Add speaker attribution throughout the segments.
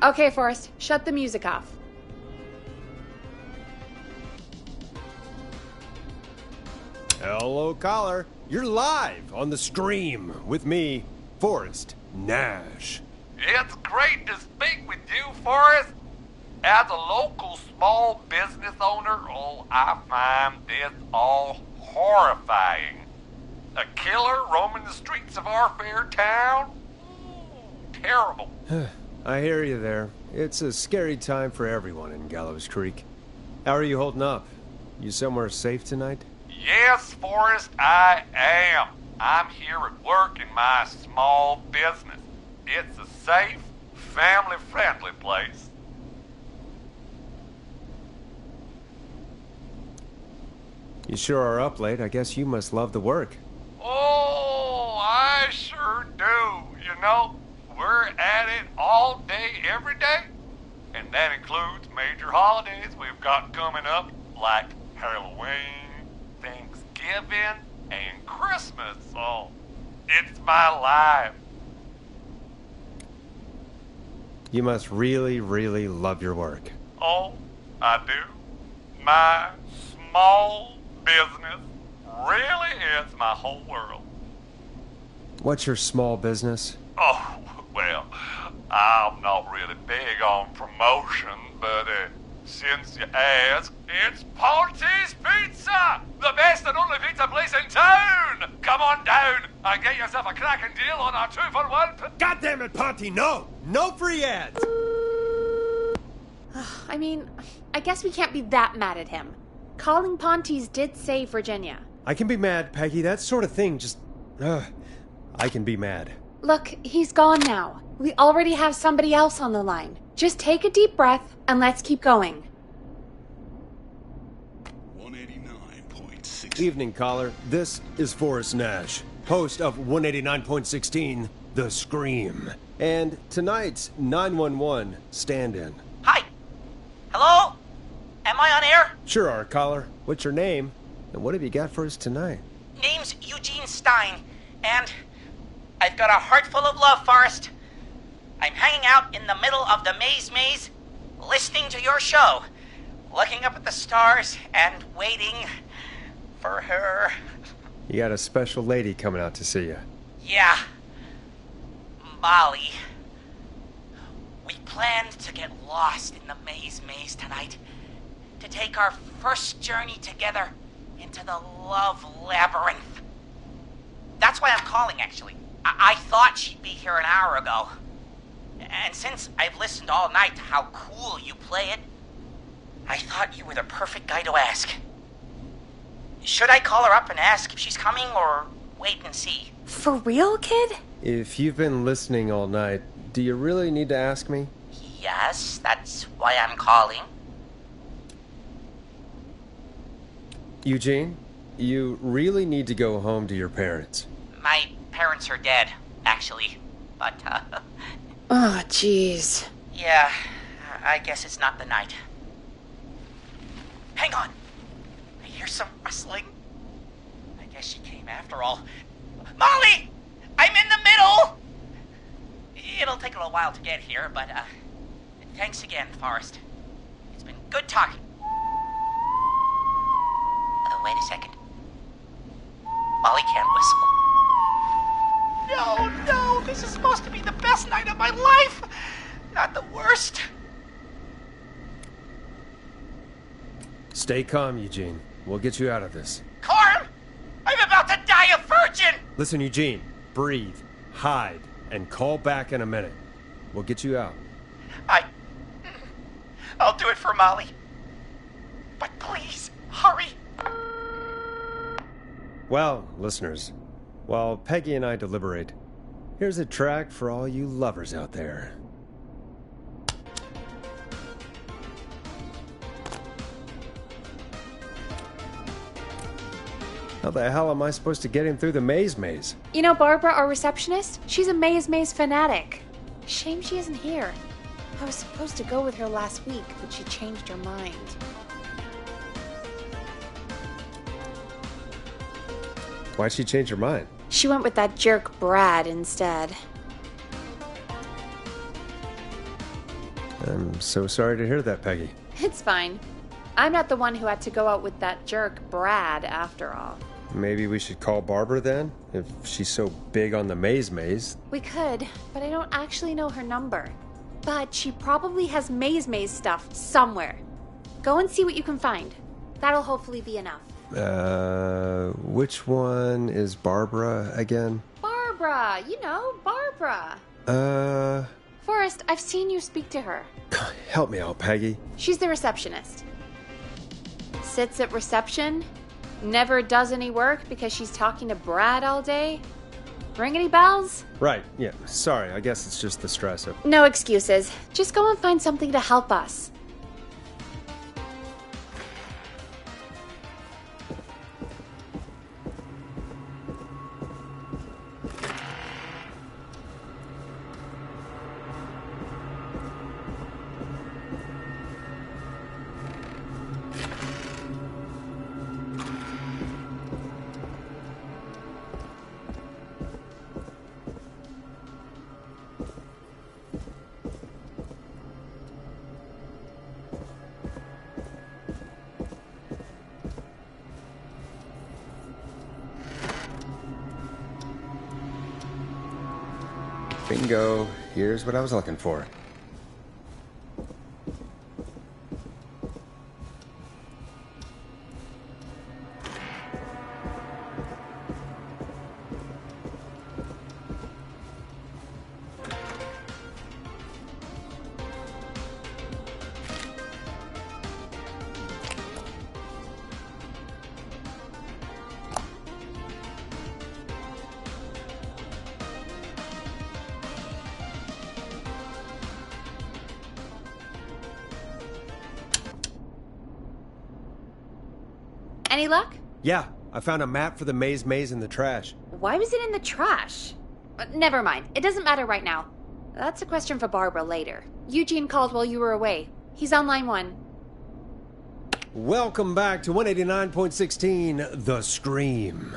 Speaker 1: Okay, Forrest, shut the music off.
Speaker 2: Hello, caller. You're live on the Scream with me, Forrest Nash.
Speaker 3: It's great to speak with you, Forrest. As a local small business owner, I find this all horrifying. A killer roaming the streets of our fair town? Terrible.
Speaker 2: I hear you there. It's a scary time for everyone in Gallows Creek. How are you holding up? You somewhere safe tonight?
Speaker 3: Yes, Forrest, I am. I'm here at work in my small business. It's a safe, family-friendly place.
Speaker 2: You sure are up late. I guess you must love the work.
Speaker 3: Oh, I sure do. You know, we're at it all day, every day. And that includes major holidays we've got coming up, like Halloween, Thanksgiving, and Christmas. Oh, it's my life.
Speaker 2: You must really, really love your work.
Speaker 3: Oh, I do. My small business really is my whole world.
Speaker 2: What's your small business?
Speaker 3: Oh, well, I'm not really big on promotion, but since you ask, it's Ponty's Pizza! The best and only pizza place in town! Come on down and get yourself a cracking deal on our 2-for-1.
Speaker 2: God damn it, Ponty, no! No free ads!
Speaker 1: I mean, I guess we can't be that mad at him. Calling Ponty's did save Virginia.
Speaker 2: I can be mad, Peggy. That sort of thing just... I can be mad.
Speaker 1: Look, he's gone now. We already have somebody else on the line. Just take a deep breath and let's keep going.
Speaker 4: 189.6.
Speaker 2: Evening, caller. This is Forrest Nash, host of 189.16, The Scream. And tonight's 911 stand-in.
Speaker 5: Hi. Hello? Am I on air?
Speaker 2: Sure are, caller. What's your name? And what have you got for us tonight?
Speaker 5: Name's Eugene Stein, and I've got a heart full of love, Forrest. I'm hanging out in the middle of the maze, listening to your show, looking up at the stars and waiting for her.
Speaker 2: You got a special lady coming out to see you.
Speaker 5: Yeah. Molly. We planned to get lost in the maze tonight, to take our first journey together into the love labyrinth. That's why I'm calling, actually. I thought she'd be here an hour ago. And since I've listened all night to how cool you play it, I thought you were the perfect guy to ask. Should I call her up and ask if she's coming, or wait and see?
Speaker 1: For real, kid?
Speaker 2: If you've been listening all night, do you really need to ask me?
Speaker 5: Yes, that's why I'm calling.
Speaker 2: Eugene, you really need to go home to your parents.
Speaker 5: My parents are dead, actually. But,
Speaker 1: Oh, jeez.
Speaker 5: yeah, I guess it's not the night. Hang on. I hear some rustling. I guess she came after all. Molly! I'm in the middle! It'll take a little while to get here, but, thanks again, Forrest. It's been good talking. Wait a second. Molly can't whistle. No, this is supposed to be the best night of my life! Not the worst.
Speaker 2: Stay calm, Eugene. We'll get you out of this.
Speaker 5: Carm! I'm about to die a virgin!
Speaker 2: Listen, Eugene. Breathe, hide, and call back in a minute. We'll get you out.
Speaker 5: I'll do it for Molly. But please, hurry.
Speaker 2: Well, listeners, while Peggy and I deliberate, here's a track for all you lovers out there. How the hell am I supposed to get him through the maze?
Speaker 1: You know Barbara, our receptionist? She's a maze fanatic. Shame she isn't here. I was supposed to go with her last week, but she changed her mind.
Speaker 2: Why'd she change her mind?
Speaker 1: She went with that jerk Brad instead.
Speaker 2: I'm so sorry to hear that, Peggy.
Speaker 1: It's fine. I'm not the one who had to go out with that jerk, Brad, after all.
Speaker 2: Maybe we should call Barbara then, if she's so big on the maze.
Speaker 1: We could, but I don't actually know her number. But she probably has maze stuff somewhere. Go and see what you can find. That'll hopefully be enough.
Speaker 2: Which one is Barbara again?
Speaker 1: Barbara! You know, Barbara! Forrest, I've seen you speak to her.
Speaker 2: Help me out, Peggy.
Speaker 1: She's the receptionist. Sits at reception, never does any work because she's talking to Brad all day. Ring any bells?
Speaker 2: Right, yeah. Sorry, I guess it's just the stress of...
Speaker 1: No excuses. Just go and find something to help us.
Speaker 2: Bingo. Here's what I was looking for.
Speaker 1: Any luck?
Speaker 2: Yeah, I found a map for the maze in the trash.
Speaker 1: Why was it in the trash? Never mind. It doesn't matter right now. That's a question for Barbara later. Eugene called while you were away. He's on line 1.
Speaker 2: Welcome back to 189.16, The Scream.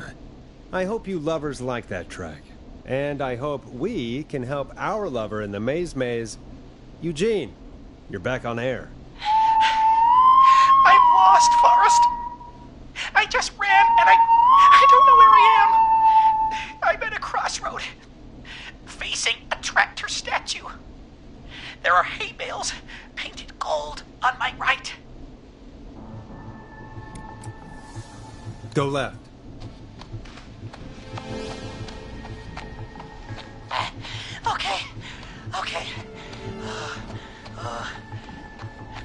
Speaker 2: I hope you lovers like that track. And I hope we can help our lover in the maze. Eugene, you're back on air.
Speaker 5: I'm lost, Forrest. I just ran and I don't know where I am. I'm at a crossroad, facing a tractor statue. There are hay bales painted gold on my right.
Speaker 2: Go left.
Speaker 5: Okay.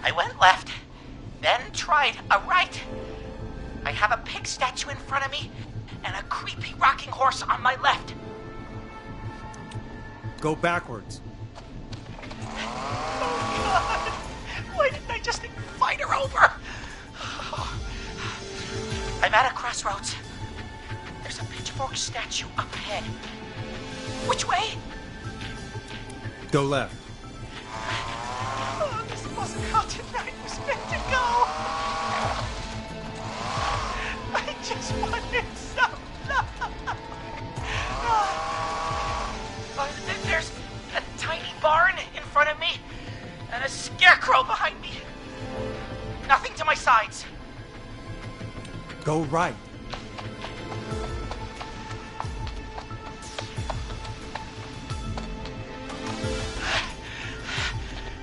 Speaker 5: I went left, then tried a right. I have a pig statue in front of me and a creepy rocking horse on my left.
Speaker 2: Go backwards.
Speaker 5: Oh, God. Why didn't I just invite her over? I'm at a crossroads. There's a pitchfork statue up ahead. Which way?
Speaker 2: Go left.
Speaker 5: Oh, this wasn't how tonight was meant to go. I just wanted some love. There's a tiny barn in front of me and a scarecrow behind me. Nothing to my sides.
Speaker 2: Go right.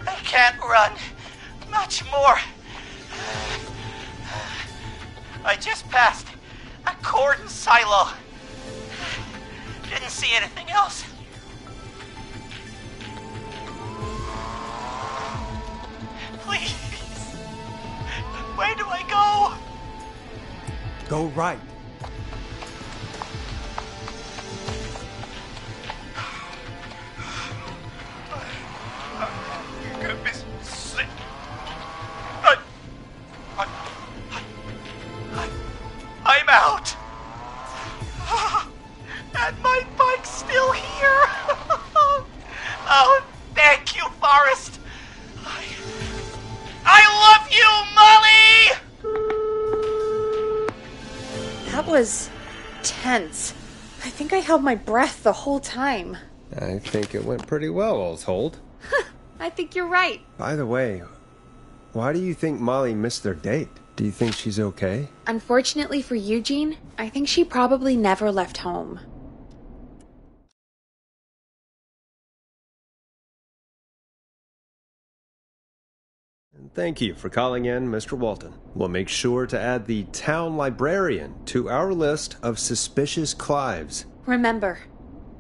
Speaker 5: I can't run much more. I just passed a corn silo. Didn't see anything else. Please. Where do I go?
Speaker 2: Go right.
Speaker 5: I'm out. And my bike's still here. Oh, thank you, Forrest. I love you, Molly!
Speaker 1: That was tense. I think I held my breath the whole time.
Speaker 2: I think it went pretty well, all told.
Speaker 1: I think you're right.
Speaker 2: By the way, why do you think Molly missed their date? Do you think she's okay?
Speaker 1: Unfortunately for Eugene, I think she probably never left home.
Speaker 2: Thank you for calling in, Mr. Walton. We'll make sure to add the town librarian to our list of suspicious Clives.
Speaker 1: Remember,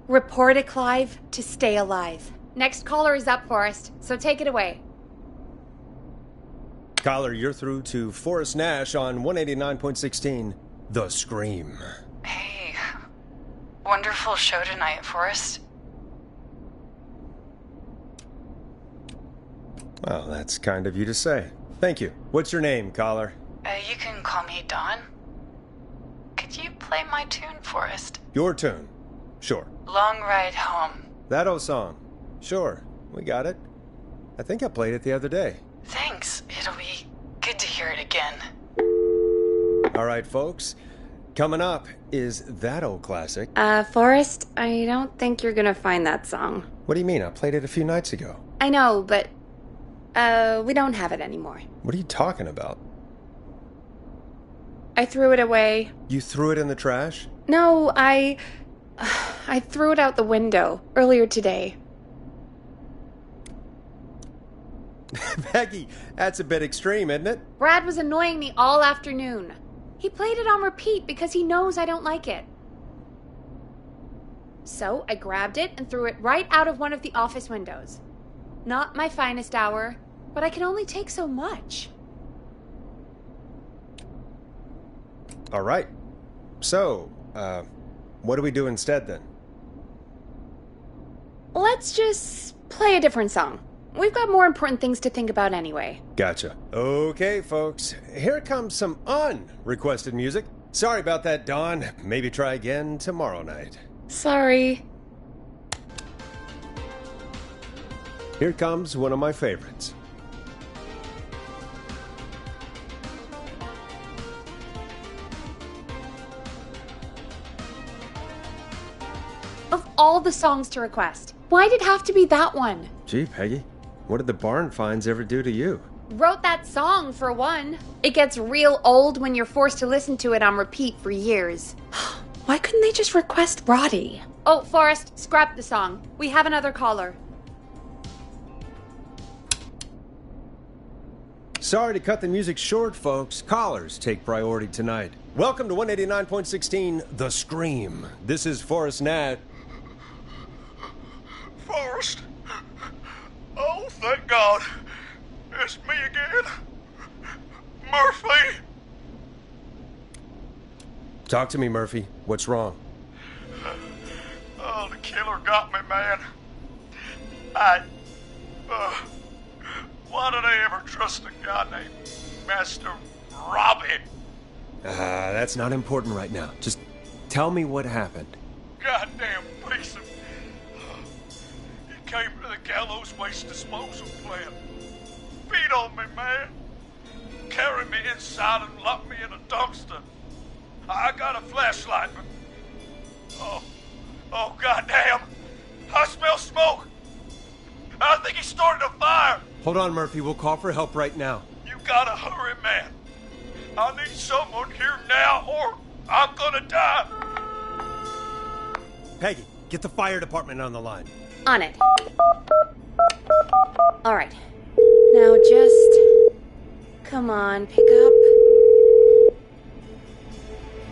Speaker 1: report a Clive to stay alive. Next caller is up, Forrest, so take it away.
Speaker 2: Caller, you're through to Forrest Nash on 189.16, The Scream.
Speaker 4: Hey, wonderful show tonight, Forrest.
Speaker 2: Well, that's kind of you to say. Thank you. What's your name, caller?
Speaker 4: You can call me Dawn. Could you play my tune, Forrest?
Speaker 2: Your tune. Sure.
Speaker 4: Long Ride Home.
Speaker 2: That old song. Sure. We got it. I think I played it the other day.
Speaker 4: Thanks. It'll be good to hear it again.
Speaker 2: All right, folks. Coming up is that old classic.
Speaker 1: Forrest, I don't think you're gonna find that song.
Speaker 2: What do you mean? I played it a few nights ago.
Speaker 1: I know, but, we don't have it anymore.
Speaker 2: What are you talking about?
Speaker 1: I threw it away.
Speaker 2: You threw it in the trash?
Speaker 1: No, I threw it out the window earlier today.
Speaker 2: Peggy, that's a bit extreme, isn't it?
Speaker 1: Brad was annoying me all afternoon. He played it on repeat because he knows I don't like it. So I grabbed it and threw it right out of one of the office windows. Not my finest hour, but I can only take so much.
Speaker 2: All right. So, what do we do instead then?
Speaker 1: Let's just play a different song. We've got more important things to think about anyway.
Speaker 2: Gotcha. Okay, folks. Here comes some unrequested music. Sorry about that, Dawn. Maybe try again tomorrow night.
Speaker 1: Sorry.
Speaker 2: Here comes one of my favorites.
Speaker 1: Of all the songs to request, why'd it have to be that one?
Speaker 2: Gee, Peggy, what did the barn finds ever do to you?
Speaker 1: Wrote that song, for one. It gets real old when you're forced to listen to it on repeat for years. Why couldn't they just request Roddy? Oh, Forrest, scrap the song. We have another caller.
Speaker 2: Sorry to cut the music short, folks. Callers take priority tonight. Welcome to 189.16, The Scream. This is Forrest Nat.
Speaker 3: Forrest? Oh, thank God. It's me again. Murphy!
Speaker 2: Talk to me, Murphy. What's wrong?
Speaker 3: Oh, the killer got me, man. Why did I ever trust a guy named Master Robbie?
Speaker 2: That's not important right now. Just tell me what happened.
Speaker 3: Goddamn piece of... He came to the Gallows Waste Disposal plant. Beat on me, man. Carried me inside and locked me in a dumpster. I got a flashlight, but... Oh, goddamn. I smell smoke. I think he started a fire.
Speaker 2: Hold on, Murphy. We'll call for help right now.
Speaker 3: You gotta hurry, man. I need someone here now or I'm gonna die.
Speaker 2: Peggy, get the fire department on the line.
Speaker 1: On it. All right. Now just... Come on, pick up.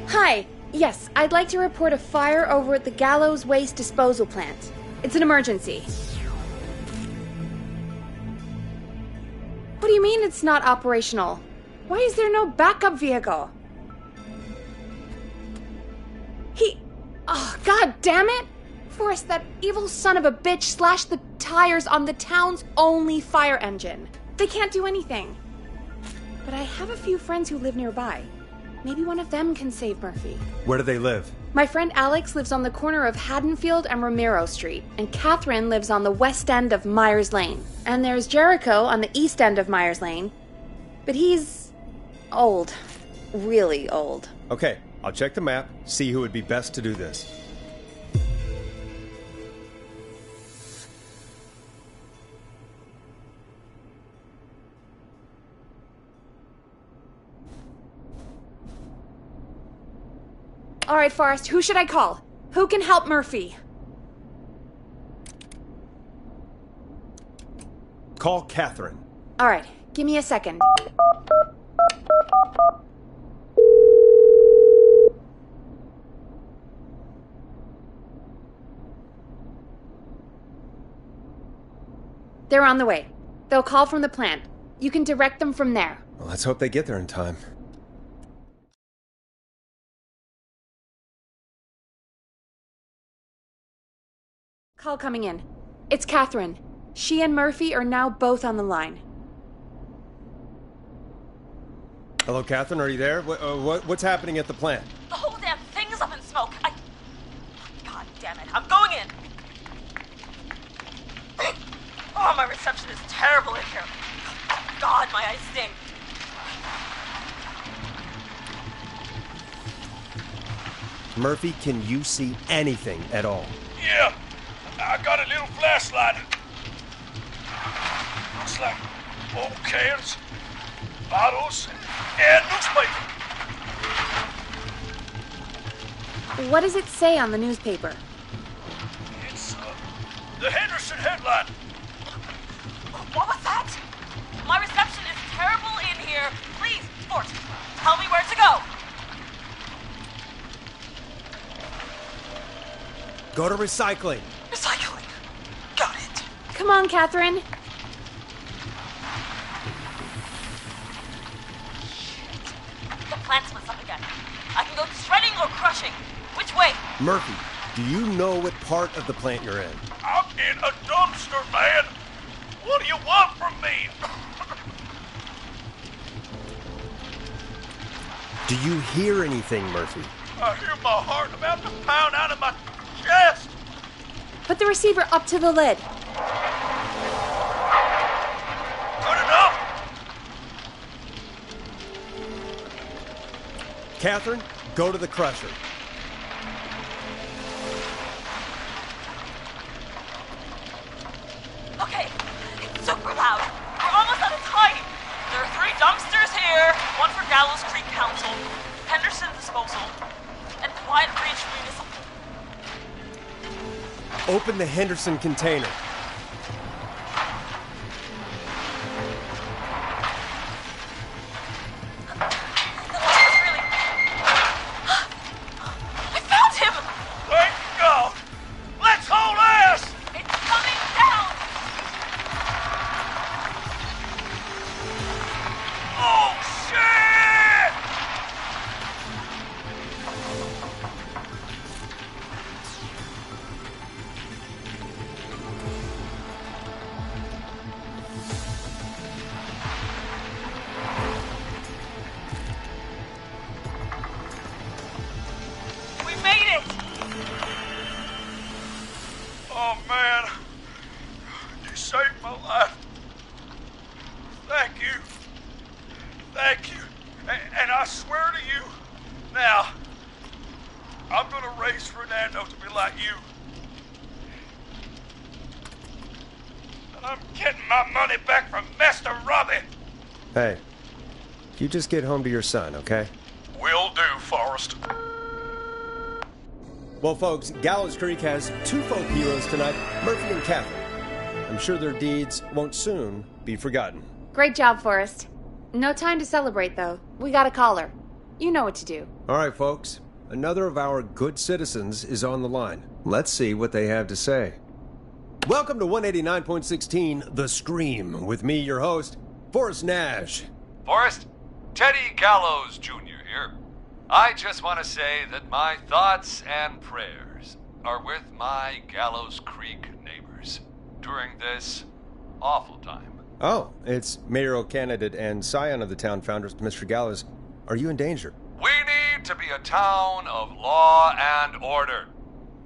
Speaker 1: Hi. Yes, I'd like to report a fire over at the Gallows Waste Disposal Plant. It's an emergency. What do you mean it's not operational? Why is there no backup vehicle? Oh, god damn it! Forrest, that evil son of a bitch slashed the tires on the town's only fire engine. They can't do anything. But I have a few friends who live nearby. Maybe one of them can save Murphy.
Speaker 2: Where do they live?
Speaker 1: My friend Alex lives on the corner of Haddonfield and Romero Street, and Catherine lives on the west end of Myers Lane. And there's Jericho on the east end of Myers Lane. But he's... old. Really old.
Speaker 2: Okay, I'll check the map, see who would be best to do this.
Speaker 1: All right, Forrest, who should I call? Who can help Murphy?
Speaker 2: Call Catherine.
Speaker 1: All right, give me a second. They're on the way. They'll call from the plant. You can direct them from there.
Speaker 2: Well, let's hope they get there in time.
Speaker 1: Call coming in. It's Catherine. She and Murphy are now both on the line.
Speaker 2: Hello, Catherine, are you there? What's happening at the plant?
Speaker 6: The whole damn thing is up in smoke. God damn it. I'm going in. Oh, my reception is terrible in here. God, my eyes sting.
Speaker 2: Murphy, can you see anything at all?
Speaker 7: Yeah, I got a little flashlight. Looks like old cans, bottles, and newspaper.
Speaker 1: What does it say on the newspaper?
Speaker 7: It's the Henderson headline.
Speaker 6: What was that? My reception is terrible in here. Please, Fort, tell me where to go.
Speaker 2: Go to recycling.
Speaker 6: Recycling. Got it.
Speaker 1: Come on, Catherine.
Speaker 6: The plant splits up again. I can go shredding or crushing. Which way?
Speaker 2: Murphy, do you know what part of the plant you're in?
Speaker 7: I'm in a dumpster, man. What do you want from me?
Speaker 2: Do you hear anything, Murphy?
Speaker 7: I hear my heart about to pound out of my chest.
Speaker 1: Put the receiver up to the lid.
Speaker 7: Good enough?
Speaker 2: Catherine, go to the crusher.
Speaker 6: Okay, it's super loud. We're almost out of time. There are 3 dumpsters here, one for Gallows Creek Council, Henderson Disposal, and Quiet Reach Municipal.
Speaker 2: Open the Henderson container.
Speaker 6: I found him!
Speaker 7: Thank God. Let's haul ass.
Speaker 6: It's coming down!
Speaker 7: Oh, shit!
Speaker 6: We made it!
Speaker 7: Oh, man. You saved my life. Thank you. Thank you. And I swear to you, now, I'm gonna raise Fernando to be like you. And I'm getting my money back from Master Robbie.
Speaker 2: Hey, you just get home to your son, okay?
Speaker 7: Will do, Forrest.
Speaker 2: Well, folks, Gallows Creek has 2 folk heroes tonight, Murphy and Catherine. I'm sure their deeds won't soon be forgotten.
Speaker 1: Great job, Forrest. No time to celebrate, though. We got a caller. You know what to do.
Speaker 2: All right, folks. Another of our good citizens is on the line. Let's see what they have to say. Welcome to 189.16 The Scream, with me, your host, Forrest Nash.
Speaker 3: Forrest, Teddy Gallows Jr. here. I just want to say that my thoughts and prayers are with my Gallows Creek neighbors during this awful time.
Speaker 2: Oh, it's mayoral candidate and scion of the town founders, Mr. Gallows. Are you in danger?
Speaker 3: We need to be a town of law and order.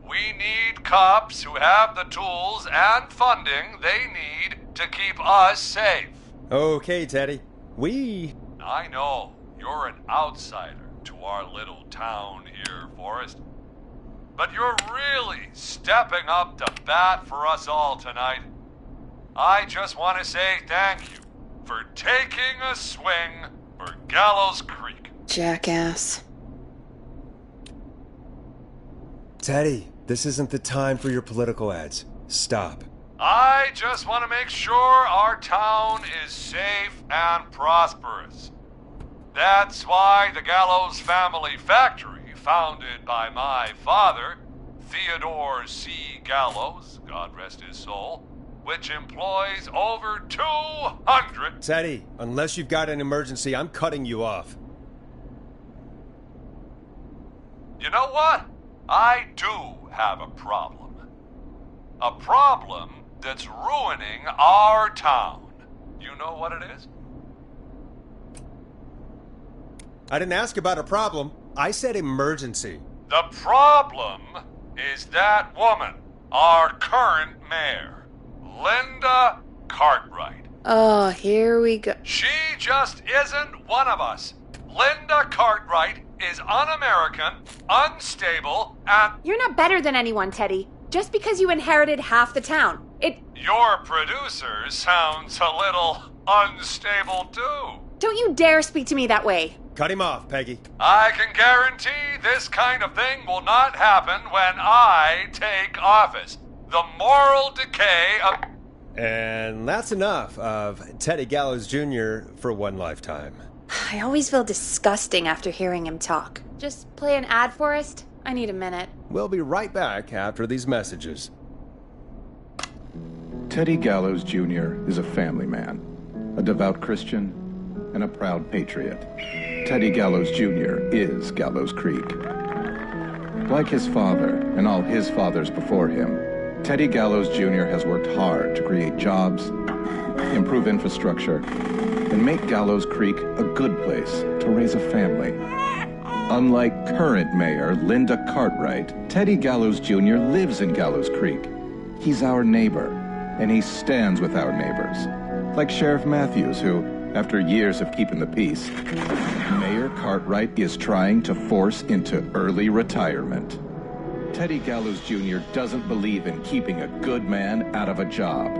Speaker 3: We need cops who have the tools and funding they need to keep us safe.
Speaker 2: Okay, Teddy.
Speaker 3: I know you're an outsider to our little town here, Forrest. But you're really stepping up to bat for us all tonight. I just want to say thank you for taking a swing for Gallows Creek.
Speaker 1: Jackass.
Speaker 2: Teddy, this isn't the time for your political ads. Stop.
Speaker 3: I just want to make sure our town is safe and prosperous. That's why the Gallows Family Factory, founded by my father, Theodore C. Gallows, God rest his soul, which employs over 200...
Speaker 2: Teddy, unless you've got an emergency, I'm cutting you off.
Speaker 3: You know what? I do have a problem. A problem that's ruining our town. You know what it is?
Speaker 2: I didn't ask about a problem. I said emergency.
Speaker 3: The problem is that woman, our current mayor, Linda Cartwright.
Speaker 1: Oh, here we go.
Speaker 3: She just isn't one of us. Linda Cartwright is un-American, unstable, and...
Speaker 1: You're not better than anyone, Teddy. Just because you inherited half the town.
Speaker 3: Your producer sounds a little unstable, too.
Speaker 1: Don't you dare speak to me that way.
Speaker 2: Cut him off, Peggy.
Speaker 3: I can guarantee this kind of thing will not happen when I take office. The moral decay of...
Speaker 2: And that's enough of Teddy Gallows Jr. for one lifetime.
Speaker 1: I always feel disgusting after hearing him talk. Just play an ad for us? I need a minute.
Speaker 2: We'll be right back after these messages.
Speaker 8: Teddy Gallows Jr. is a family man, a devout Christian, and a proud patriot. Teddy Gallows Jr. is Gallows Creek. Like his father and all his fathers before him, Teddy Gallows Jr. has worked hard to create jobs, improve infrastructure, and make Gallows Creek a good place to raise a family. Unlike current mayor Linda Cartwright, Teddy Gallows Jr. lives in Gallows Creek. He's our neighbor, and he stands with our neighbors. Like Sheriff Matthews, who, after years of keeping the peace, Mayor Cartwright is trying to force into early retirement. Teddy Gallows Jr. doesn't believe in keeping a good man out of a job.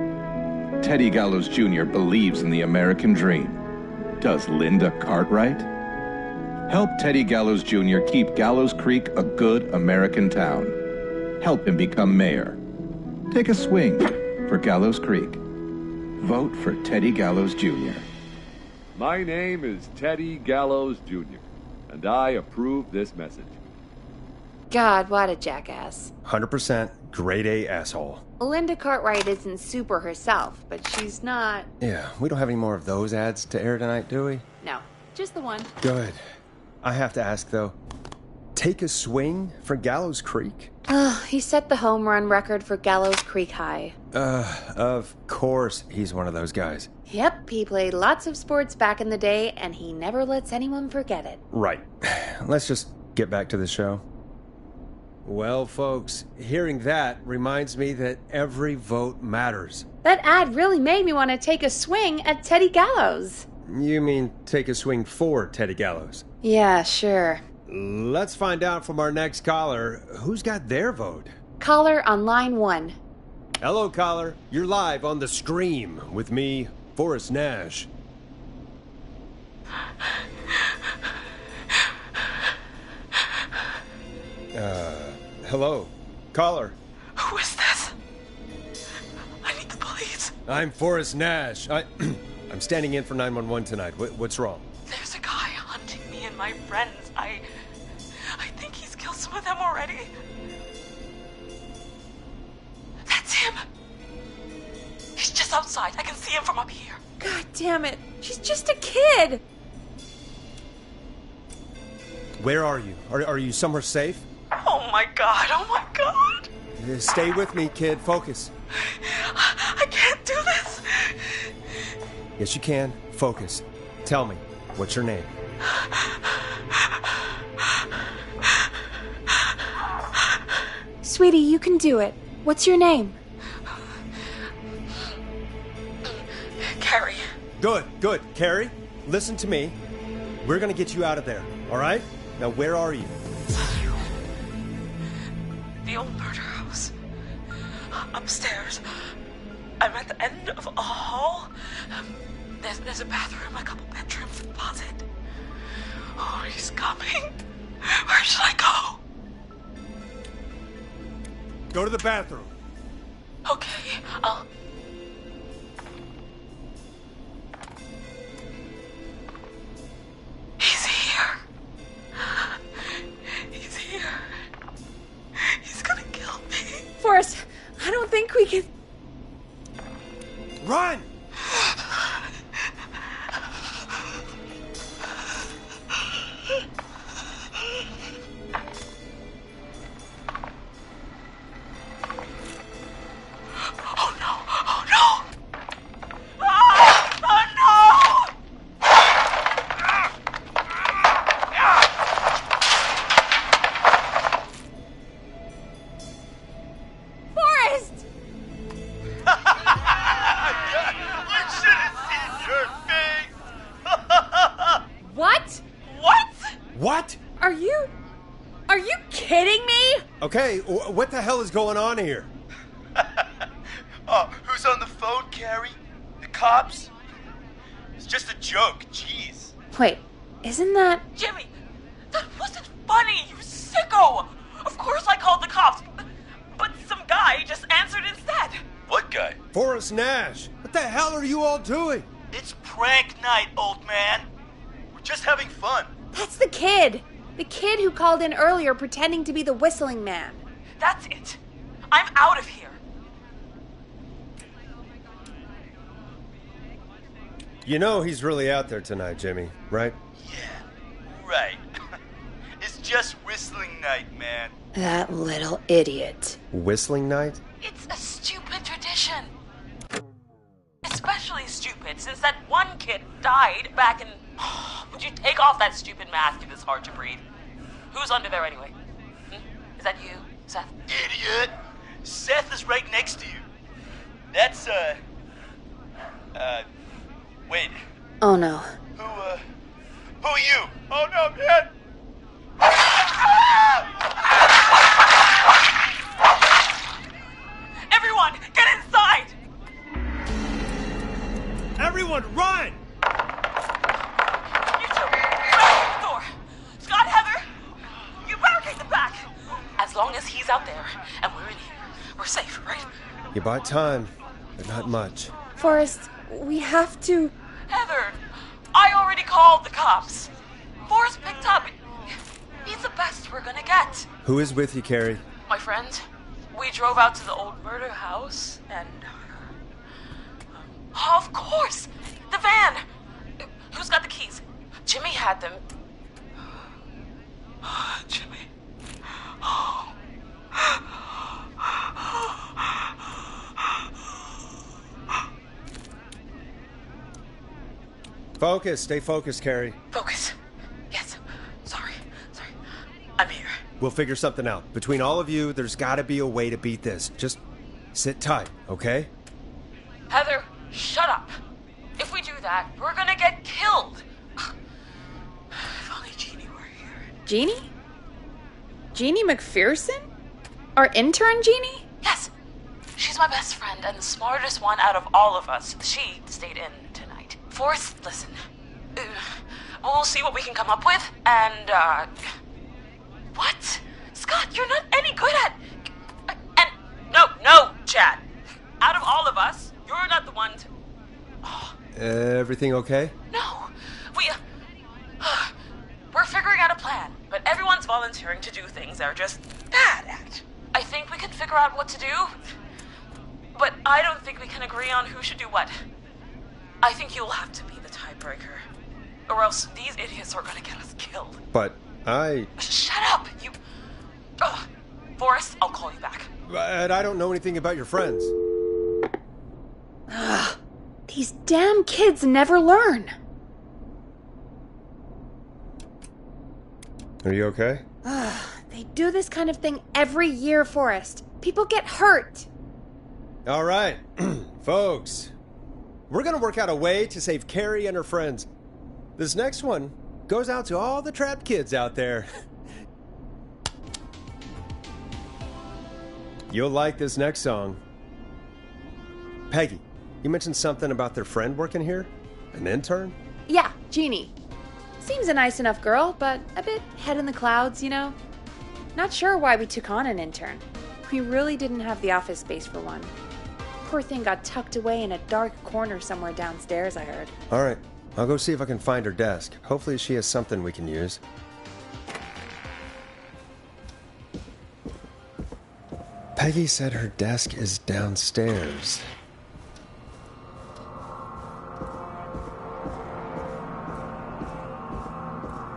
Speaker 8: Teddy Gallows Jr. believes in the American dream. Does Linda Cartwright? Help Teddy Gallows Jr. keep Gallows Creek a good American town. Help him become mayor. Take a swing for Gallows Creek. Vote for Teddy Gallows Jr.
Speaker 9: My name is Teddy Gallows Jr., and I approve this message.
Speaker 1: God, what a jackass.
Speaker 2: 100% grade A asshole.
Speaker 1: Linda Cartwright isn't super herself, but she's not...
Speaker 2: Yeah, we don't have any more of those ads to air tonight, do we?
Speaker 1: No, just the one.
Speaker 2: Good. I have to ask, though. Take a swing for Gallows Creek?
Speaker 1: He set the home run record for Gallows Creek High.
Speaker 2: Of course he's one of those guys.
Speaker 1: Yep, he played lots of sports back in the day, and he never lets anyone forget it.
Speaker 2: Right. Let's just get back to the show. Well, folks, hearing that reminds me that every vote matters.
Speaker 1: That ad really made me want to take a swing at Teddy Gallows.
Speaker 2: You mean take a swing for Teddy Gallows?
Speaker 1: Yeah, sure.
Speaker 2: Let's find out from our next caller who's got their vote.
Speaker 1: Caller on line 1.
Speaker 2: Hello, caller. You're live on The Scream with me, Forrest Nash. Hello, caller.
Speaker 6: Who is this? I need the police.
Speaker 2: I'm Forrest Nash. I'm standing in for 911 tonight. What's wrong?
Speaker 6: There's a guy hunting me and my friends. I think he's killed some of them already. That's him. He's just outside. I can see him from up here.
Speaker 1: God damn it. She's just a kid.
Speaker 2: Where are you? Are you somewhere safe?
Speaker 6: Oh my god. Oh my god.
Speaker 2: Stay with me, kid. Focus.
Speaker 6: I can't do this.
Speaker 2: Yes, you can. Focus. Tell me, what's your name?
Speaker 1: Sweetie, you can do it. What's your name?
Speaker 6: Carrie.
Speaker 2: Good. Carrie, listen to me. We're gonna get you out of there, all right? Now, where are you?
Speaker 6: The old murder house. Upstairs. I'm at the end of a hall. There's a bathroom, a couple bedrooms, a closet. Oh, he's coming. Where should I go?
Speaker 2: Go to the bathroom.
Speaker 6: Okay, I'll... He's here. He's here. He's gonna kill me.
Speaker 1: Forrest, I don't think we can...
Speaker 2: Run!
Speaker 6: Oh no! Oh no! Ah! Oh no!
Speaker 1: Forrest!
Speaker 7: You should have seen your face!
Speaker 1: What?
Speaker 6: What?
Speaker 2: What?
Speaker 1: Are you kidding me?
Speaker 2: Okay, what the hell is going on here?
Speaker 7: Oh, who's on the phone, Carrie? The cops? It's just a joke, jeez.
Speaker 1: Wait, isn't that...
Speaker 6: Jimmy, that wasn't funny, you sicko! Of course I called the cops, but some guy just answered instead.
Speaker 7: What guy?
Speaker 2: Forrest Nash. What the hell are you all doing?
Speaker 7: It's prank night, old man. We're just having fun.
Speaker 1: That's the kid! The kid who called in earlier pretending to be the whistling man.
Speaker 6: That's it. I'm out of here.
Speaker 2: You know he's really out there tonight, Jimmy, right?
Speaker 7: Yeah, right. It's just whistling night, man.
Speaker 1: That little idiot.
Speaker 2: Whistling night?
Speaker 6: It's a stupid tradition. Especially stupid since that one kid died back in... Would you take off that stupid mask if it's hard to breathe? Who's under there anyway? Is that you, Seth?
Speaker 7: Idiot! Seth is right next to you. That's, wait.
Speaker 1: Oh no.
Speaker 7: Who are you? Oh no, man!
Speaker 6: Everyone, get inside!
Speaker 2: Everyone, run!
Speaker 6: You two, barricade the door. Scott, Heather, you barricade the back. As long as he's out there and we're in here, we're safe, right?
Speaker 2: You bought time, but not much.
Speaker 1: Forrest, we have to...
Speaker 6: Heather, I already called the cops. Forrest picked up. He's the best we're gonna get.
Speaker 2: Who is with you, Carrie?
Speaker 6: My friend, we drove out to the old murder house and... of course! The van! Who's got the keys? Jimmy had them. Jimmy.
Speaker 2: Focus, stay focused, Carrie.
Speaker 6: Focus. Yes. Sorry. I'm here.
Speaker 2: We'll figure something out. Between all of you, there's gotta be a way to beat this. Just sit tight, okay?
Speaker 6: Heather, shut up. If we do that, we're gonna get killed. If only Jeannie were here.
Speaker 1: Jeannie? Jeannie McPherson? Our intern Jeannie?
Speaker 6: Yes. She's my best friend and the smartest one out of all of us. She stayed in tonight. Forrest, listen. We'll see what we can come up with, and, What? Scott, you're not any good at... And... No, Chad. Out of all of us, you're not the one to...
Speaker 2: Everything okay?
Speaker 6: No. We're figuring out a plan, but everyone's volunteering to do things they're just bad at. I think we can figure out what to do, but I don't think we can agree on who should do what. I think you'll have to be the tiebreaker, or else these idiots are gonna get us killed.
Speaker 2: But I...
Speaker 6: Shut up, you... Forrest, I'll call you back.
Speaker 2: But I don't know anything about your friends.
Speaker 1: Ugh. These damn kids never learn.
Speaker 2: Are you okay?
Speaker 1: Ugh. They do this kind of thing every year, Forrest. People get hurt.
Speaker 2: All right, folks. We're gonna work out a way to save Carrie and her friends. This next one goes out to all the trapped kids out there. You'll like this next song. Peggy, you mentioned something about their friend working here? An intern?
Speaker 1: Yeah, Jeannie. Seems a nice enough girl, but a bit head in the clouds, you know? Not sure why we took on an intern. We really didn't have the office space for one. Poor thing got tucked away in a dark corner somewhere downstairs, I heard.
Speaker 2: All right, I'll go see if I can find her desk. Hopefully she has something we can use. Peggy said her desk is downstairs.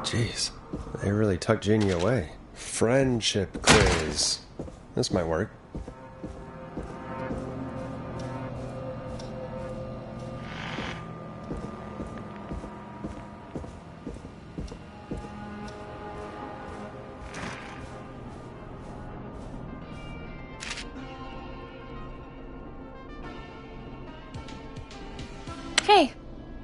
Speaker 2: Jeez, they really tucked Jeannie away. Friendship quiz. This might work.
Speaker 1: Hey,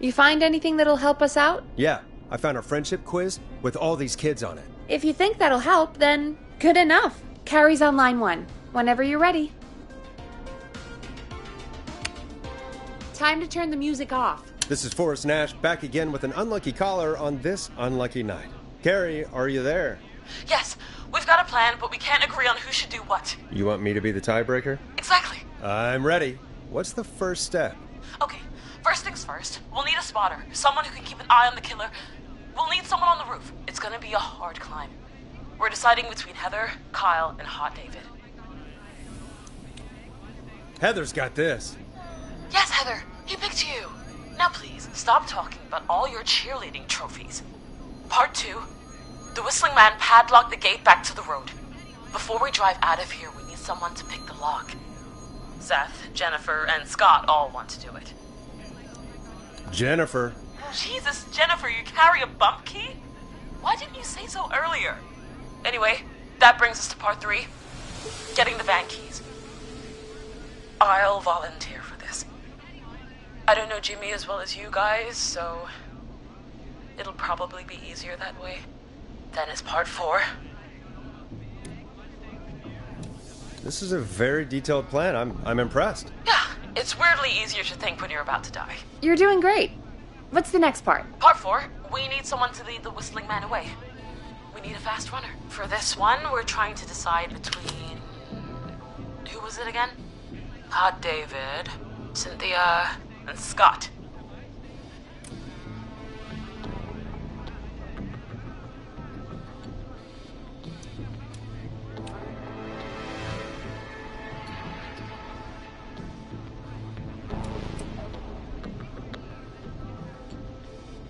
Speaker 1: you find anything that'll help us out?
Speaker 2: Yeah, I found a friendship quiz with all these kids on it.
Speaker 1: If you think that'll help, then good enough. Carrie's on line 1. Whenever you're ready. Time to turn the music off.
Speaker 2: This is Forrest Nash back again with an unlucky caller on this unlucky night. Carrie, are you there?
Speaker 6: Yes, we've got a plan, but we can't agree on who should do what.
Speaker 2: You want me to be the tiebreaker?
Speaker 6: Exactly.
Speaker 2: I'm ready. What's the first step?
Speaker 6: Okay, first things first. We'll need a spotter, someone who can keep an eye on the killer. We'll need someone on the roof. It's gonna be a hard climb. We're deciding between Heather, Kyle, and Hot David.
Speaker 2: Heather's got this.
Speaker 6: Yes, Heather, he picked you. Now please, stop talking about all your cheerleading trophies. Part 2. The Whistling Man padlocked the gate back to the road. Before we drive out of here, we need someone to pick the lock. Seth, Jennifer, and Scott all want to do it.
Speaker 2: Jennifer.
Speaker 6: Jesus, Jennifer, you carry a bump key? Why didn't you say so earlier? Anyway, that brings us to part 3. Getting the van keys. I'll volunteer for this. I don't know Jimmy as well as you guys, so it'll probably be easier that way. Then is part 4.
Speaker 2: This is a very detailed plan. I'm impressed.
Speaker 6: Yeah, it's weirdly easier to think when you're about to die.
Speaker 1: You're doing great. What's the next part?
Speaker 6: Part 4, we need someone to lead the Whistling Man away. We need a fast runner. For this one, we're trying to decide between... Who was it again? Hot David, Cynthia, and Scott.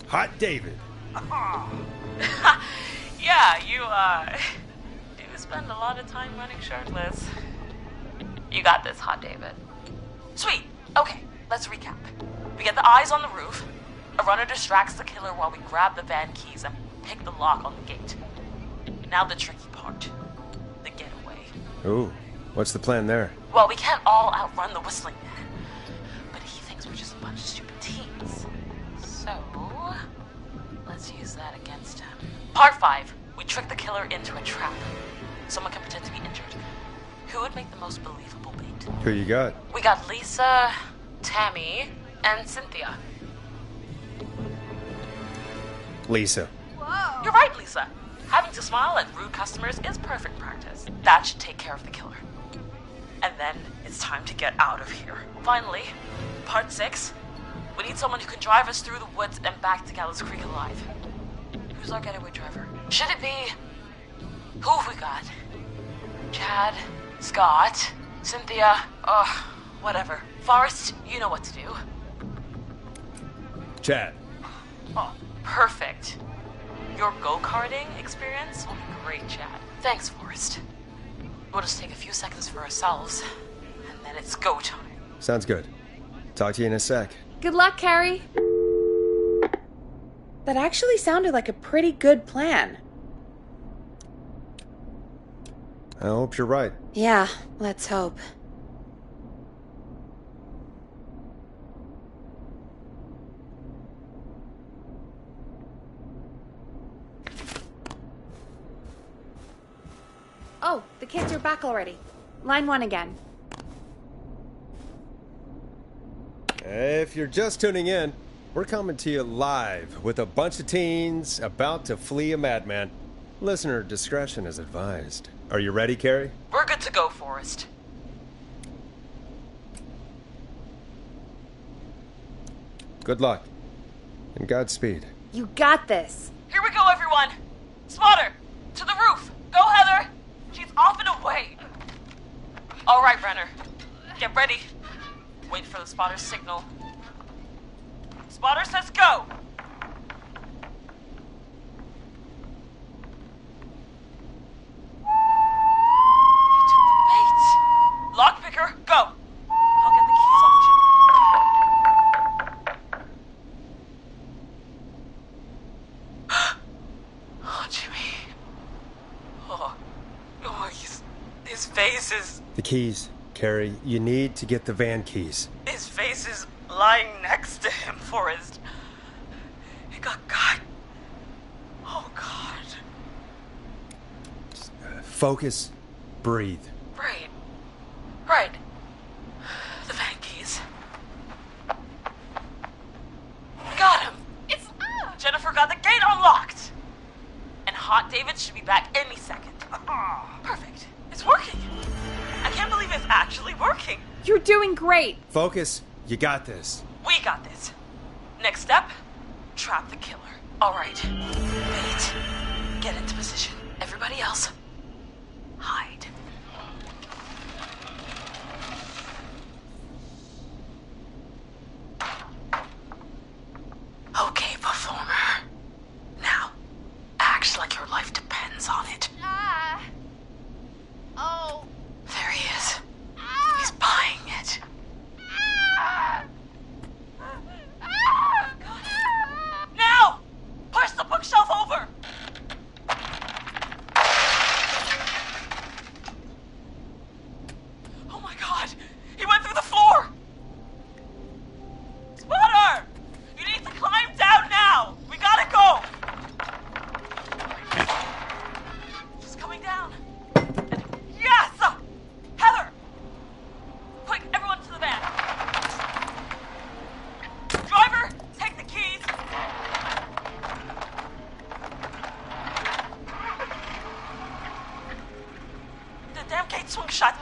Speaker 2: Hot David.
Speaker 6: Yeah, you, do spend a lot of time running shirtless. You got this, Hot David. Sweet. Okay, let's recap. We get the eyes on the roof. A runner distracts the killer while we grab the van keys and pick the lock on the gate. Now the tricky part. The getaway.
Speaker 2: Ooh, what's the plan there?
Speaker 6: Well, we can't all outrun the Whistling Man. But he thinks we're just a bunch of stupid teens. So, let's use that against him. Part 5. We trick the killer into a trap. Someone can pretend to be injured. Who would make the most believable bait?
Speaker 2: Who you got?
Speaker 6: We got Lisa, Tammy, and Cynthia.
Speaker 2: Lisa.
Speaker 6: You're right, Lisa. Having to smile at rude customers is perfect practice. That should take care of the killer. And then it's time to get out of here. Finally, part 6. We need someone who can drive us through the woods and back to Gallows Creek alive. Who's our getaway driver? Should it be... Who have we got? Chad, Scott, Cynthia, whatever. Forrest, you know what to do.
Speaker 2: Chad.
Speaker 6: Oh, perfect. Your go-karting experience will be great, Chad. Thanks, Forrest. We'll just take a few seconds for ourselves, and then it's go time.
Speaker 2: Sounds good. Talk to you in a sec.
Speaker 1: Good luck, Carrie. That actually sounded like a pretty good plan.
Speaker 2: I hope you're right.
Speaker 1: Yeah, let's hope. Oh, the kids are back already. Line 1 again.
Speaker 2: If you're just tuning in, we're coming to you live with a bunch of teens about to flee a madman. Listener discretion is advised. Are you ready, Carrie?
Speaker 6: We're good to go, Forrest.
Speaker 2: Good luck. And Godspeed.
Speaker 1: You got this.
Speaker 6: Here we go, everyone. Spotter, to the roof. Go, Heather. She's off and away. All right, Brenner. Get ready. Wait for the spotter's signal. Spotter says go. He took the bait. Lockpicker, go. I'll get the keys off Jimmy. Oh, Jimmy. Oh, his face is...
Speaker 2: The keys. Carrie, you need to get the van keys.
Speaker 6: His face is lying next to him, Forrest. He got caught. Oh, God.
Speaker 2: Focus. Breathe.
Speaker 6: Right. The van keys. Got him. It's... Jennifer got the gate unlocked. And Hot David should be back any second. Perfect. It's working. I can't believe it's actually working.
Speaker 1: You're doing great.
Speaker 2: Focus. You got this.
Speaker 6: We got this. Next step, trap the killer. All right. Wait. Get into position. Everybody else, hide. Okay, performer. Now, act like your life depends on it.
Speaker 1: Oh.
Speaker 6: There he is. He's buying it. Now! Push the bookshelf over! Oh my God! He went through the floor! Spotter! You need to climb down now! We gotta go! She's coming down. Yes! Heather! Quick, everyone to the van. Driver, take the keys. The damn gate swung shut.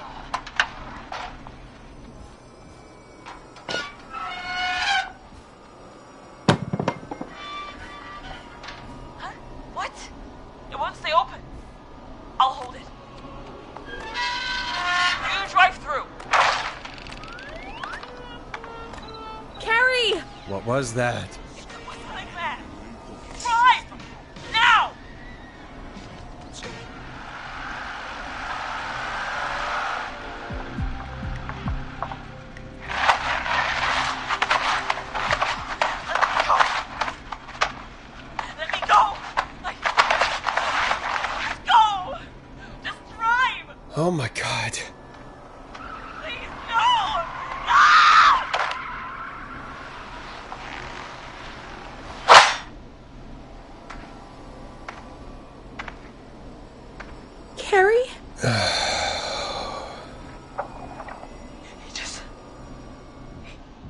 Speaker 6: Huh? What? It won't stay open. I'll hold it. You drive through.
Speaker 1: Carrie!
Speaker 2: What was that?
Speaker 6: It's the whistling man. Drive! Now! Let me go! Let's go! Just drive!
Speaker 2: Oh my God.
Speaker 6: Please, no! No!
Speaker 1: Carrie?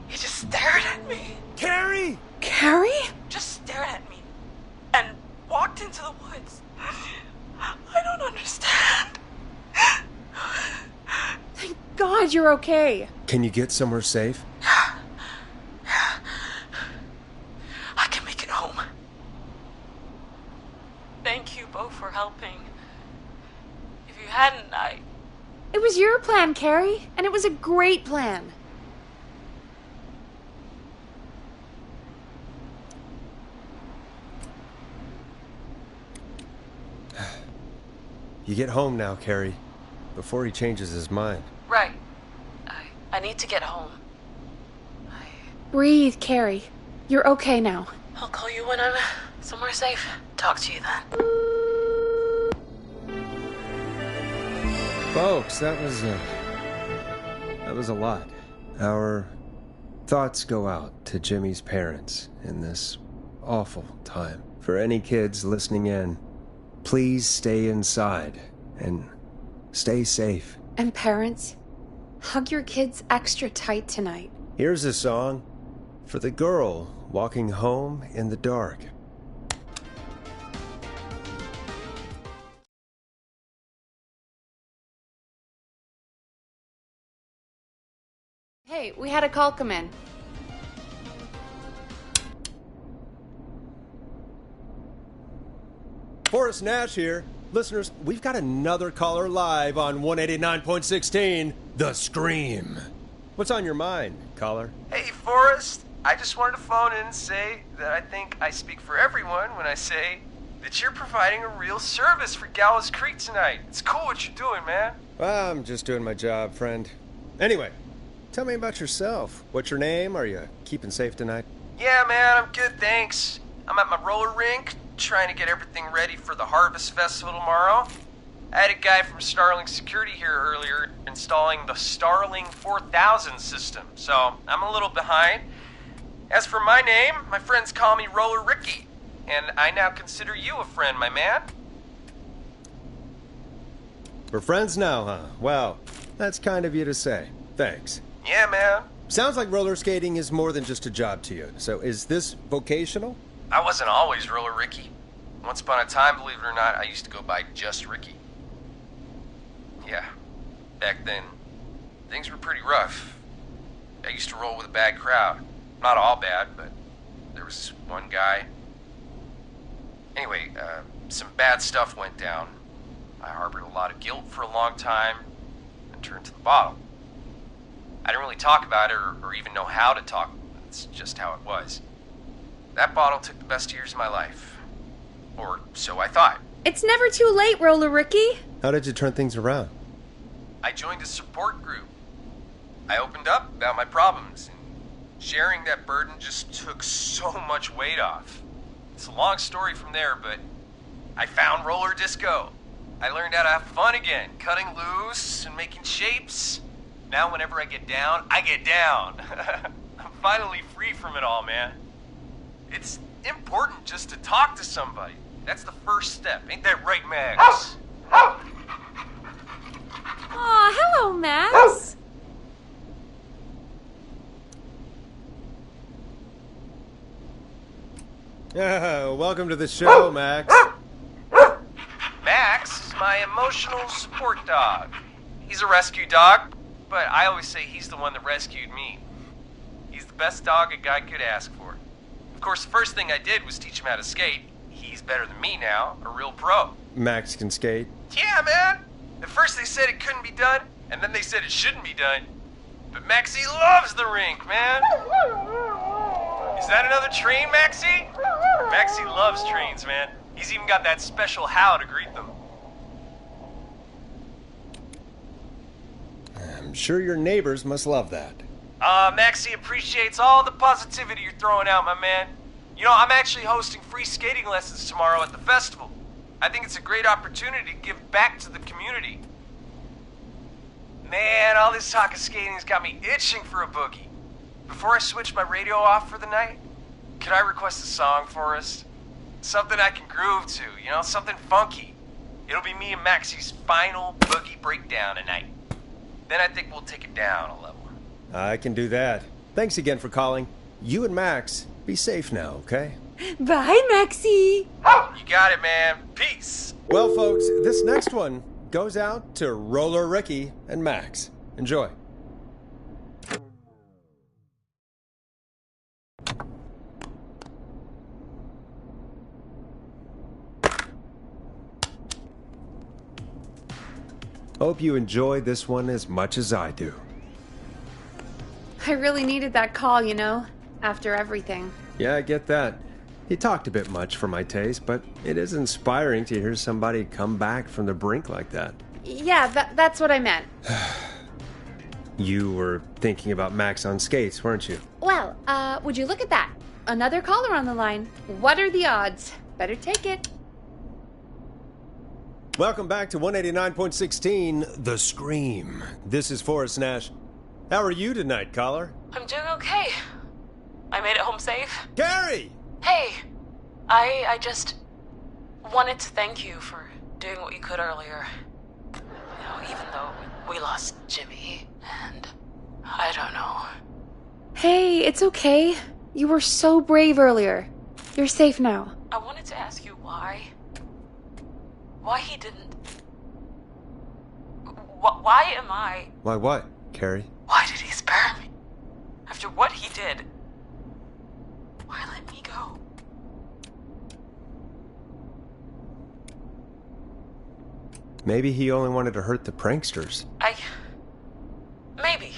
Speaker 6: He just stared at me.
Speaker 2: Carrie!
Speaker 1: Carrie?
Speaker 6: Just stared at me. And walked into the woods. I don't understand.
Speaker 1: Thank God you're okay.
Speaker 2: Can you get somewhere safe?
Speaker 6: I can make it home. Thank you both for helping. If you hadn't,
Speaker 1: It was your plan, Carrie, and it was a great plan.
Speaker 2: You get home now, Carrie, before he changes his mind.
Speaker 6: Right. I need to get home.
Speaker 1: Breathe, Carrie. You're okay now.
Speaker 6: I'll call you when I'm somewhere safe. Talk to you then.
Speaker 2: Folks, that was a lot. Our thoughts go out to Jimmy's parents in this awful time. For any kids listening in, please stay inside and stay safe.
Speaker 1: And parents, hug your kids extra tight tonight.
Speaker 2: Here's a song for the girl walking home in the dark.
Speaker 1: Hey, we had a call come in.
Speaker 2: Forrest Nash here. Listeners, we've got another caller live on 189.16, The Scream. What's on your mind, caller?
Speaker 10: Hey, Forrest. I just wanted to phone in and say that I think I speak for everyone when I say that you're providing a real service for Gallows Creek tonight. It's cool what you're doing, man.
Speaker 2: Well, I'm just doing my job, friend. Anyway, tell me about yourself. What's your name? Are you keeping safe tonight?
Speaker 10: Yeah, man, I'm good, thanks. I'm at my roller rink, trying to get everything ready for the Harvest Festival tomorrow. I had a guy from Starling Security here earlier installing the Starling 4000 system, so I'm a little behind. As for my name, my friends call me Roller Ricky, and I now consider you a friend, my man.
Speaker 2: We're friends now, huh? Well, that's kind of you to say. Thanks.
Speaker 10: Yeah, man.
Speaker 2: Sounds like roller skating is more than just a job to you. So is this vocational?
Speaker 10: I wasn't always Roller Ricky. Once upon a time, believe it or not, I used to go by just Ricky. Yeah, back then, things were pretty rough. I used to roll with a bad crowd. Not all bad, but there was one guy. Anyway, some bad stuff went down. I harbored a lot of guilt for a long time and turned to the bottle. I didn't really talk about it or even know how to talk. It's just how it was. That bottle took the best years of my life. Or so I thought.
Speaker 1: It's never too late, Roller Ricky.
Speaker 2: How did you turn things around?
Speaker 10: I joined a support group. I opened up about my problems, and sharing that burden just took so much weight off. It's a long story from there, but I found roller disco. I learned how to have fun again, cutting loose and making shapes. Now whenever I get down, I get down. I'm finally free from it all, man. It's important just to talk to somebody. That's the first step. Ain't that right, Max?
Speaker 1: Aw, hello, Max.
Speaker 2: Welcome to the show, Max.
Speaker 10: Max is my emotional support dog. He's a rescue dog, but I always say he's the one that rescued me. He's the best dog a guy could ask for. Of course, the first thing I did was teach him how to skate. He's better than me now, a real pro.
Speaker 2: Max can skate?
Speaker 10: Yeah, man. At first they said it couldn't be done, and then they said it shouldn't be done. But Maxie loves the rink, man. Is that another train, Maxie? Maxie loves trains, man. He's even got that special how to greet them.
Speaker 2: I'm sure your neighbors must love that.
Speaker 10: Maxie appreciates all the positivity you're throwing out, my man. You know, I'm actually hosting free skating lessons tomorrow at the festival. I think it's a great opportunity to give back to the community. Man, all this talk of skating's got me itching for a boogie. Before I switch my radio off for the night, could I request a song for us? Something I can groove to, you know, something funky. It'll be me and Maxie's final boogie breakdown tonight. Then I think we'll take it down a level.
Speaker 2: I can do that. Thanks again for calling. You and Max, be safe now, okay?
Speaker 1: Bye, Maxie.
Speaker 10: You got it, man. Peace.
Speaker 2: Well, folks, this next one goes out to Roller Ricky and Max. Enjoy. Hope you enjoyed this one as much as I do.
Speaker 1: I really needed that call, you know, after everything.
Speaker 2: Yeah, I get that. He talked a bit much for my taste, but it is inspiring to hear somebody come back from the brink like that.
Speaker 1: Yeah, that's what I meant.
Speaker 2: You were thinking about Max on skates, weren't you?
Speaker 1: Well, would you look at that? Another caller on the line. What are the odds? Better take it.
Speaker 2: Welcome back to 189.16, The Scream. This is Forrest Nash. How are you tonight, caller?
Speaker 6: I'm doing okay. I made it home safe.
Speaker 2: Gary!
Speaker 6: Hey, I just wanted to thank you for doing what you could earlier. You know, even though we lost Jimmy, and I don't know.
Speaker 1: Hey, it's okay. You were so brave earlier. You're safe now.
Speaker 6: I wanted to ask you why he didn't... Why am I...
Speaker 2: Why what, Carrie?
Speaker 6: Why did he spare me? after what he did. Why let me go?
Speaker 2: Maybe he only wanted to hurt the pranksters.
Speaker 6: Maybe.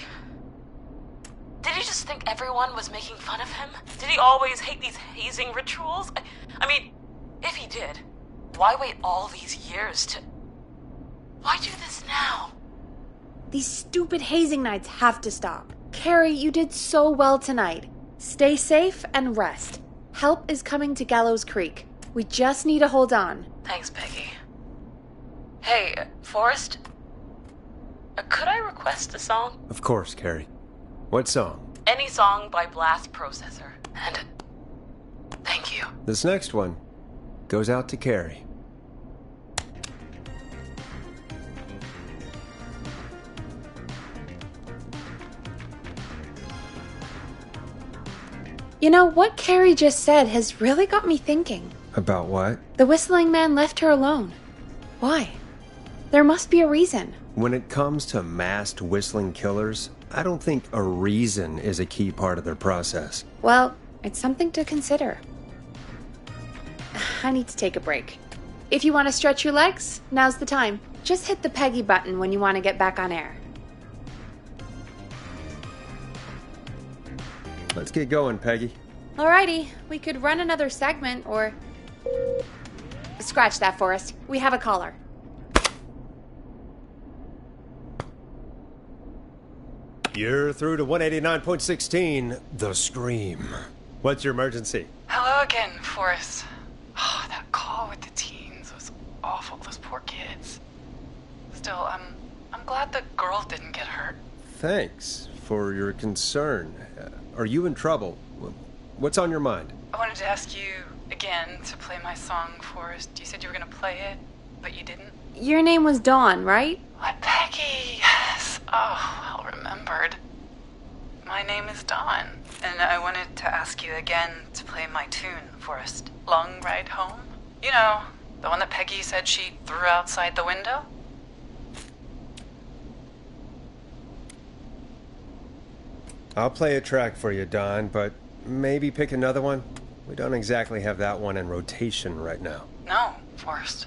Speaker 6: Did he just think everyone was making fun of him? Did he always hate these hazing rituals? I mean, if he did, why wait all these years to... Why do this now?
Speaker 1: These stupid hazing nights have to stop. Carrie, you did so well tonight. Stay safe and rest. Help is coming to Gallows Creek. We just need to hold on.
Speaker 6: Thanks, Peggy. Hey, Forrest? Could I request a song?
Speaker 2: Of course, Carrie. What song?
Speaker 6: Any song by Blast Processor. And thank you.
Speaker 2: This next one goes out to Carrie.
Speaker 1: You know, what Carrie just said has really got me thinking.
Speaker 2: About what?
Speaker 1: The Whistling Man left her alone. Why? There must be a reason.
Speaker 2: When it comes to masked whistling killers, I don't think a reason is a key part of their process.
Speaker 1: Well, it's something to consider. I need to take a break. If you want to stretch your legs, now's the time. Just hit the Peggy button when you want to get back on air.
Speaker 2: Let's get going, Peggy.
Speaker 1: Alrighty, we could run another segment or... Scratch that, Forrest. We have a caller.
Speaker 2: You're through to 189.16, The Scream. What's your emergency?
Speaker 4: Hello again, Forrest. Oh, that call with the teens was awful. Those poor kids. Still, I'm glad the girl didn't get hurt.
Speaker 2: Thanks for your concern. Are you in trouble? What's on your mind?
Speaker 4: I wanted to ask you again to play my song, Forrest. You said you were going to play it, but you didn't.
Speaker 1: Your name was Dawn, right?
Speaker 4: What, Peggy? Yes. Oh, well remembered. My name is Dawn, and I wanted to ask you again to play my tune, Forrest. Long Ride Home? You know, the one that Peggy said she threw outside the window?
Speaker 2: I'll play a track for you, Don, but maybe pick another one. We don't exactly have that one in rotation right now.
Speaker 4: No, Forrest.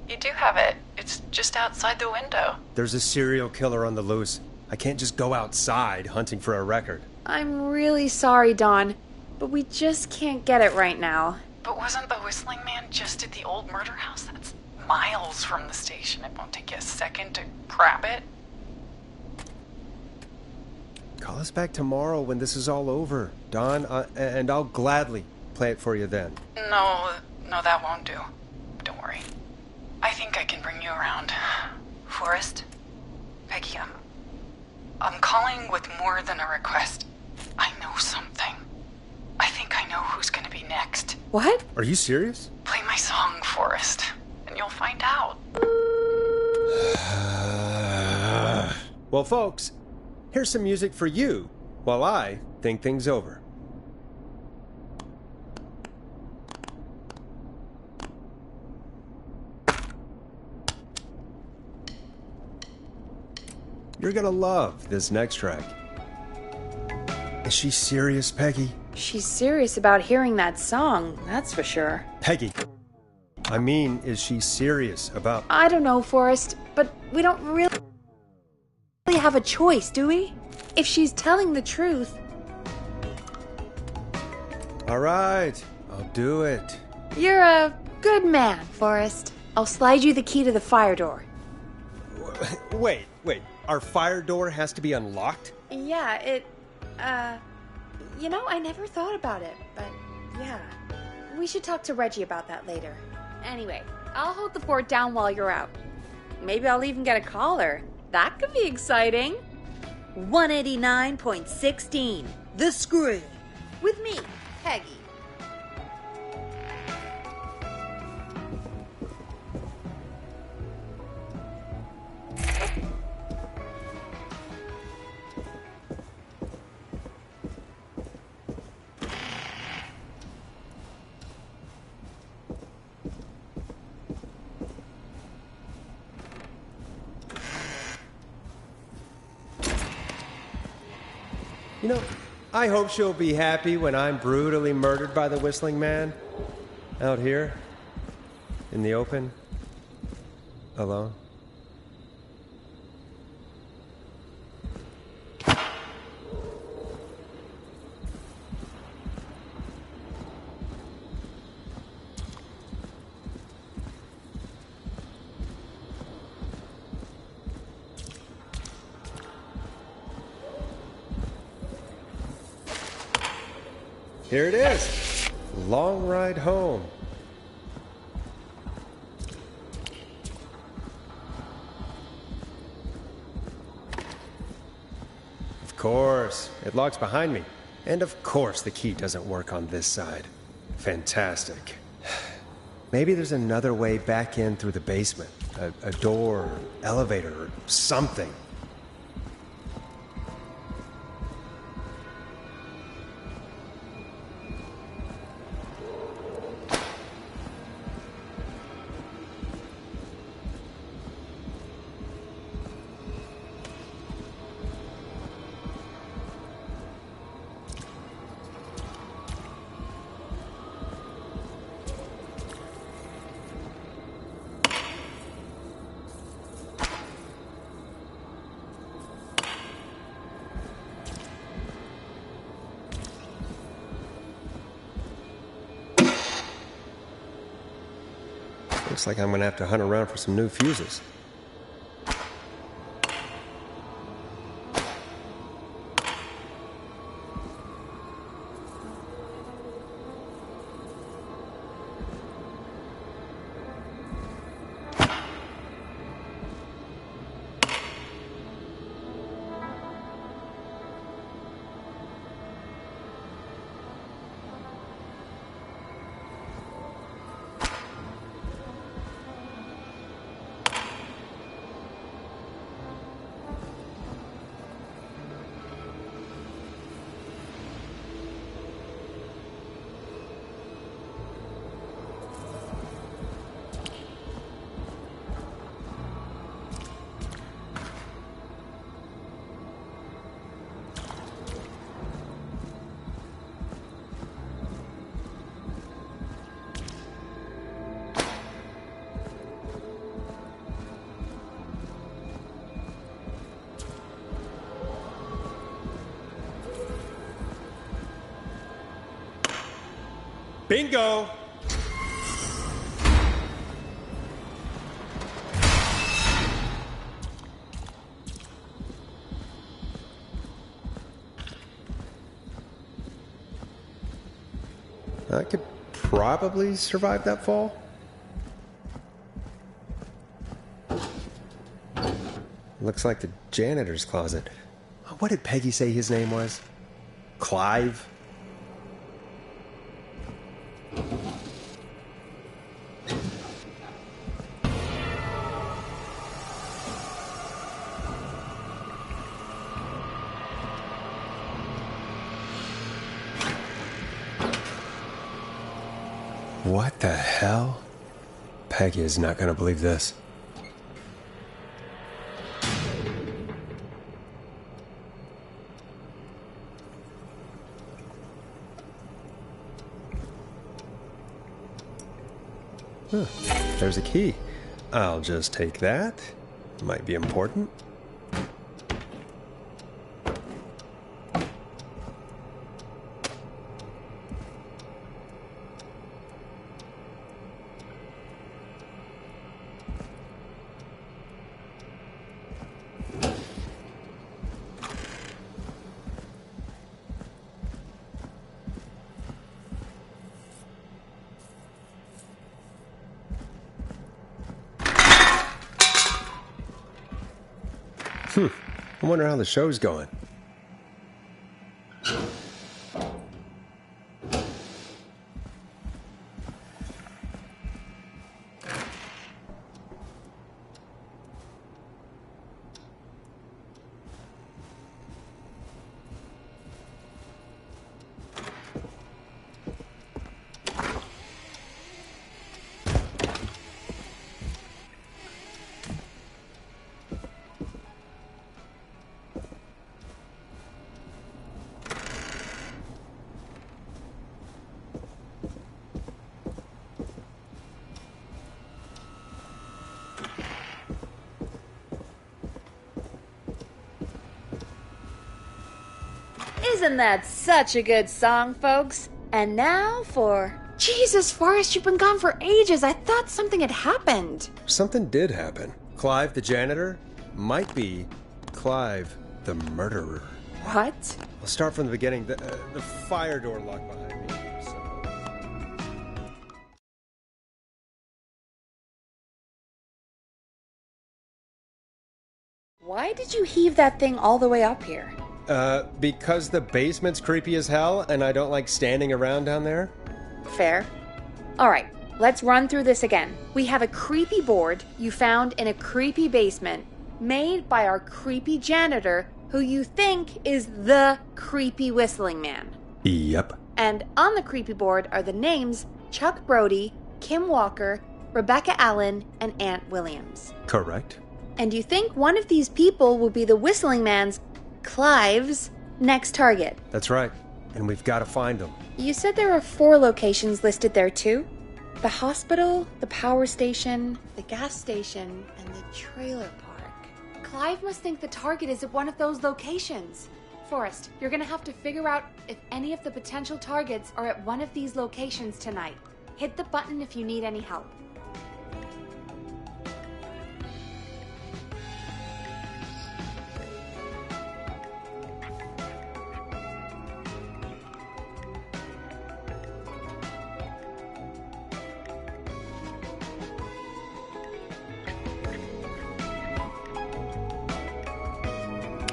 Speaker 4: You do have it. It's just outside the window.
Speaker 2: There's a serial killer on the loose. I can't just go outside hunting for a record.
Speaker 1: I'm really sorry, Dawn, but we just can't get it right now.
Speaker 4: But wasn't the Whistling Man just at the old murder house? That's miles from the station. It won't take you a second to grab it.
Speaker 2: Call us back tomorrow when this is all over, Don, and I'll gladly play it for you then.
Speaker 4: No, that won't do. Don't worry. I think I can bring you around. Forrest? Peggy, I'm calling with more than a request. I know something. I think I know who's gonna be next.
Speaker 1: What?
Speaker 2: Are you serious?
Speaker 4: Play my song, Forrest, and you'll find out.
Speaker 2: Well, folks, here's some music for you while I think things over. You're gonna love this next track. Is she serious, Peggy?
Speaker 1: She's serious about hearing that song, that's for sure.
Speaker 2: Peggy, I mean, is she serious about...
Speaker 1: I don't know, Forrest, but we don't really have a choice, do we? If she's telling the truth...
Speaker 2: All right, I'll do it.
Speaker 1: You're a good man, Forrest. I'll slide you the key to the fire door.
Speaker 2: Wait. Our fire door has to be unlocked?
Speaker 1: Yeah, you know, I never thought about it, but yeah. We should talk to Reggie about that later. Anyway, I'll hold the fort down while you're out. Maybe I'll even get a caller. That could be exciting.
Speaker 11: 189.16, The Scream. With me, Peggy.
Speaker 2: You know, I hope she'll be happy when I'm brutally murdered by the Whistling Man. Out here, in the open, alone. Here it is. Long ride home. Of course. It locks behind me. And of course the key doesn't work on this side. Fantastic. Maybe there's another way back in through the basement. A door, elevator, or something. Looks like I'm gonna have to hunt around for some new fuses. Bingo! I could probably survive that fall. Looks like the janitor's closet. What did Peggy say his name was? Clive? What the hell? Peggy is not going to believe this. Huh, there's a key. I'll just take that. Might be important. I wonder how the show's going.
Speaker 1: Isn't that such a good song, folks? And now for... Jesus, Forrest, you've been gone for ages. I thought something had happened.
Speaker 2: Something did happen. Clive, the janitor, might be Clive, the murderer.
Speaker 1: What?
Speaker 2: I'll start from the beginning. The fire door locked behind me. So...
Speaker 1: Why did you heave that thing all the way up here?
Speaker 2: Because the basement's creepy as hell, and I don't like standing around down there.
Speaker 1: Fair. All right, let's run through this again. We have a creepy board you found in a creepy basement made by our creepy janitor who you think is the creepy whistling man.
Speaker 2: Yep.
Speaker 1: And on the creepy board are the names Chuck Brody, Kim Walker, Rebecca Allen, and Aunt Williams.
Speaker 2: Correct.
Speaker 1: And you think one of these people will be the whistling man's, Clive's, next target.
Speaker 2: That's right. And we've got to find them.
Speaker 1: You said there are 4 locations listed there too? The hospital, the power station, the gas station, and the trailer park. Clive must think the target is at one of those locations. Forrest, you're gonna have to figure out if any of the potential targets are at one of these locations tonight. Hit the button if you need any help.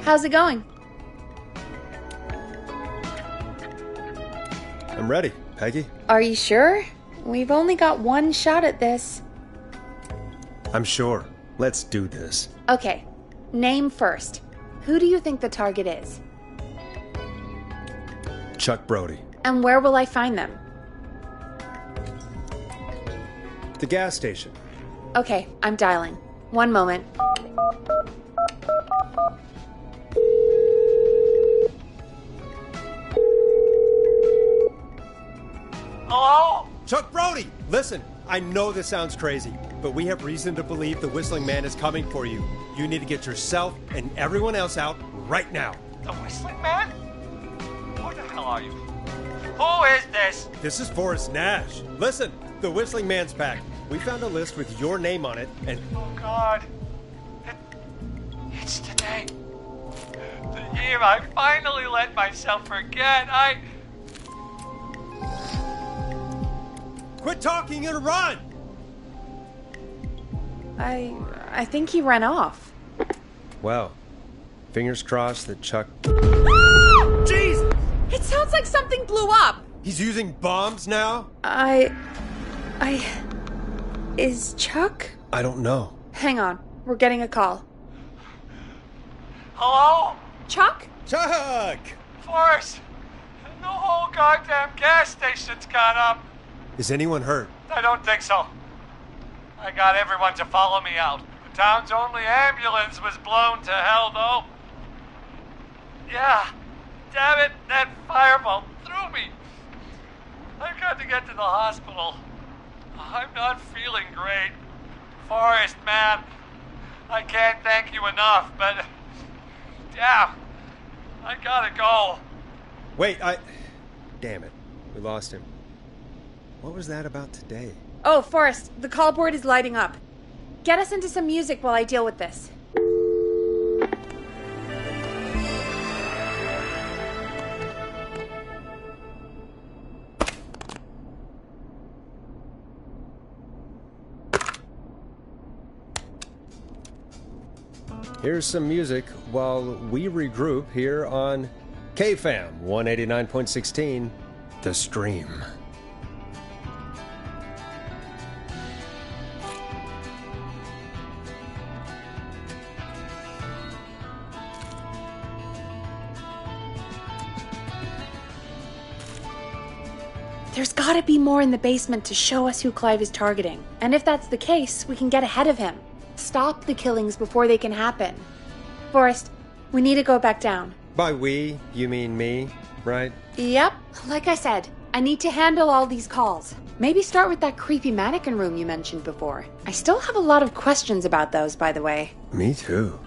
Speaker 1: How's it going?
Speaker 2: I'm ready, Peggy.
Speaker 1: Are you sure? We've only got one shot at this.
Speaker 2: I'm sure. Let's do this.
Speaker 1: Okay, name first. Who do you think the target is?
Speaker 2: Chuck Brody.
Speaker 1: And where will I find them?
Speaker 2: The gas station.
Speaker 1: Okay, I'm dialing. One moment.
Speaker 7: Hello?
Speaker 2: Chuck Brody! Listen, I know this sounds crazy, but we have reason to believe the Whistling Man is coming for you. You need to get yourself and everyone else out right now.
Speaker 7: The Whistling Man? Who the hell are you? Who is this?
Speaker 2: This is Forrest Nash. Listen, the Whistling Man's back. We found a list with your name on it, and...
Speaker 7: Oh, God. It's today. The year I finally let myself forget.
Speaker 2: Quit talking and run!
Speaker 1: I think he ran off.
Speaker 2: Well, fingers crossed that Chuck...
Speaker 1: Jesus! It sounds like something blew up!
Speaker 2: He's using bombs now?
Speaker 1: Is Chuck?
Speaker 2: I don't know.
Speaker 1: Hang on, we're getting a call.
Speaker 7: Hello?
Speaker 1: Chuck?
Speaker 2: Chuck!
Speaker 7: Forrest, the whole goddamn gas station's gone up.
Speaker 2: Is anyone hurt?
Speaker 7: I don't think so. I got everyone to follow me out. The town's only ambulance was blown to hell, though. Yeah, damn it, that fireball threw me. I've got to get to the hospital. I'm not feeling great. Forrest, man, I can't thank you enough, but... yeah, I gotta go.
Speaker 2: Wait, Damn it, we lost him. What was that about today?
Speaker 1: Oh, Forrest, the call board is lighting up. Get us into some music while I deal with this.
Speaker 2: Here's some music while we regroup here on KFAM 189.16, The Stream.
Speaker 1: There's gotta be more in the basement to show us who Clive is targeting. And if that's the case, we can get ahead of him. Stop the killings before they can happen. Forrest, we need to go back down.
Speaker 2: By we, you mean me, right?
Speaker 1: Yep. Like I said, I need to handle all these calls. Maybe start with that creepy mannequin room you mentioned before. I still have a lot of questions about those, by the way.
Speaker 2: Me too.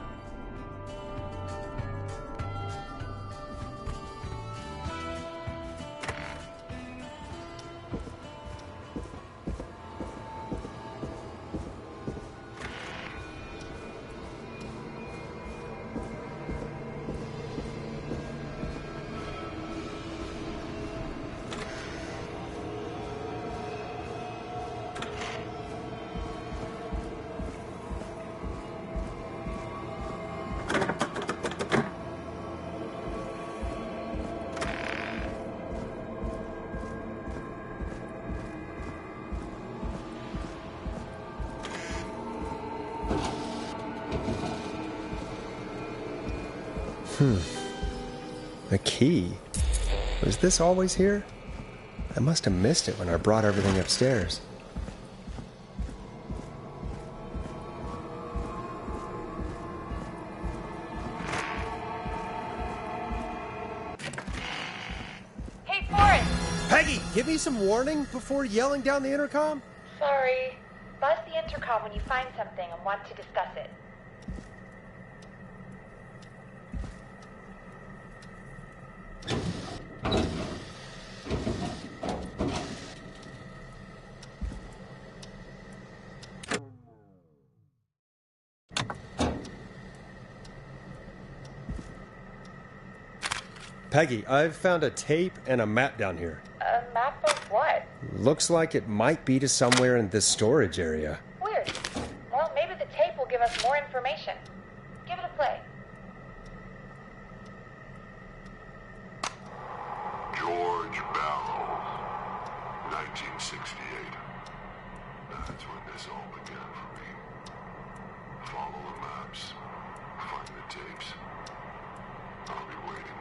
Speaker 2: A key? Was this always here? I must have missed it when I brought everything upstairs.
Speaker 1: Hey, Forrest!
Speaker 2: Peggy, give me some warning before yelling down the intercom?
Speaker 1: Sorry. Buzz the intercom when you find something and want to discuss it.
Speaker 2: Peggy, I've found a tape and a map down here.
Speaker 1: A map of what?
Speaker 2: Looks like it might be to somewhere in this storage area.
Speaker 1: Weird. Well, maybe the tape will give us more information. Give it a play.
Speaker 12: George Barrow, 1968. That's when this all began for me. Follow the maps, find the tapes. I'll be waiting.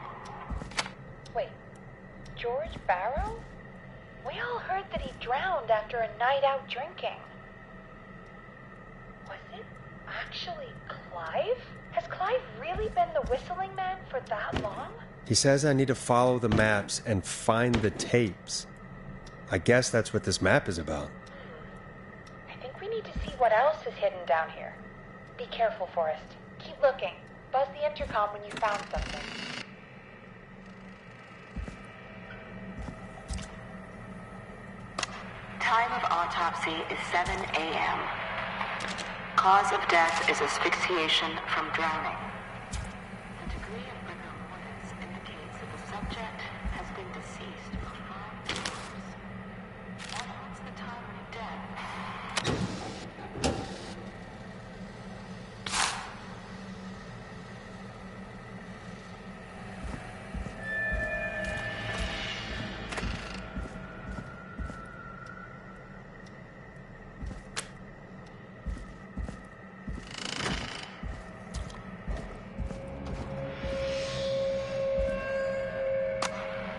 Speaker 1: Wait, George Barrow? We all heard that he drowned after a night out drinking. Was it actually Clive? Has Clive really been the whistling man for that long?
Speaker 2: He says I need to follow the maps and find the tapes. I guess that's what this map is about.
Speaker 1: I think we need to see what else is hidden down here. Be careful, Forrest. Keep looking. Buzz the intercom when you found something.
Speaker 13: Time of autopsy is 7 a.m. Cause of death is asphyxiation from drowning. The degree of rigor mortis indicates that the subject has been deceased for 5 hours. What's the time of death?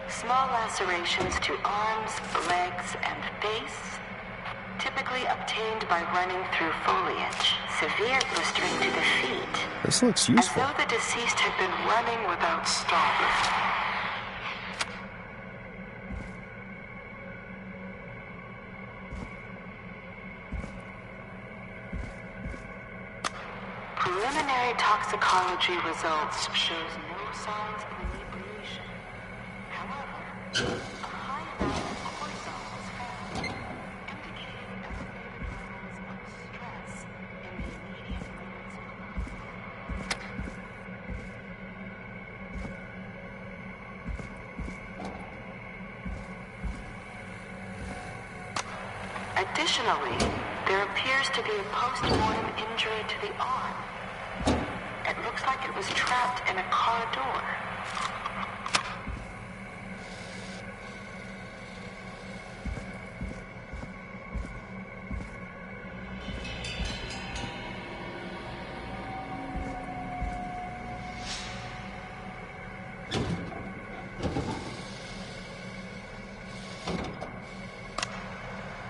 Speaker 13: Small lacerations to arms, legs, and face, typically obtained by running through foliage. Severe blistering to the feet.
Speaker 2: This looks useful.
Speaker 13: As though the deceased had been running without stopping. Preliminary toxicology results shows no signs of inebriation. However, a high amount of cortisol was found, indicating elevated levels of stress in the immediate moments of life. Additionally, there appears to be a post-mortem injury to the arm. It looks like it was trapped in a car door.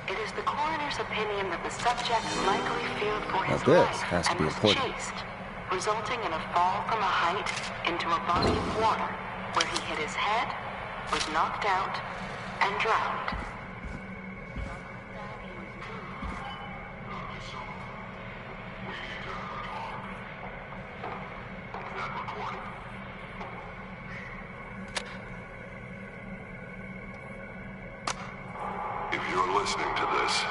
Speaker 13: It is the coroner's opinion that the subject likely feared for his life
Speaker 2: has to
Speaker 13: and
Speaker 2: be
Speaker 13: was
Speaker 2: important.
Speaker 13: chased, resulting in a fall from a height into a body of water, where he hit his head, was knocked out, and drowned.
Speaker 12: That recording. If you're listening to this,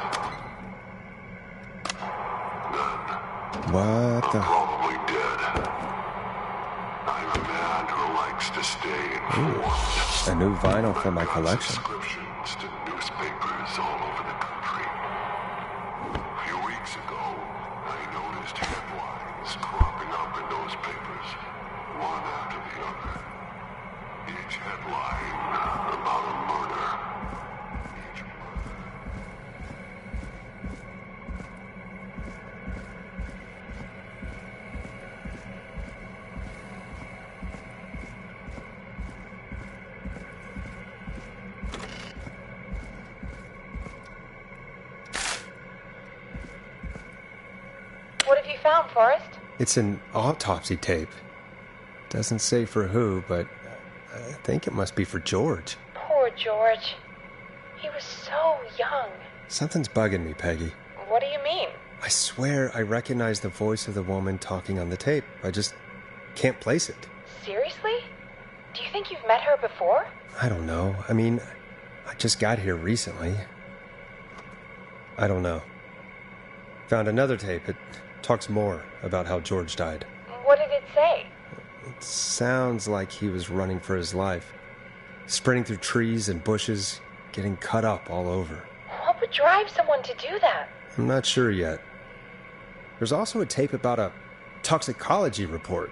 Speaker 12: then
Speaker 2: What
Speaker 12: I'm
Speaker 2: the?
Speaker 12: probably dead. I'm a man who likes to stay informed.
Speaker 2: A new vinyl for my collection.
Speaker 12: Subscriptions to newspapers all over the country. A few weeks ago, I noticed headlines cropping up in those papers, one after the other. Each headline about a murder. Each murder.
Speaker 1: What have you found, Forrest?
Speaker 2: It's an autopsy tape. Doesn't say for who, but I think it must be for George.
Speaker 1: Poor George. He was so young.
Speaker 2: Something's bugging me, Peggy.
Speaker 1: What do you mean?
Speaker 2: I swear I recognize the voice of the woman talking on the tape. I just can't place it.
Speaker 1: Seriously? Do you think you've met her before?
Speaker 2: I don't know. I mean, I just got here recently. I don't know. Found another tape. It talks more about how George died.
Speaker 1: What did it say?
Speaker 2: It sounds like he was running for his life. Sprinting through trees and bushes, getting cut up all over.
Speaker 1: What would drive someone to do that?
Speaker 2: I'm not sure yet. There's also a tape about a toxicology report.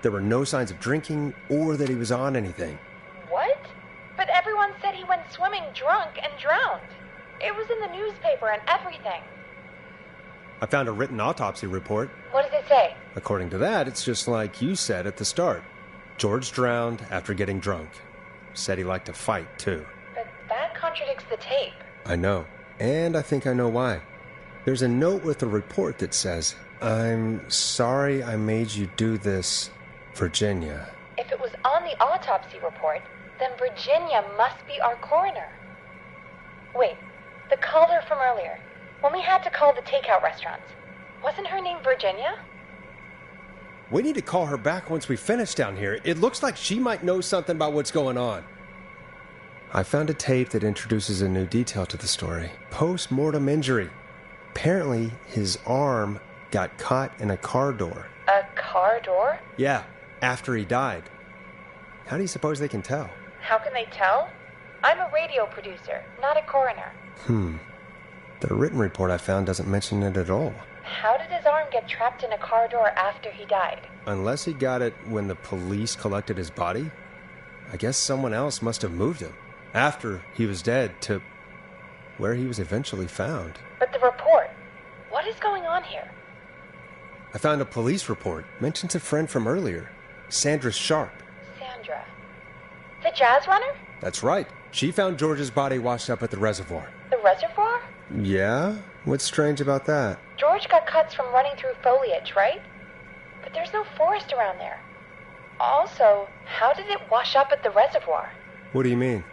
Speaker 2: There were no signs of drinking or that he was on anything.
Speaker 1: What? But everyone said he went swimming drunk and drowned. It was in the newspaper and everything.
Speaker 2: I found a written autopsy report.
Speaker 1: What does it say?
Speaker 2: According to that, it's just like you said at the start. George drowned after getting drunk. Said he liked to fight, too.
Speaker 1: But that contradicts the tape.
Speaker 2: I know. And I think I know why. There's a note with the report that says, "I'm sorry I made you do this, Virginia."
Speaker 1: If it was on the autopsy report, then Virginia must be our coroner. Wait, the caller from earlier, when we had to call the takeout restaurants, wasn't her name Virginia?
Speaker 2: We need to call her back once we finish down here. It looks like she might know something about what's going on. I found a tape that introduces a new detail to the story. Post-mortem injury. Apparently, his arm got caught in a car door.
Speaker 1: A car door?
Speaker 2: Yeah, after he died. How do you suppose they can tell?
Speaker 1: How can they tell? I'm a radio producer, not a coroner.
Speaker 2: The written report I found doesn't mention it at all.
Speaker 1: How did his arm get trapped in a car door after he died?
Speaker 2: Unless he got it when the police collected his body, I guess someone else must have moved him after he was dead to where he was eventually found.
Speaker 1: But the report, what is going on here?
Speaker 2: I found a police report. Mentions a friend from earlier, Sandra Sharp.
Speaker 1: Sandra. The jazz runner?
Speaker 2: That's right. She found George's body washed up at the reservoir.
Speaker 1: The reservoir?
Speaker 2: Yeah? What's strange about that?
Speaker 1: George got cuts from running through foliage, right? But there's no forest around there. Also, how did it wash up at the reservoir?
Speaker 2: What do you mean?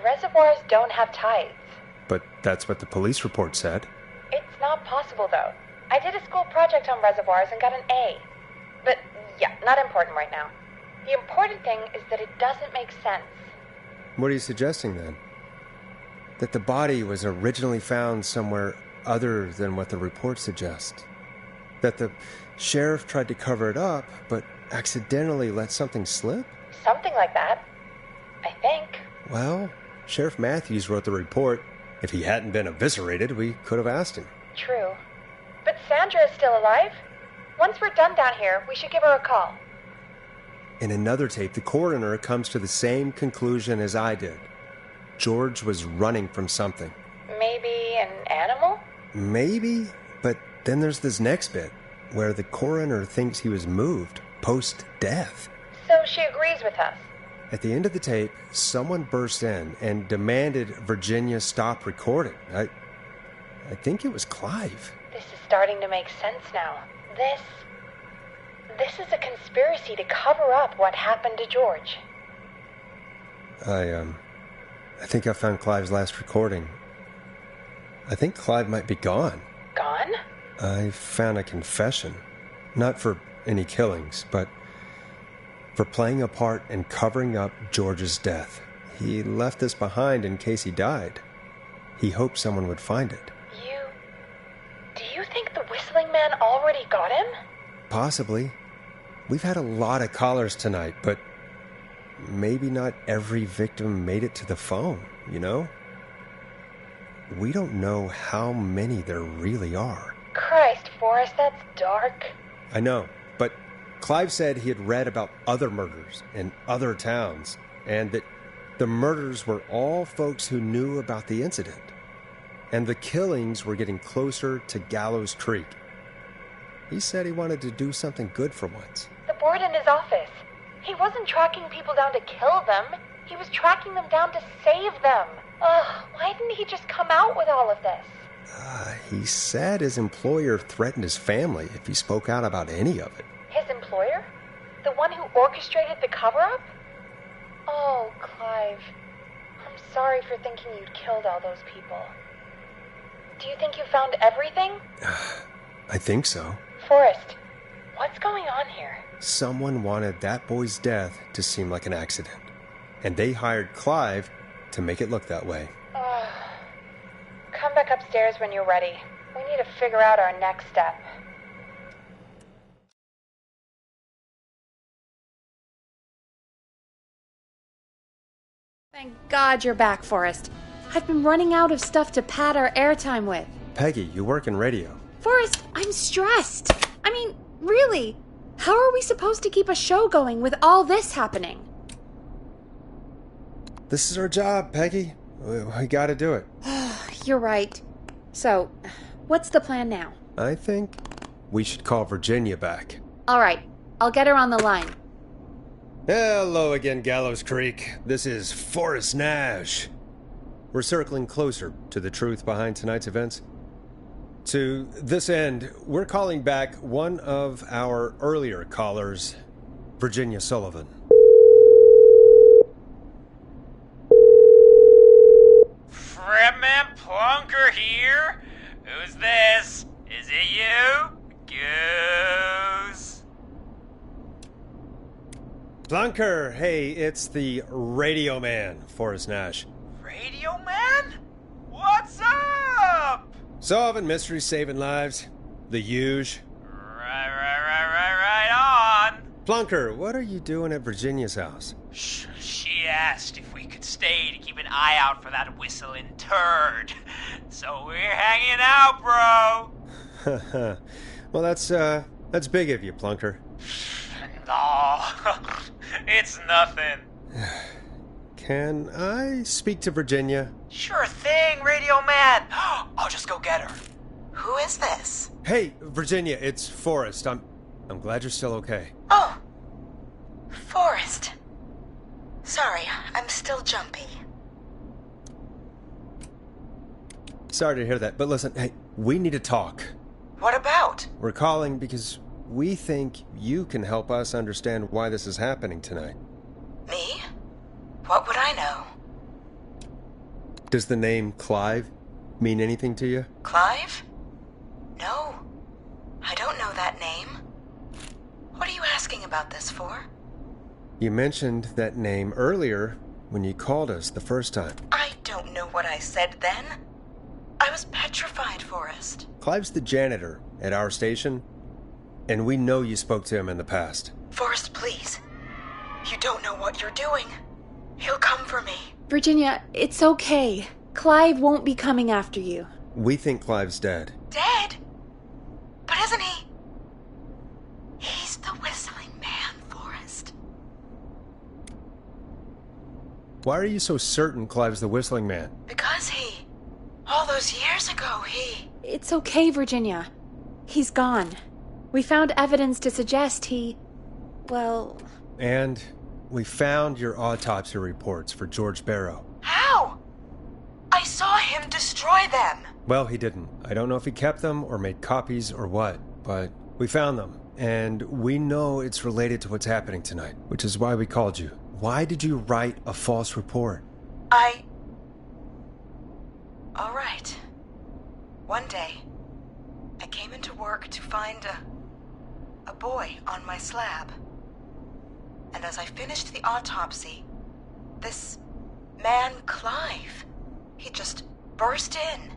Speaker 1: Reservoirs don't have tides.
Speaker 2: But that's what the police report said.
Speaker 1: It's not possible, though. I did a school project on reservoirs and got an A. But, yeah, not important right now. The important thing is that it doesn't make sense.
Speaker 2: What are you suggesting, then? That the body was originally found somewhere other than what the report suggests? That the sheriff tried to cover it up, but accidentally let something slip?
Speaker 1: Something like that. I think.
Speaker 2: Well, Sheriff Matthews wrote the report. If he hadn't been eviscerated, we could have asked him.
Speaker 1: True. But Sandra is still alive. Once we're done down here, we should give her a call.
Speaker 2: In another tape, the coroner comes to the same conclusion as I did. George was running from something.
Speaker 1: Maybe an animal?
Speaker 2: Maybe, but then there's this next bit, where the coroner thinks he was moved post-death.
Speaker 1: So she agrees with us.
Speaker 2: At the end of the tape, someone burst in and demanded Virginia stop recording. I think it was Clive.
Speaker 1: This is starting to make sense now. This is a conspiracy to cover up what happened to George.
Speaker 2: I think I found Clive's last recording. I think Clive might be gone.
Speaker 1: Gone?
Speaker 2: I found a confession. Not for any killings, but for playing a part in covering up George's death. He left this behind in case he died. He hoped someone would find it.
Speaker 1: Do you think the Whistling Man already got him?
Speaker 2: Possibly. We've had a lot of callers tonight, but maybe not every victim made it to the phone, you know? We don't know how many there really are.
Speaker 1: Christ, Forrest, that's dark.
Speaker 2: I know, but Clive said he had read about other murders in other towns, and that the murders were all folks who knew about the incident. And the killings were getting closer to Gallows Creek. He said he wanted to do something good for once.
Speaker 1: The board in his office. He wasn't tracking people down to kill them. He was tracking them down to save them. Ugh, why didn't he just come out with all of this?
Speaker 2: He said his employer threatened his family if he spoke out about any of it.
Speaker 1: His employer? The one who orchestrated the cover-up? Oh, Clive. I'm sorry for thinking you'd killed all those people. Do you think you found everything?
Speaker 2: I think so.
Speaker 1: Forrest, what's going on here?
Speaker 2: Someone wanted that boy's death to seem like an accident. And they hired Clive to make it look that way.
Speaker 1: Come back upstairs when you're ready. We need to figure out our next step. Thank God you're back, Forrest. I've been running out of stuff to pad our airtime with.
Speaker 2: Peggy, you work in radio.
Speaker 1: Forrest, I'm stressed. I mean, really, how are we supposed to keep a show going with all this happening?
Speaker 2: This is our job, Peggy. We gotta do it.
Speaker 1: You're right. So, what's the plan now?
Speaker 2: I think we should call Virginia back.
Speaker 1: All right, I'll get her on the line.
Speaker 2: Hello again, Gallows Creek. This is Forrest Nash. We're circling closer to the truth behind tonight's events. To this end, we're calling back one of our earlier callers, Virginia Sullivan.
Speaker 5: Fredman Plunker here? Who's this? Is it you? Goose?
Speaker 2: Plunker, hey, it's the Radio Man, Forrest Nash.
Speaker 5: Radio Man? What's up?
Speaker 2: Solving mysteries, saving lives. The huge.
Speaker 5: Right on.
Speaker 2: Plunker, what are you doing at Virginia's house?
Speaker 5: She asked if we could stay to keep an eye out for that whistling turd. So we're hanging out, bro.
Speaker 2: Well, that's big of you, Plunker.
Speaker 5: No, it's nothing.
Speaker 2: Can I speak to Virginia?
Speaker 5: Sure thing, Radio Man. I'll just go get her.
Speaker 4: Who is this?
Speaker 2: Hey, Virginia, it's Forrest. I'm glad you're still okay.
Speaker 4: Oh, Forrest. Sorry, I'm still jumpy.
Speaker 2: Sorry to hear that, but listen, hey, we need to talk.
Speaker 4: What about?
Speaker 2: We're calling because we think you can help us understand why this is happening tonight.
Speaker 4: Me? What would I know?
Speaker 2: Does the name Clive mean anything to you?
Speaker 4: Clive? No. I don't know that name. What are you asking about this for?
Speaker 2: You mentioned that name earlier when you called us the first time.
Speaker 4: I don't know what I said then. I was petrified, Forrest.
Speaker 2: Clive's the janitor at our station, and we know you spoke to him in the past.
Speaker 4: Forrest, please. You don't know what you're doing. He'll come for me.
Speaker 1: Virginia, it's okay. Clive won't be coming after you.
Speaker 2: We think Clive's dead.
Speaker 4: Dead? But isn't he? He's the whistling man, Forrest.
Speaker 2: Why are you so certain Clive's the whistling man?
Speaker 4: Because all those years ago,
Speaker 1: It's okay, Virginia. He's gone. We found evidence to suggest well...
Speaker 2: And we found your autopsy reports for George Barrow.
Speaker 4: How? I saw him destroy them.
Speaker 2: Well, he didn't. I don't know if he kept them or made copies or what, but we found them. And we know it's related to what's happening tonight, which is why we called you. Why did you write a false report?
Speaker 4: All right. One day, I came into work to find a boy on my slab. And as I finished the autopsy, this man, Clive, he just burst in.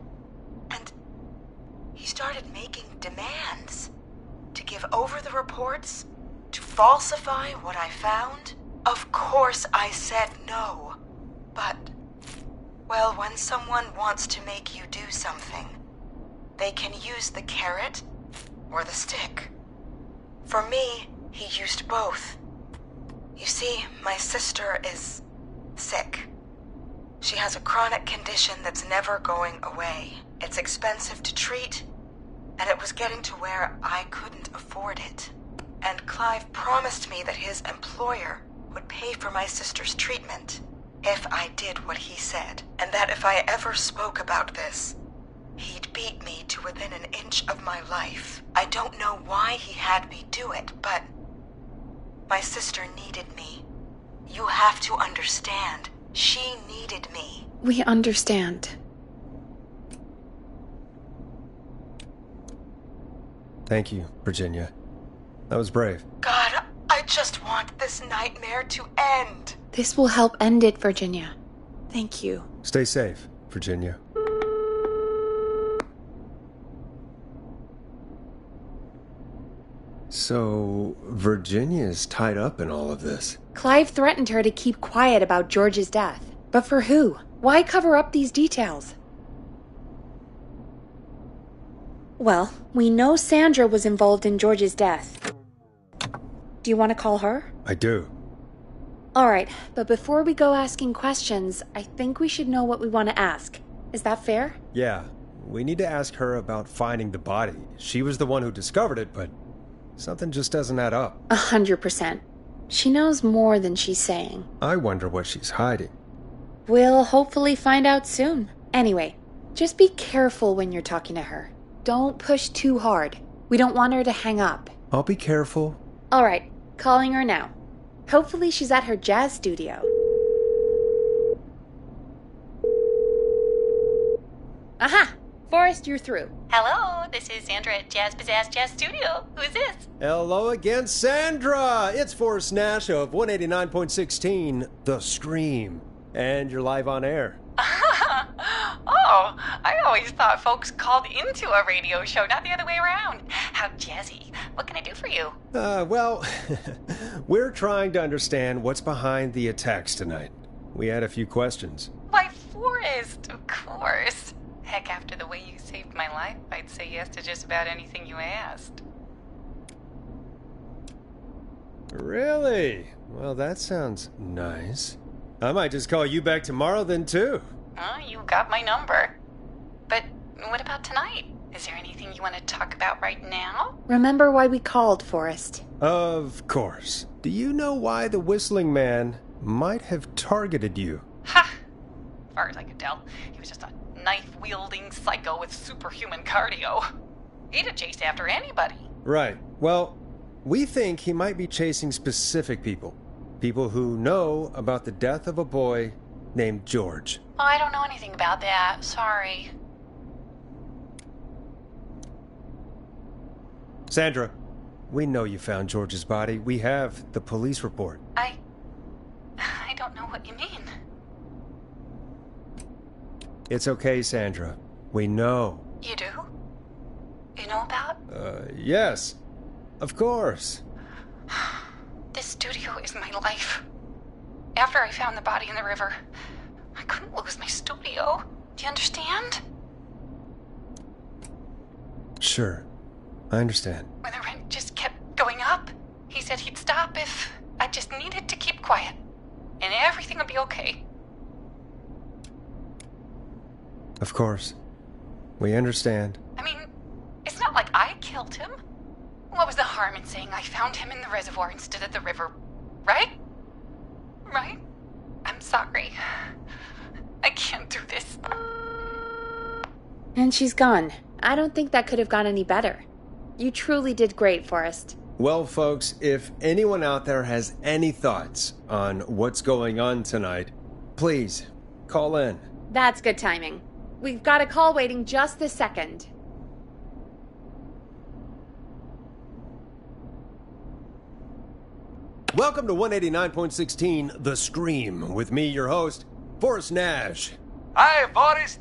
Speaker 4: And he started making demands to give over the reports, to falsify what I found. Of course I said no. But, well, when someone wants to make you do something, they can use the carrot or the stick. For me, he used both. You see, my sister is sick. She has a chronic condition that's never going away. It's expensive to treat, and it was getting to where I couldn't afford it. And Clive promised me that his employer would pay for my sister's treatment if I did what he said, and that if I ever spoke about this,
Speaker 13: He'd beat me to within an inch of my life. I don't know why he had me do it, but my sister needed me. You have to understand. She needed me.
Speaker 1: We understand.
Speaker 2: Thank you, Virginia. That was brave.
Speaker 13: God, I just want this nightmare to end.
Speaker 1: This will help end it, Virginia. Thank you.
Speaker 2: Stay safe, Virginia. So, Virginia's tied up in all of this.
Speaker 1: Clive threatened her to keep quiet about George's death. But for who? Why cover up these details? Well, we know Sandra was involved in George's death. Do you want to call her?
Speaker 2: I do.
Speaker 1: Alright, but before we go asking questions, I think we should know what we want to ask. Is that fair?
Speaker 2: Yeah, we need to ask her about finding the body. She was the one who discovered it, but something just doesn't add up.
Speaker 1: 100%. She knows more than she's saying.
Speaker 2: I wonder what she's hiding.
Speaker 1: We'll hopefully find out soon. Anyway, just be careful when you're talking to her. Don't push too hard. We don't want her to hang up.
Speaker 2: I'll be careful.
Speaker 1: Alright, calling her now. Hopefully she's at her jazz studio. Aha! Forrest, you're through.
Speaker 14: Hello, this is Sandra at Jazz Pizzazz Jazz Studio. Who is this?
Speaker 2: Hello again, Sandra! It's Forrest Nash of 189.16, The Scream. And you're live on air.
Speaker 4: Oh, I always thought folks called into a radio show, not the other way around. How jazzy. What can I do for you?
Speaker 2: Well, we're trying to understand what's behind the attacks tonight. We had a few questions.
Speaker 4: Why, Forrest, of course. Heck, after the way you saved my life, I'd say yes to just about anything you asked.
Speaker 2: Really? Well, that sounds nice. I might just call you back tomorrow then, too.
Speaker 4: You got my number. But what about tonight? Is there anything you want to talk about right now?
Speaker 1: Remember why we called, Forrest.
Speaker 2: Of course. Do you know why the Whistling Man might have targeted you?
Speaker 4: Ha! As far as I could tell, he was just a knife-wielding psycho with superhuman cardio. He'd have chased after anybody.
Speaker 2: Right. Well, we think he might be chasing specific people. People who know about the death of a boy named George.
Speaker 4: Oh, I don't know anything about that. Sorry.
Speaker 2: Sandra, we know you found George's body. We have the police report.
Speaker 4: I don't know what you mean.
Speaker 2: It's okay, Sandra. We know.
Speaker 4: You do? You know about?
Speaker 2: Yes. Of course.
Speaker 4: This studio is my life. After I found the body in the river, I couldn't lose my studio. Do you understand?
Speaker 2: Sure. I understand.
Speaker 4: When the rent just kept going up, he said he'd stop if I just needed to keep quiet. And everything would be okay.
Speaker 2: Of course. We understand.
Speaker 4: I mean, it's not like I killed him. What was the harm in saying I found him in the reservoir instead of the river, right? Right? I'm sorry. I can't do this.
Speaker 1: And she's gone. I don't think that could have gone any better. You truly did great, Forrest.
Speaker 2: Well, folks, if anyone out there has any thoughts on what's going on tonight, please call in.
Speaker 1: That's good timing. We've got a call waiting just this second.
Speaker 2: Welcome to 189.16, The Scream, with me, your host, Forrest Nash.
Speaker 3: Hi, Forrest.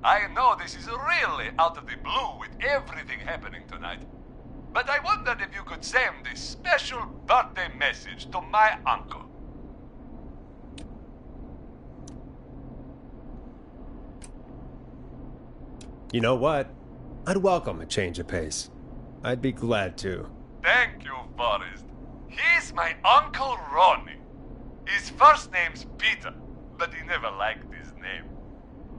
Speaker 3: I know this is really out of the blue with everything happening tonight. But I wondered if you could send this special birthday message to my uncle.
Speaker 2: You know what? I'd welcome a change of pace. I'd be glad to.
Speaker 3: Thank you, Forrest. He's my Uncle Ronnie. His first name's Peter, but he never liked his name.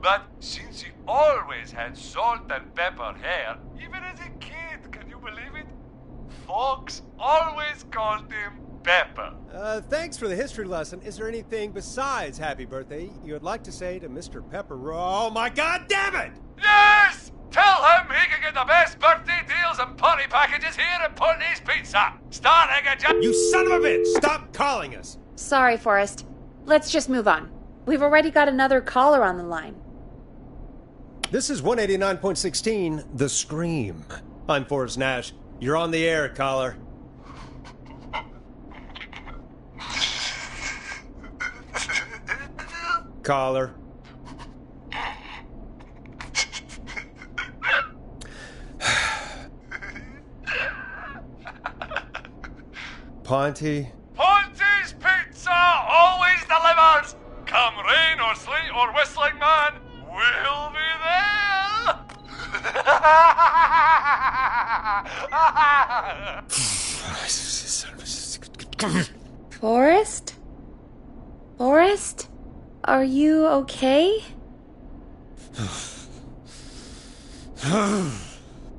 Speaker 3: But since he always had salt and pepper hair, even as a kid, can you believe it? Folks always called him Pepper.
Speaker 2: Thanks for the history lesson. Is there anything besides happy birthday you would like to say to Mr. Pepper? Oh my God, damn it!
Speaker 3: Yes! is here to put his pizza. Starting a job.
Speaker 2: You son of a bitch! Stop calling us!
Speaker 1: Sorry, Forrest. Let's just move on. We've already got another caller on the line.
Speaker 2: This is 189.16, The Scream. I'm Forrest Nash. You're on the air, caller. Caller. Ponty.
Speaker 3: Ponty's Pizza always delivers. Come rain or sleet or whistling man, we'll be there.
Speaker 1: Forrest? Forrest? Are you okay?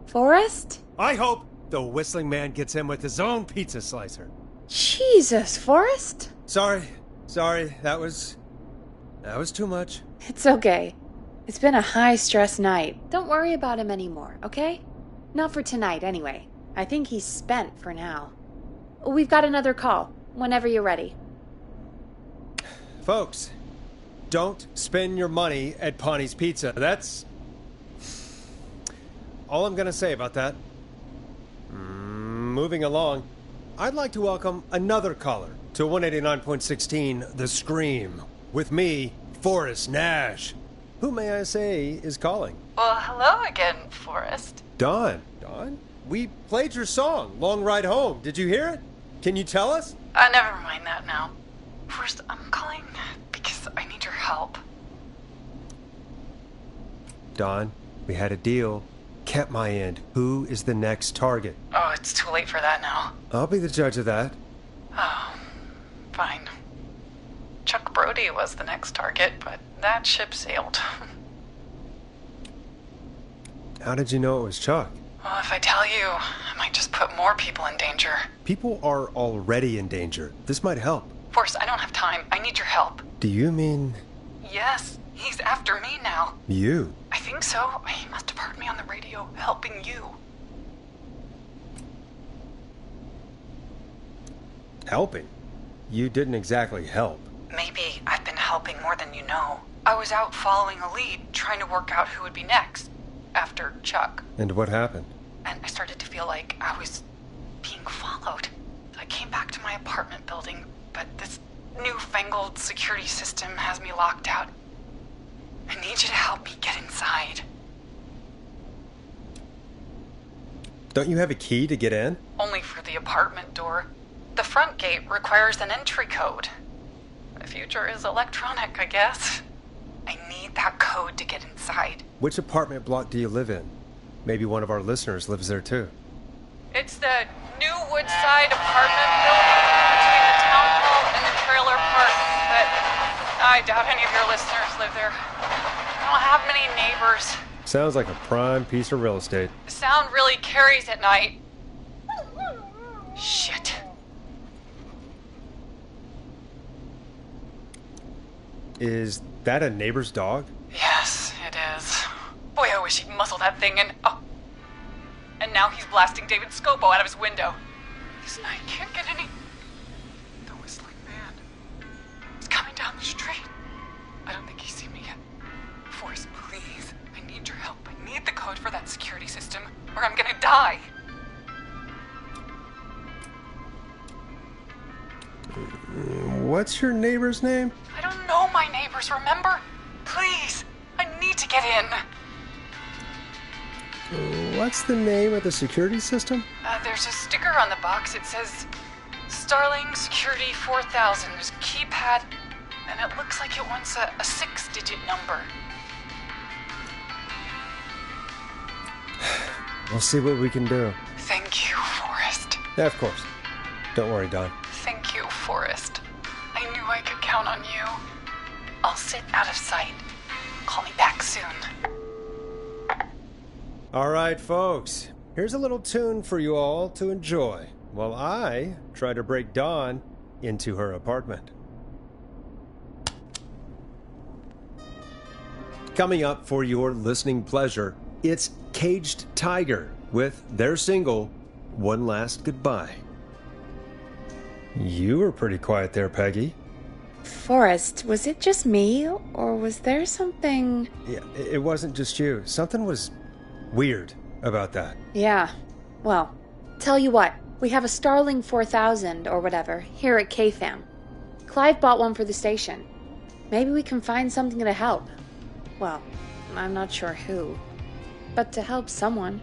Speaker 1: Forrest?
Speaker 2: I hope the whistling man gets in with his own pizza slicer.
Speaker 1: Jesus, Forrest?
Speaker 2: Sorry. That was too much.
Speaker 1: It's okay. It's been a high-stress night. Don't worry about him anymore, okay? Not for tonight, anyway. I think he's spent for now. We've got another call, whenever you're ready.
Speaker 2: Folks, don't spend your money at Ponty's Pizza. That's all I'm gonna say about that. Moving along, I'd like to welcome another caller to 189.16, The Scream, with me, Forrest Nash. Who, may I say, is calling?
Speaker 4: Well, hello again, Forrest.
Speaker 2: Dawn. Dawn? We played your song, Long Ride Home. Did you hear it? Can you tell us?
Speaker 4: Never mind that now. First, I'm calling because I need your help.
Speaker 2: Dawn, we had a deal. Kept my end. Who is the next target?
Speaker 4: Oh, it's too late for that now.
Speaker 2: I'll be the judge of that.
Speaker 4: Oh, fine. Chuck Brody was the next target, but that ship sailed.
Speaker 2: How did you know it was Chuck?
Speaker 4: Well, if I tell you, I might just put more people in danger.
Speaker 2: People are already in danger. This might help.
Speaker 4: Forrest, I don't have time. I need your help.
Speaker 2: Do you mean...
Speaker 4: Yes, he's after me now.
Speaker 2: You?
Speaker 4: I think so. He must have heard me on the radio helping you.
Speaker 2: Helping? You didn't exactly help.
Speaker 4: Maybe I've been helping more than you know. I was out following a lead, trying to work out who would be next, after Chuck.
Speaker 2: And what happened?
Speaker 4: And I started to feel like I was being followed. I came back to my apartment building, but this newfangled security system has me locked out. I need you to help me get inside.
Speaker 2: Don't you have a key to get in?
Speaker 4: Only for the apartment door. The front gate requires an entry code. The future is electronic, I guess. I need that code to get inside.
Speaker 2: Which apartment block do you live in? Maybe one of our listeners lives there too.
Speaker 4: It's the New Woodside apartment building between the town hall and the trailer park, but I doubt any of your listeners live there. I don't have many neighbors.
Speaker 2: Sounds like a prime piece of real estate.
Speaker 4: The sound really carries at night. Shit.
Speaker 2: Is that a neighbor's dog?
Speaker 4: Yes, it is. Boy, I wish he'd muzzle that thing and... Oh. And now he's blasting David Scopo out of his window. This night can't get any... The whistling man. He's coming down the street. I don't think he's seen me yet. Forrest, please. I need your help. I need the code for that security system, or I'm gonna die.
Speaker 2: What's your neighbor's name?
Speaker 4: I don't know my neighbors, remember? Please, I need to get in.
Speaker 2: What's the name of the security system?
Speaker 4: There's a sticker on the box. It says Starling Security 4000. There's a keypad, and it looks like it wants a 6-digit number.
Speaker 2: We'll see what we can do.
Speaker 4: Thank you, Forrest.
Speaker 2: Yeah, of course. Don't worry, Dawn.
Speaker 4: Thank you, Forrest. I knew I could count on you. I'll sit out of sight. Call me back soon.
Speaker 2: All right, folks. Here's a little tune for you all to enjoy while I try to break Dawn into her apartment. Coming up for your listening pleasure, it's Caged Tiger with their single, one last goodbye. You were pretty quiet there, Peggy.
Speaker 1: Forrest, was it just me, or was there something...
Speaker 2: Yeah, it wasn't just you. Something was weird about that.
Speaker 1: Yeah. Well, tell you what. We have a Starling 4000, or whatever, here at KFAM. Clive bought one for the station. Maybe we can find something to help. Well, I'm not sure who. But to help someone.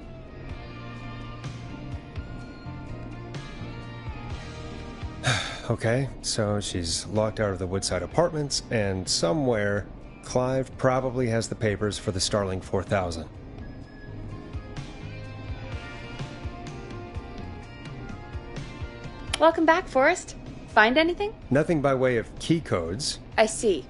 Speaker 2: Okay, so she's locked out of the Woodside Apartments, and somewhere, Clive probably has the papers for the Starling 4000.
Speaker 1: Welcome back, Forrest. Find anything?
Speaker 2: Nothing by way of key codes.
Speaker 1: I see.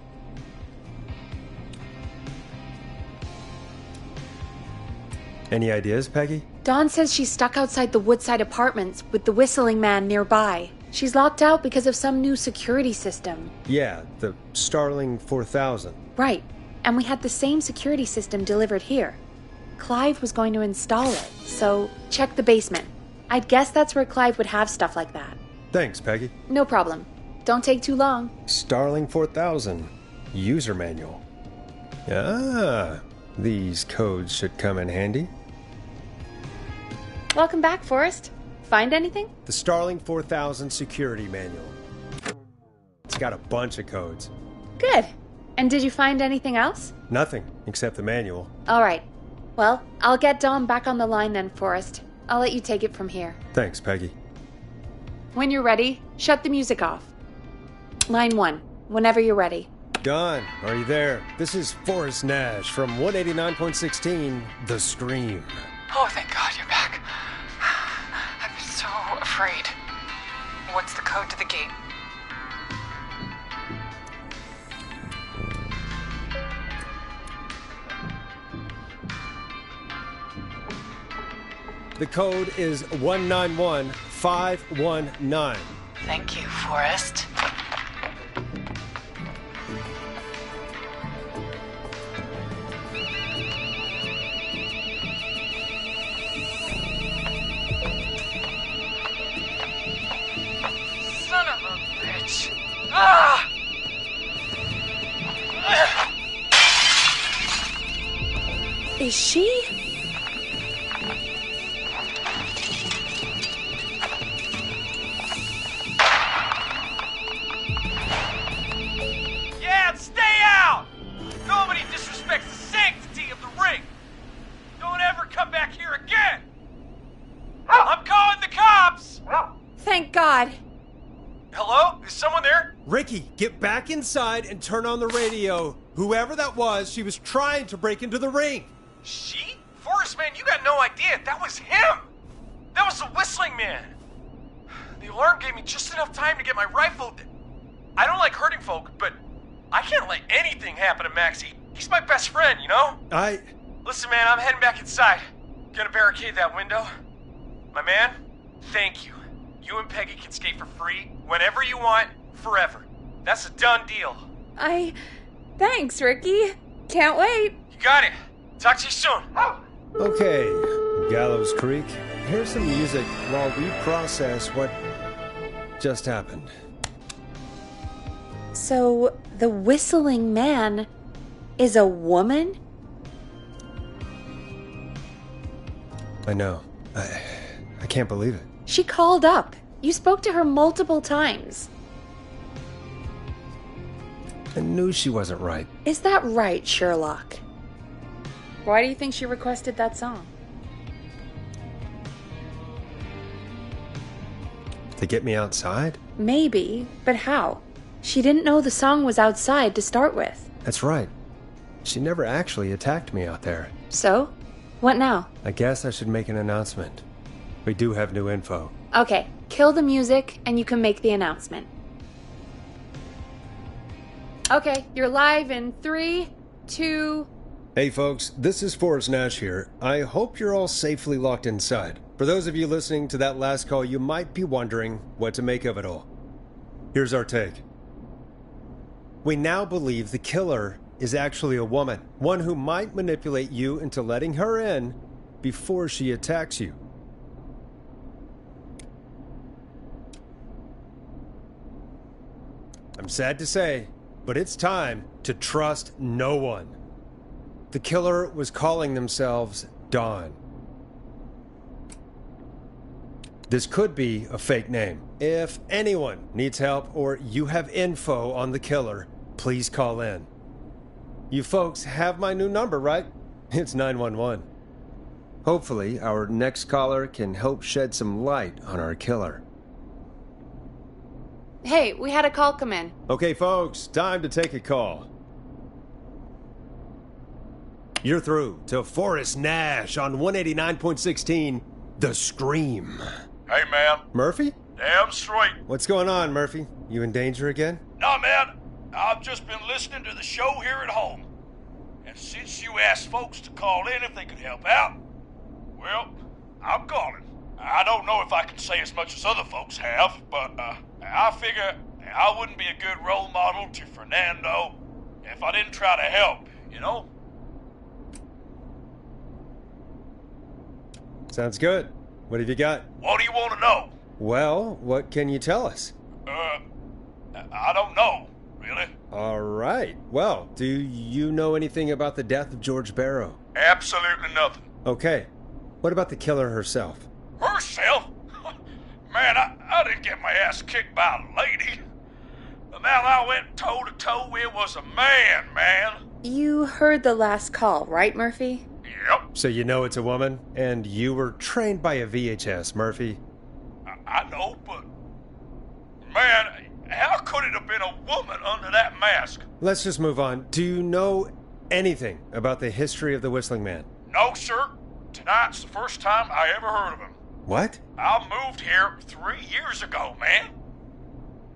Speaker 2: Any ideas, Peggy?
Speaker 1: Dawn says she's stuck outside the Woodside Apartments with the whistling man nearby. She's locked out because of some new security system.
Speaker 2: Yeah, the Starling 4000.
Speaker 1: Right. And we had the same security system delivered here. Clive was going to install it, so check the basement. I'd guess that's where Clive would have stuff like that.
Speaker 2: Thanks, Peggy.
Speaker 1: No problem. Don't take too long.
Speaker 2: Starling 4000. User manual. Ah, these codes should come in handy.
Speaker 1: Welcome back, Forrest. Find anything?
Speaker 2: The Starling 4000 security manual. It's got a bunch of codes.
Speaker 1: Good. And did you find anything else?
Speaker 2: Nothing, except the manual.
Speaker 1: All right. Well, I'll get Dawn back on the line then, Forrest. I'll let you take it from here.
Speaker 2: Thanks, Peggy.
Speaker 1: When you're ready, shut the music off. Line 1, whenever you're ready.
Speaker 2: Dawn, are you there? This is Forrest Nash from 189.16, The Scream.
Speaker 4: Oh, thank God you're back. I've been so afraid. What's the code to the gate?
Speaker 2: The code is 191519.
Speaker 4: Thank you, Forrest. Son of a bitch. Ah!
Speaker 1: Is she?
Speaker 7: Yeah, stay out! Nobody disrespects the sanctity of the ring. Don't ever come back here again. I'm calling the cops!
Speaker 1: Thank God.
Speaker 7: Hello? Is someone there?
Speaker 2: Ricky, get back inside and turn on the radio. Whoever that was, she was trying to break into the ring.
Speaker 7: She? Forrest, man, you got no idea. That was him. That was the whistling man. The alarm gave me just enough time to get my rifle. I don't like hurting folk, but I can't let anything happen to Maxie. He's my best friend, you know?
Speaker 2: Listen,
Speaker 7: man, I'm heading back inside. Gonna barricade that window. My man, thank you. You and Peggy can skate for free whenever you want, forever. That's a done deal.
Speaker 1: Thanks, Ricky. Can't wait.
Speaker 7: You got it. Talk to you soon.
Speaker 2: Okay, Gallows Creek, here's some music while we process what just happened.
Speaker 1: So, the whistling man is a woman?
Speaker 2: I know. I can't believe it.
Speaker 1: She called up. You spoke to her multiple times.
Speaker 2: I knew she wasn't right.
Speaker 1: Is that right, Sherlock? Why do you think she requested that song?
Speaker 2: To get me outside?
Speaker 1: Maybe, but how? She didn't know the song was outside to start with.
Speaker 2: That's right. She never actually attacked me out there.
Speaker 1: So? What now?
Speaker 2: I guess I should make an announcement. We do have new info.
Speaker 1: Okay, kill the music and you can make the announcement. Okay, you're live in 3, 2...
Speaker 2: Hey folks, this is Forrest Nash here. I hope you're all safely locked inside. For those of you listening to that last call, you might be wondering what to make of it all. Here's our take. We now believe the killer is actually a woman, one who might manipulate you into letting her in before she attacks you. sad to say, but it's time to trust no one. The killer was calling themselves Dawn. This could be a fake name. If anyone needs help or you have info on the killer, please call in. You folks have my new number, right? It's 911. Hopefully, our next caller can help shed some light on our killer.
Speaker 1: Hey, we had a call come in.
Speaker 2: Okay, folks, time to take a call. You're through to Forrest Nash on 189.16, The Scream.
Speaker 7: Hey, man.
Speaker 2: Murphy?
Speaker 7: Damn straight.
Speaker 2: What's going on, Murphy? You in danger again?
Speaker 7: Nah, man. I've just been listening to the show here at home. And since you asked folks to call in if they could help out, well, I'm calling. I don't know if I can say as much as other folks have, but I figure I wouldn't be a good role model to Fernando if I didn't try to help, you know?
Speaker 2: Sounds good. What have you got?
Speaker 7: What do you want to know?
Speaker 2: Well, what can you tell us?
Speaker 7: I don't know, really.
Speaker 2: All right. Well, do you know anything about the death of George Barrow?
Speaker 7: Absolutely nothing.
Speaker 2: Okay. What about the killer herself?
Speaker 7: Herself? Man, I didn't get my ass kicked by a lady. The man I went toe-to-toe with was a man.
Speaker 1: You heard the last call, right, Murphy?
Speaker 7: Yep.
Speaker 2: So you know it's a woman, and you were trained by a VHS, Murphy.
Speaker 7: I know, but... Man, how could it have been a woman under that mask?
Speaker 2: Let's just move on. Do you know anything about the history of the Whistling Man?
Speaker 7: No, sir. Tonight's the first time I ever heard of him.
Speaker 2: What?
Speaker 7: I moved here 3 years ago, man.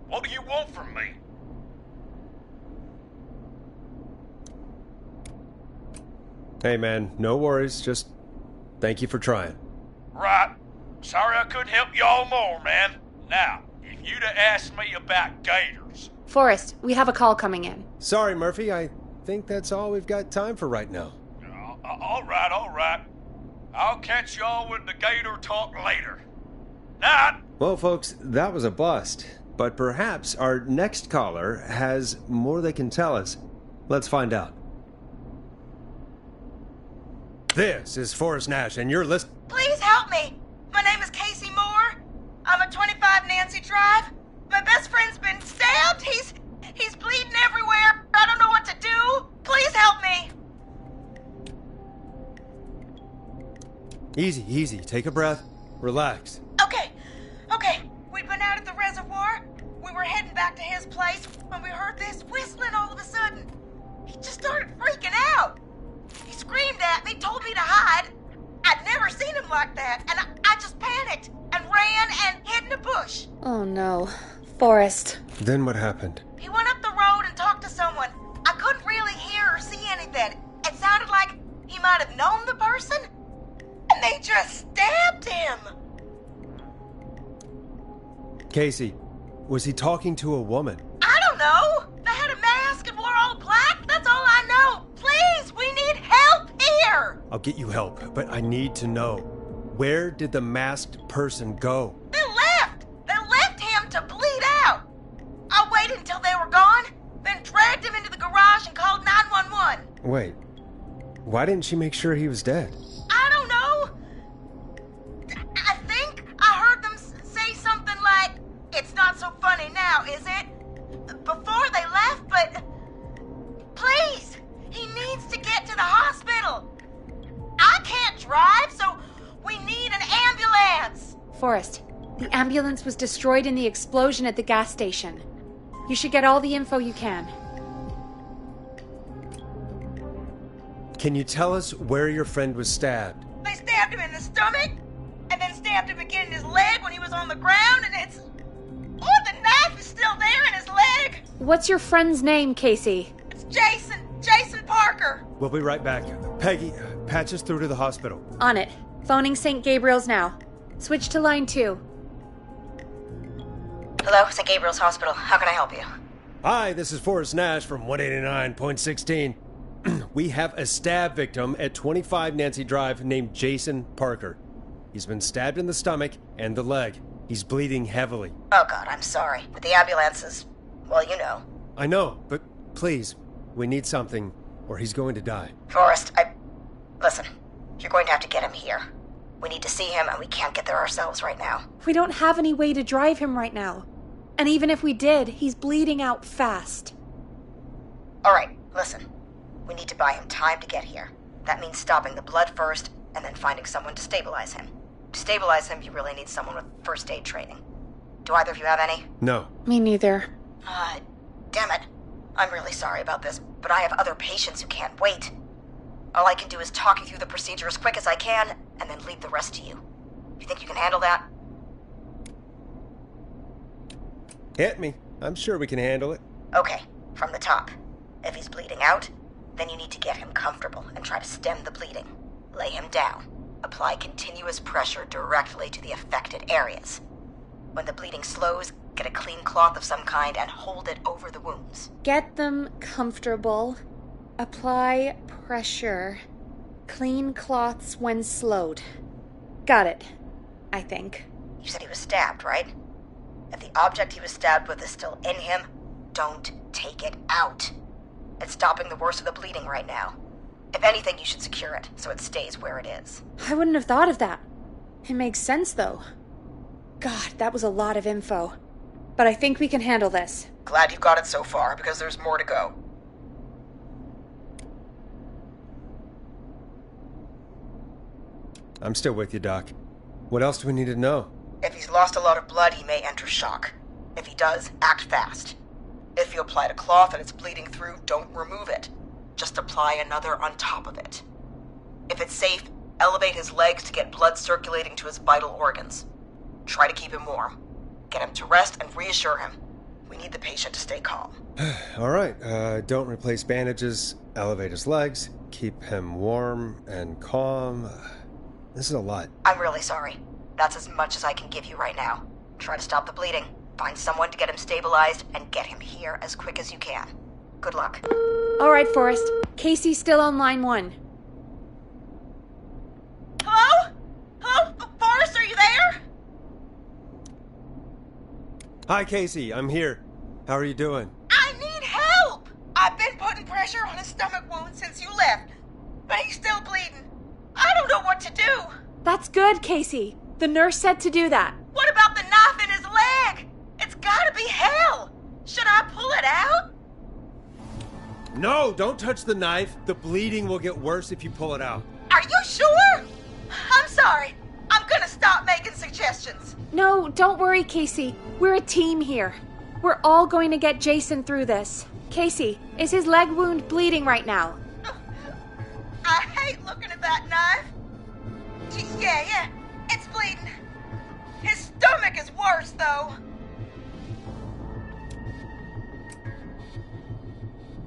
Speaker 7: What do you want from me?
Speaker 2: Hey, man, no worries. Just thank you for trying.
Speaker 7: Right. Sorry I couldn't help y'all more, man. Now, if you'd have asked me about gators...
Speaker 1: Forrest, we have a call coming in.
Speaker 2: Sorry, Murphy. I think that's all we've got time for right now.
Speaker 7: All right. I'll catch y'all with the gator talk later. Night.
Speaker 2: Well, folks, that was a bust. But perhaps our next caller has more they can tell us. Let's find out. This is Forrest Nash, and you're listening...
Speaker 15: Please help me. My name is Casey Moore. I'm at 25 Nancy Drive. My best friend's been stabbed. He's bleeding everywhere. I don't know what to do. Please help me.
Speaker 2: Easy. Take a breath. Relax.
Speaker 15: Okay. We'd been out at the reservoir. We were heading back to his place when we heard this whistling all of a sudden. He just started freaking out. He screamed at me, told me to hide. I'd never seen him like that, and I just panicked and ran and hid in a bush.
Speaker 1: Oh no. Forrest.
Speaker 2: Then what happened?
Speaker 15: He went up the road and talked to someone. I couldn't really hear or see anything. It sounded like he might have known the person, and they just stabbed him.
Speaker 2: Casey, was he talking to a woman?
Speaker 15: I don't know. They had a mask and wore all black. That's all I know. Please, we need help here.
Speaker 2: I'll get you help, but I need to know. Where did the masked person go?
Speaker 15: They left him to bleed out. I waited until they were gone, then dragged him into the garage and called 911.
Speaker 2: Wait, why didn't she make sure he was dead?
Speaker 15: I don't know. I think I heard them say something like, "It's not so funny now, is it?" Before they left, but... Please, he needs to get to the hospital. I can't drive, so we need an ambulance.
Speaker 1: Forrest, the ambulance was destroyed in the explosion at the gas station. You should get all the info you can.
Speaker 2: Can you tell us where your friend was stabbed?
Speaker 15: They stabbed him in the stomach, and then stabbed him again in his leg when he was on the ground, and it's... Oh, the knife is still there in his leg.
Speaker 1: What's your friend's name, Casey?
Speaker 15: It's Jason Parker.
Speaker 2: We'll be right back. Peggy, patch us through to the hospital.
Speaker 1: On it. Phoning St. Gabriel's now. Switch to line 2.
Speaker 15: Hello, St. Gabriel's Hospital. How can I help you?
Speaker 2: Hi, this is Forrest Nash from 189.16. We have a stab victim at 25 Nancy Drive named Jason Parker. He's been stabbed in the stomach and the leg. He's bleeding heavily.
Speaker 15: Oh, God, I'm sorry. But the ambulance is
Speaker 16: Well, you know.
Speaker 2: I know, but please, we need something, or he's going to die.
Speaker 16: Forrest, Listen, you're going to have to get him here. We need to see him, and we can't get there ourselves right now.
Speaker 1: We don't have any way to drive him right now. And even if we did, he's bleeding out fast.
Speaker 16: Alright, listen. We need to buy him time to get here. That means stopping the blood first, and then finding someone to stabilize him. To stabilize him, you really need someone with first aid training. Do either of you have any?
Speaker 2: No.
Speaker 1: Me neither.
Speaker 16: Damn it. I'm really sorry about this, but I have other patients who can't wait. All I can do is talk you through the procedure as quick as I can, and then leave the rest to you. You think you can handle that?
Speaker 2: Hit me. I'm sure we can handle it.
Speaker 16: Okay, from the top. If he's bleeding out, then you need to get him comfortable and try to stem the bleeding. Lay him down. Apply continuous pressure directly to the affected areas. When the bleeding slows, get a clean cloth of some kind and hold it over the wounds.
Speaker 1: Get them comfortable. Apply pressure. Clean cloths when slowed. Got it, I think.
Speaker 16: You said he was stabbed, right? If the object he was stabbed with is still in him, don't take it out. It's stopping the worst of the bleeding right now. If anything, you should secure it so it stays where it is.
Speaker 1: I wouldn't have thought of that. It makes sense, though. God, that was a lot of info. But I think we can handle this.
Speaker 16: Glad you got it so far, because there's more to go.
Speaker 2: I'm still with you, Doc. What else do we need to know?
Speaker 16: If he's lost a lot of blood, he may enter shock. If he does, act fast. If you applied a cloth and it's bleeding through, don't remove it. Just apply another on top of it. If it's safe, elevate his legs to get blood circulating to his vital organs. Try to keep him warm. Get him to rest and reassure him. We need the patient to stay calm.
Speaker 2: All right, don't replace bandages, elevate his legs, keep him warm and calm. This is a lot.
Speaker 16: I'm really sorry. That's as much as I can give you right now. Try to stop the bleeding, find someone to get him stabilized, and get him here as quick as you can. Good luck.
Speaker 1: All right, Forrest. Casey's still on line 1.
Speaker 15: Hello? Hello? Forrest, are you there?
Speaker 2: Hi, Casey. I'm here. How are you doing?
Speaker 15: I need help! I've been putting pressure on his stomach wound since you left, but he's still bleeding. I don't know what to do.
Speaker 1: That's good, Casey. The nurse said to do that.
Speaker 15: What about the knife in his leg? It's gotta be hell. Should I pull it out?
Speaker 2: No, don't touch the knife. The bleeding will get worse if you pull it out.
Speaker 15: Are you sure? I'm sorry. I'm gonna stop making suggestions.
Speaker 1: No, don't worry, Casey. We're a team here. We're all going to get Jason through this. Casey, is his leg wound bleeding right now?
Speaker 15: I hate looking at that knife. Yeah, it's bleeding. His stomach is worse, though.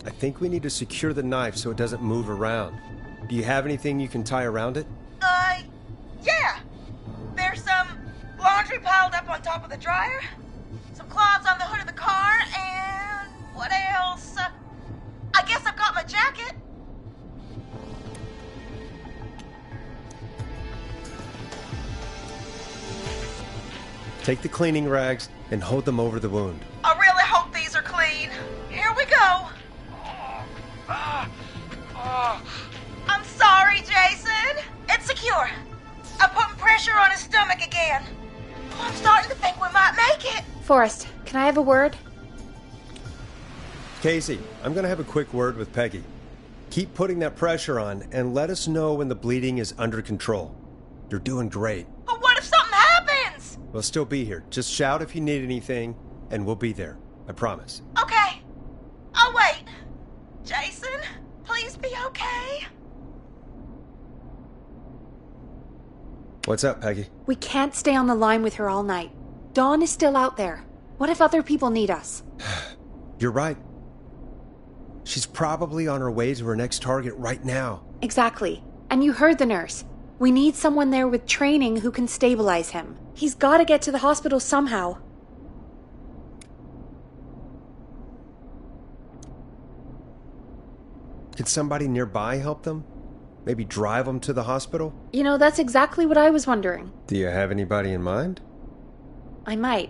Speaker 2: I think we need to secure the knife so it doesn't move around. Do you have anything you can tie around it?
Speaker 15: Yeah. There's some laundry piled up on top of the dryer, some cloths on the hood of the car, and what else? I guess I've got my jacket.
Speaker 2: Take the cleaning rags and hold them over the wound.
Speaker 15: I really hope these are clean. Here we go. I'm sorry, Jason. It's secure. I'm putting pressure on his stomach again. Oh, I'm starting to think we might make it.
Speaker 1: Forrest, can I have a word?
Speaker 2: Casey, I'm going to have a quick word with Peggy. Keep putting that pressure on and let us know when the bleeding is under control. You're doing great.
Speaker 15: But what if something happens?
Speaker 2: We'll still be here. Just shout if you need anything, and we'll be there. I promise.
Speaker 15: Okay. I'll wait. Jason, please be okay.
Speaker 2: What's up, Peggy?
Speaker 1: We can't stay on the line with her all night. Dawn is still out there. What if other people need us?
Speaker 2: You're right. She's probably on her way to her next target right now.
Speaker 1: Exactly. And you heard the nurse. We need someone there with training who can stabilize him. He's got to get to the hospital somehow.
Speaker 2: Could somebody nearby help them? Maybe drive them to the hospital?
Speaker 1: You know, that's exactly what I was wondering.
Speaker 2: Do you have anybody in mind?
Speaker 1: I might.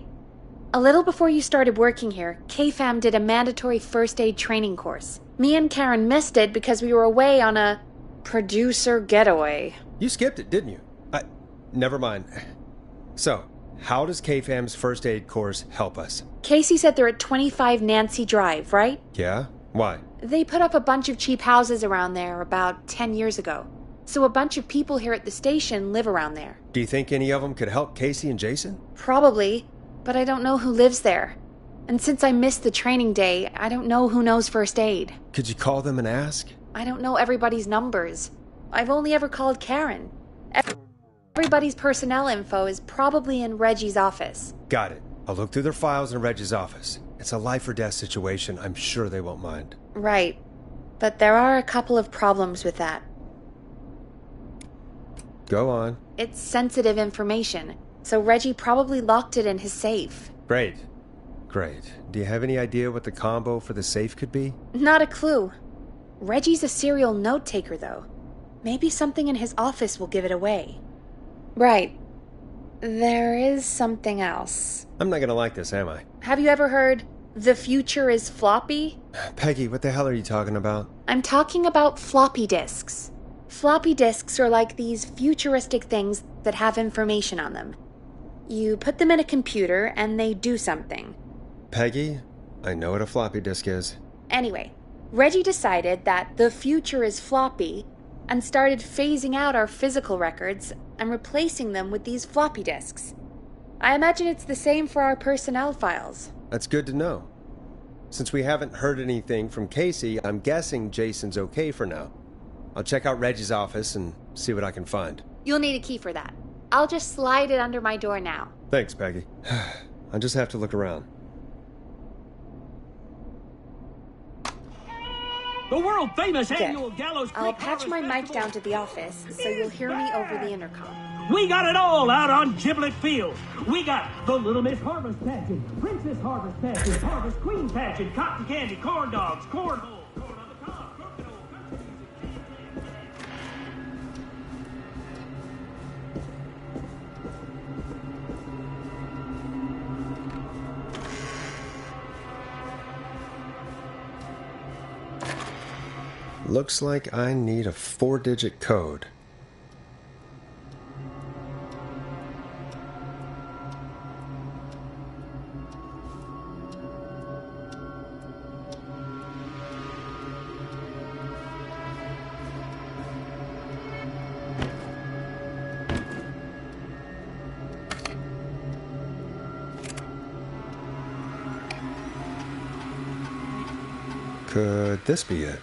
Speaker 1: A little before you started working here, KFAM did a mandatory first aid training course. Me and Karen missed it because we were away on a producer getaway.
Speaker 2: You skipped it, didn't you? Never mind. So, how does KFAM's first aid course help us?
Speaker 1: Casey said they're at 25 Nancy Drive, right?
Speaker 2: Yeah? Why?
Speaker 1: They put up a bunch of cheap houses around there about 10 years ago. So a bunch of people here at the station live around there.
Speaker 2: Do you think any of them could help Casey and Jason?
Speaker 1: Probably, but I don't know who lives there. And since I missed the training day, I don't know who knows first aid.
Speaker 2: Could you call them and ask?
Speaker 1: I don't know everybody's numbers. I've only ever called Karen. Everybody's personnel info is probably in Reggie's office.
Speaker 2: Got it. I'll look through their files in Reggie's office. It's a life or death situation. I'm sure they won't mind.
Speaker 1: Right. But there are a couple of problems with that.
Speaker 2: Go on.
Speaker 1: It's sensitive information, so Reggie probably locked it in his safe.
Speaker 2: Great. Do you have any idea what the combo for the safe could be?
Speaker 1: Not a clue. Reggie's a serial note-taker, though. Maybe something in his office will give it away. Right. There is something else.
Speaker 2: I'm not gonna like this, am I?
Speaker 1: Have you ever heard, the future is floppy?
Speaker 2: Peggy, what the hell are you talking about?
Speaker 1: I'm talking about floppy disks. Floppy disks are like these futuristic things that have information on them. You put them in a computer and they do something.
Speaker 2: Peggy, I know what a floppy disk is.
Speaker 1: Anyway, Reggie decided that the future is floppy and started phasing out our physical records and replacing them with these floppy disks. I imagine it's the same for our personnel files.
Speaker 2: That's good to know. Since we haven't heard anything from Casey, I'm guessing Jason's okay for now. I'll check out Reggie's office and see what I can find.
Speaker 1: You'll need a key for that. I'll just slide it under my door now.
Speaker 2: Thanks, Peggy. I just have to look around.
Speaker 17: The world-famous annual Gallows Creek
Speaker 1: I'll patch my mic down to the office so you'll hear me over the intercom.
Speaker 17: We got it all out on Giblet Field. We got the Little Miss Harvest pageant, Princess Harvest pageant, Harvest Queen pageant, cotton candy, corn dogs, cornhole.
Speaker 2: Looks like I need a 4-digit code. Could this be it?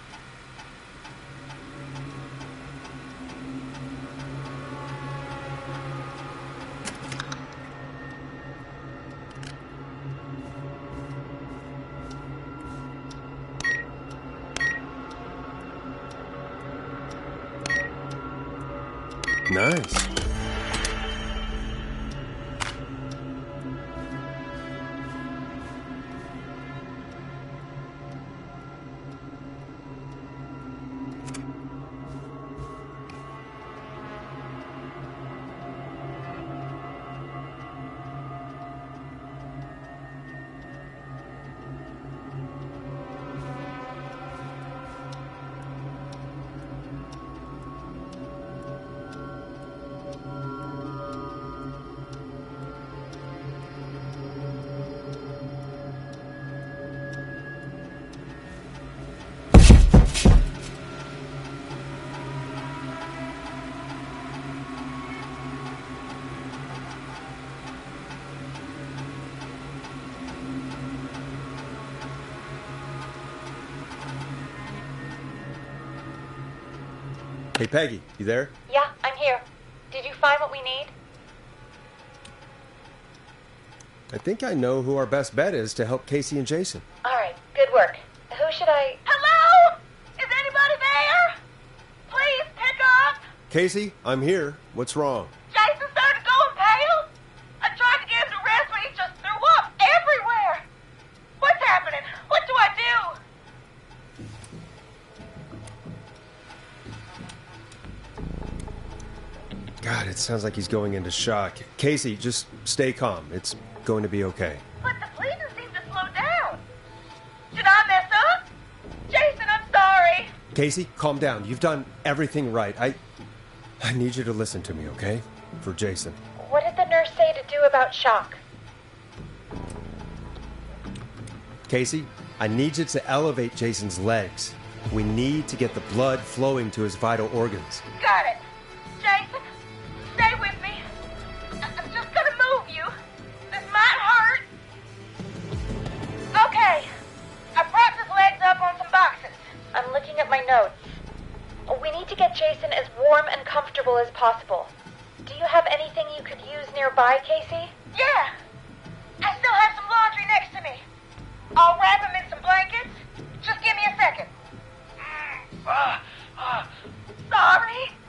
Speaker 2: Nice. Hey, Peggy, you there?
Speaker 1: Yeah, I'm here. Did you find what we need?
Speaker 2: I think I know who our best bet is to help Casey and Jason.
Speaker 1: All right, good work. Who should I...
Speaker 15: Hello? Is anybody there? Please pick up.
Speaker 2: Casey, I'm here. What's wrong?
Speaker 15: Jason started going pale. I tried to get him to rest, but he just threw up everywhere. What's happening? What do I do?
Speaker 2: God, it sounds like he's going into shock. Casey, just stay calm. It's going to be okay.
Speaker 15: But the bleeding seemed to slow down. Did I mess up? Jason, I'm sorry.
Speaker 2: Casey, calm down. You've done everything right. I need you to listen to me, okay? For Jason.
Speaker 1: What did the nurse say to do about shock?
Speaker 2: Casey, I need you to elevate Jason's legs. We need to get the blood flowing to his vital organs.
Speaker 15: Got it. Jason, stay with me. I'm just gonna move you. This might hurt. Okay. I propped his legs up on some boxes.
Speaker 1: I'm looking at my notes. We need to get Jason as warm and comfortable as possible. Do you have anything you could use nearby, Casey?
Speaker 15: Yeah. I still have some laundry next to me. I'll wrap him in some blankets. Just give me a second.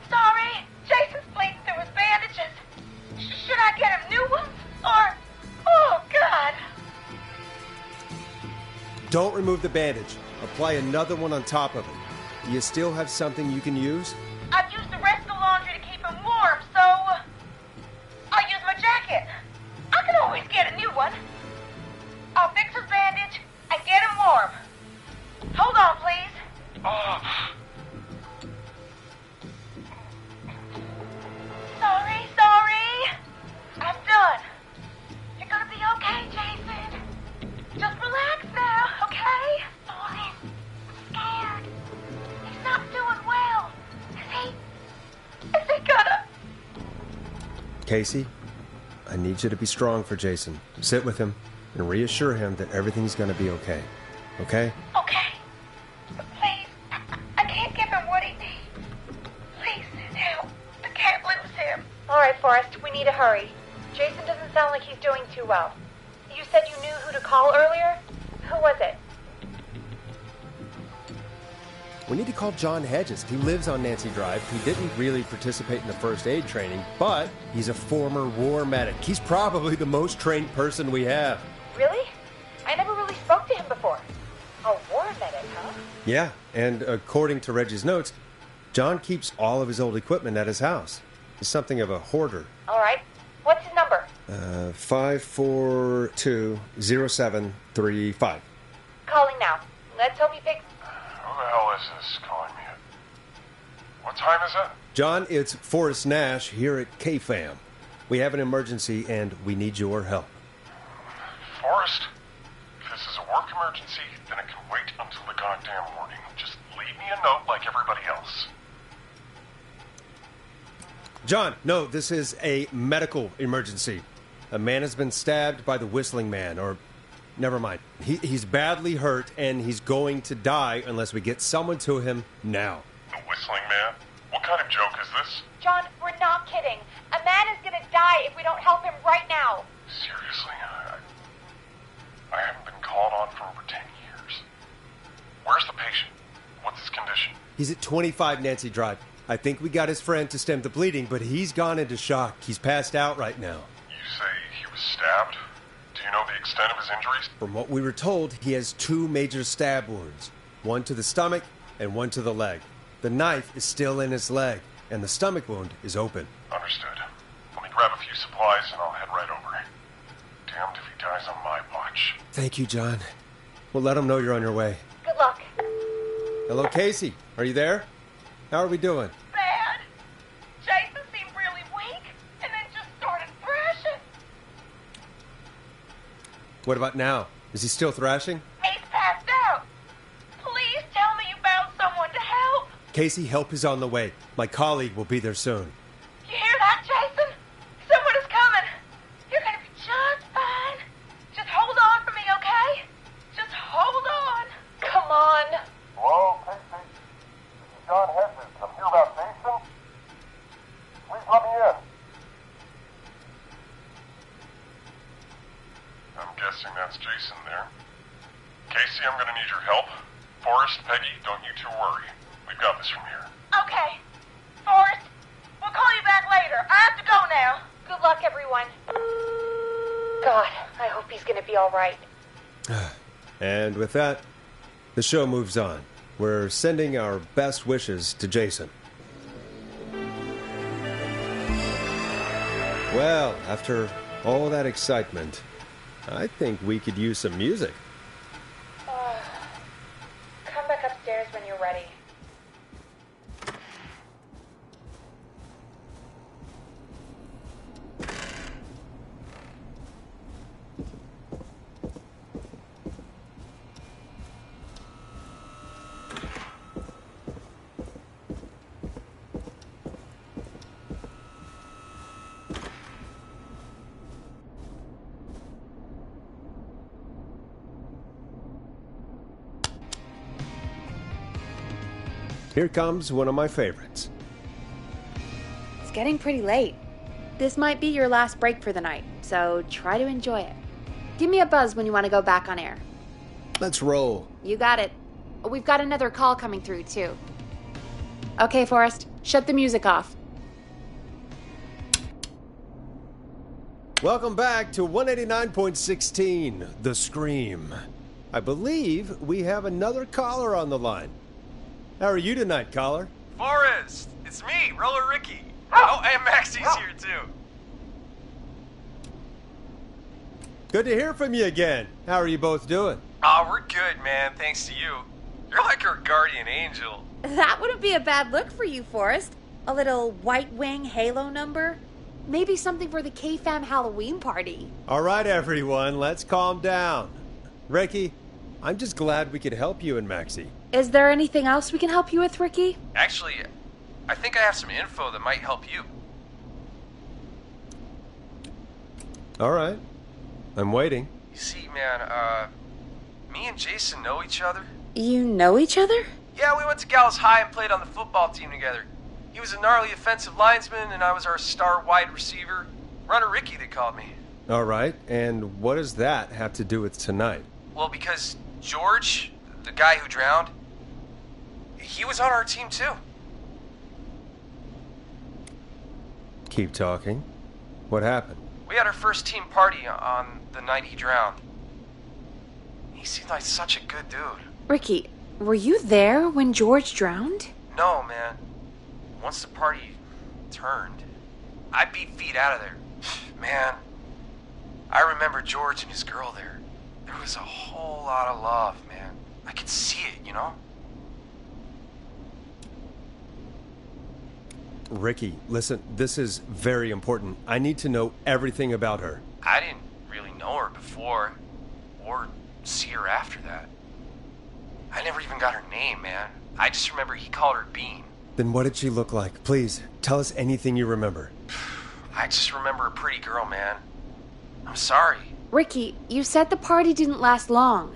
Speaker 15: Sorry. Jason's bleeding through his bandages. Should I get him new ones? Or... Oh, God.
Speaker 2: Don't remove the bandage. Apply another one on top of it. Do you still have something you can use?
Speaker 15: I've used the rest of the laundry to keep him warm, so... I'll use my jacket. I can always get a new one. I'll fix his bandage and get him warm. Hold on, please. Sorry. I'm done. You're gonna be okay, Jason. Just relax now, okay? Oh, he's scared. He's not doing well. Is he gonna...
Speaker 2: Casey, I need you to be strong for Jason. Sit with him and reassure him that everything's going to be okay. Okay?
Speaker 15: Okay. But please, I can't give him what he needs. Please send help. I can't lose him.
Speaker 1: All right, Forrest, we need to hurry. Jason doesn't sound like he's doing too well. You said you knew who to call earlier? Who was it?
Speaker 2: We need to call John Hedges. He lives on Nancy Drive. He didn't really participate in the first aid training, but he's a former war medic. He's probably the most trained person we have.
Speaker 1: Really? I never really spoke to him before. A war medic, huh?
Speaker 2: Yeah, and according to Reggie's notes, John keeps all of his old equipment at his house. He's something of a hoarder.
Speaker 1: All right. What's his number?
Speaker 2: 542-0735.
Speaker 1: Calling now. Let's hope he picks...
Speaker 7: Who the hell is this calling me at... What time is it?
Speaker 2: John, it's Forrest Nash here at KFAM. We have an emergency and we need your help.
Speaker 7: Forrest, if this is a work emergency, then it can wait until the goddamn morning. Just leave me a note like everybody else.
Speaker 2: John, no, this is a medical emergency. A man has been stabbed by the Whistling Man, or... Never mind. He's badly hurt, and he's going to die unless we get someone to him now.
Speaker 7: The Whistling Man? What kind of joke is this?
Speaker 1: John, we're not kidding. A man is gonna die if we don't help him right now.
Speaker 7: Seriously, I haven't been called on for over 10 years. Where's the patient? What's his condition?
Speaker 2: He's at 25 Nancy Drive. I think we got his friend to stem the bleeding, but he's gone into shock. He's passed out right now.
Speaker 7: You say he was stabbed? Do you know the extent of his injuries?
Speaker 2: From what we were told, he has 2 major stab wounds. One to the stomach and one to the leg. The knife is still in his leg, and the stomach wound is open.
Speaker 7: Understood. Let me grab a few supplies and I'll head right over. Damned if he dies on my watch.
Speaker 2: Thank you, John. We'll let him know you're on your way.
Speaker 1: Good luck.
Speaker 2: Hello, Casey. Are you there? How are we doing?
Speaker 15: Bad. Jason seemed really weak and then just started thrashing.
Speaker 2: What about now? Is he still thrashing?
Speaker 15: He's passed out. Please tell me you found someone to help.
Speaker 2: Casey, help is on the way. My colleague will be there soon.
Speaker 15: You hear that, Jason? Someone is coming. You're gonna be just fine. Just hold on for me, okay? Just hold on.
Speaker 1: Come on.
Speaker 7: Hello, Casey. This is John Hedges. I'm here about Jason. Please let me in. I'm guessing that's Jason there. Casey, I'm gonna need your help. Forrest, Peggy, don't you two worry. We've got this from here.
Speaker 15: Okay. Forrest, we'll call you back later. I have to go now.
Speaker 1: Good luck, everyone. God, I hope he's gonna be all right.
Speaker 2: And with that, the show moves on. We're sending our best wishes to Jason. Well, after all that excitement, I think we could use some music.
Speaker 1: Come back upstairs when you're ready.
Speaker 2: Here comes one of my favorites.
Speaker 1: It's getting pretty late. This might be your last break for the night, so try to enjoy it. Give me a buzz when you want to go back on air.
Speaker 2: Let's roll.
Speaker 1: You got it. We've got another call coming through, too. Okay, Forrest, shut the music off.
Speaker 2: Welcome back to 189.16, The Scream. I believe we have another caller on the line. How are you tonight, caller?
Speaker 10: Forrest, it's me, Roller Ricky. Oh, and Maxie's here too.
Speaker 2: Good to hear from you again. How are you both doing?
Speaker 10: Oh, we're good, man, thanks to you. You're like our guardian angel.
Speaker 1: That wouldn't be a bad look for you, Forrest. A little White Wing Halo number? Maybe something for the K-Fam Halloween party.
Speaker 2: All right, everyone, let's calm down. Ricky, I'm just glad we could help you and Maxie.
Speaker 1: Is there anything else we can help you with, Ricky?
Speaker 10: Actually, I think I have some info that might help you.
Speaker 2: All right. I'm waiting.
Speaker 10: You see, man, me and Jason know each other.
Speaker 1: You know each other?
Speaker 10: Yeah, we went to Gallows High and played on the football team together. He was a gnarly offensive linesman, and I was our star wide receiver. Runner Ricky, they called me.
Speaker 2: All right, and what does that have to do with tonight?
Speaker 10: Well, because George, the guy who drowned, he was on our team too.
Speaker 2: Keep talking. What happened?
Speaker 10: We had our first team party on the night he drowned. He seemed like such a good dude.
Speaker 1: Ricky, were you there when George drowned?
Speaker 10: No, man. Once the party turned, I beat feet out of there. Man, I remember George and his girl there. There was a whole lot of love, man. I could see it, you know?
Speaker 2: Ricky, listen, this is very important. I need to know everything about her.
Speaker 10: I didn't really know her before, or see her after that. I never even got her name, man. I just remember he called her Bean.
Speaker 2: Then what did she look like? Please, tell us anything you remember.
Speaker 10: I just remember a pretty girl, man. I'm sorry.
Speaker 1: Ricky, you said the party didn't last long.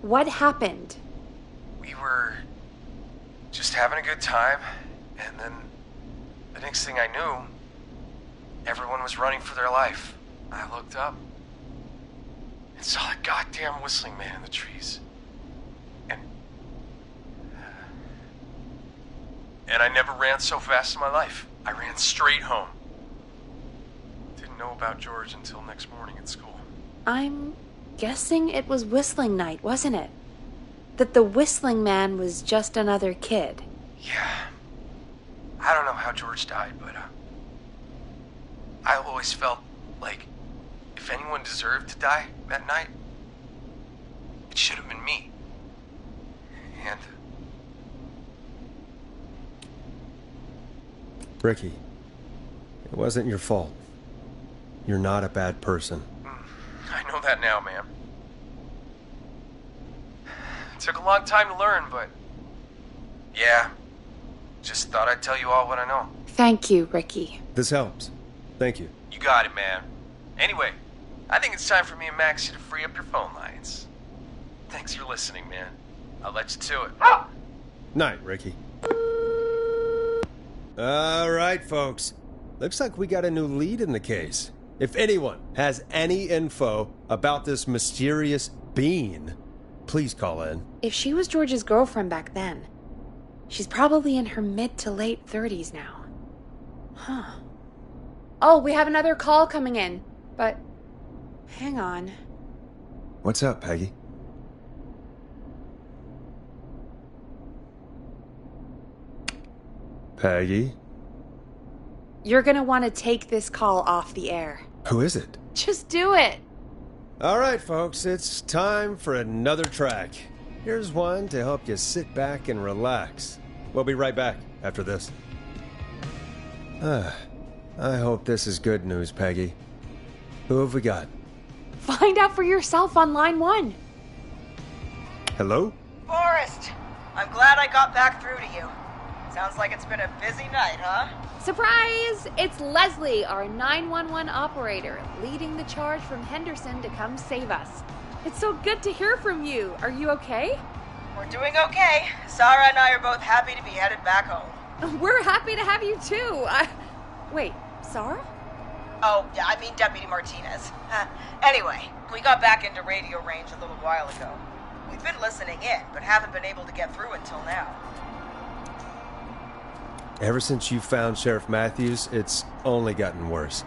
Speaker 1: What happened?
Speaker 10: We were just having a good time, and then the next thing I knew, everyone was running for their life. I looked up and saw that goddamn whistling man in the trees. And I never ran so fast in my life. I ran straight home. Didn't know about George until next morning at school.
Speaker 1: I'm guessing it was whistling night, wasn't it? That the whistling man was just another kid.
Speaker 10: Yeah. I don't know how George died, but I always felt like if anyone deserved to die that night, it should have been me. And
Speaker 2: Ricky, it wasn't your fault. You're not a bad person.
Speaker 10: I know that now, ma'am. It took a long time to learn, but yeah, just thought I'd tell you all what I know.
Speaker 1: Thank you, Ricky.
Speaker 2: This helps. Thank you.
Speaker 10: You got it, man. Anyway, I think it's time for me and Maxie to free up your phone lines. Thanks for listening, man. I'll let you to it.
Speaker 2: Night, Ricky. All right, folks. Looks like we got a new lead in the case. If anyone has any info about this mysterious being, please call in.
Speaker 1: If she was George's girlfriend back then, she's probably in her mid to late 30s now. Huh. Oh, we have another call coming in, but hang on.
Speaker 2: What's up, Peggy? Peggy?
Speaker 1: You're gonna want to take this call off the air.
Speaker 2: Who is it?
Speaker 1: Just do it.
Speaker 2: Alright, folks, it's time for another track. Here's one to help you sit back and relax. We'll be right back after this. I hope this is good news, Peggy. Who have we got?
Speaker 1: Find out for yourself on line 1.
Speaker 2: Hello?
Speaker 16: Forrest, I'm glad I got back through to you. Sounds like it's been a busy night, huh?
Speaker 1: Surprise! It's Leslie, our 911 operator, leading the charge from Henderson to come save us. It's so good to hear from you. Are you okay?
Speaker 16: We're doing okay. Sarah and I are both happy to be headed back home.
Speaker 1: We're happy to have you too. Wait, Sarah?
Speaker 16: Oh, yeah, I mean Deputy Martinez. Anyway, we got back into radio range a little while ago. We've been listening in, but haven't been able to get through until now.
Speaker 2: Ever since you found Sheriff Matthews, it's only gotten worse.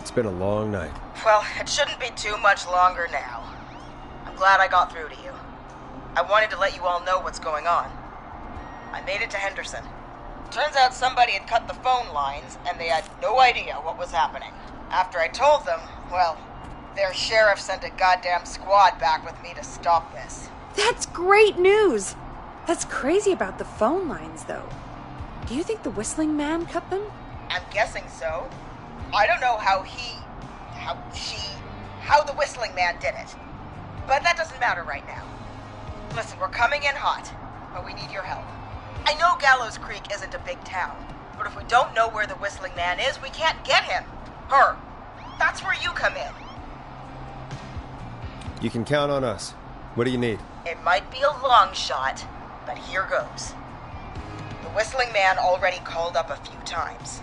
Speaker 2: It's been a long night.
Speaker 16: Well, it shouldn't be too much longer now. I'm glad I got through to you. I wanted to let you all know what's going on. I made it to Henderson. Turns out somebody had cut the phone lines, and they had no idea what was happening. After I told them, well, their sheriff sent a goddamn squad back with me to stop this.
Speaker 1: That's great news! That's crazy about the phone lines, though. Do you think the Whistling Man cut them?
Speaker 16: I'm guessing so. I don't know how the Whistling Man did it. But that doesn't matter right now. Listen, we're coming in hot, but we need your help. I know Gallows Creek isn't a big town, but if we don't know where the Whistling Man is, we can't get him. Her. That's where you come in.
Speaker 2: You can count on us. What do you need?
Speaker 16: It might be a long shot, but here goes. The Whistling Man already called up a few times.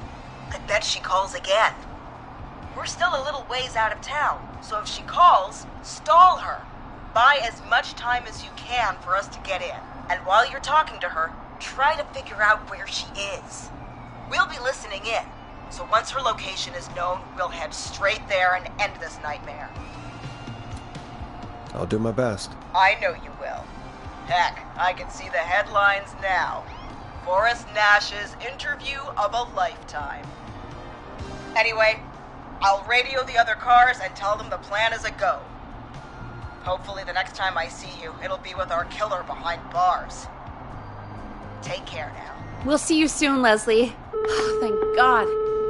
Speaker 16: I bet she calls again. We're still a little ways out of town, so if she calls, stall her. Buy as much time as you can for us to get in. And while you're talking to her, try to figure out where she is. We'll be listening in, so once her location is known, we'll head straight there and end this nightmare.
Speaker 2: I'll do my best.
Speaker 16: I know you will. Heck, I can see the headlines now. Forrest Nash's interview of a lifetime. Anyway, I'll radio the other cars and tell them the plan is a go. Hopefully the next time I see you, it'll be with our killer behind bars. Take care now.
Speaker 1: We'll see you soon, Leslie. Oh, thank God.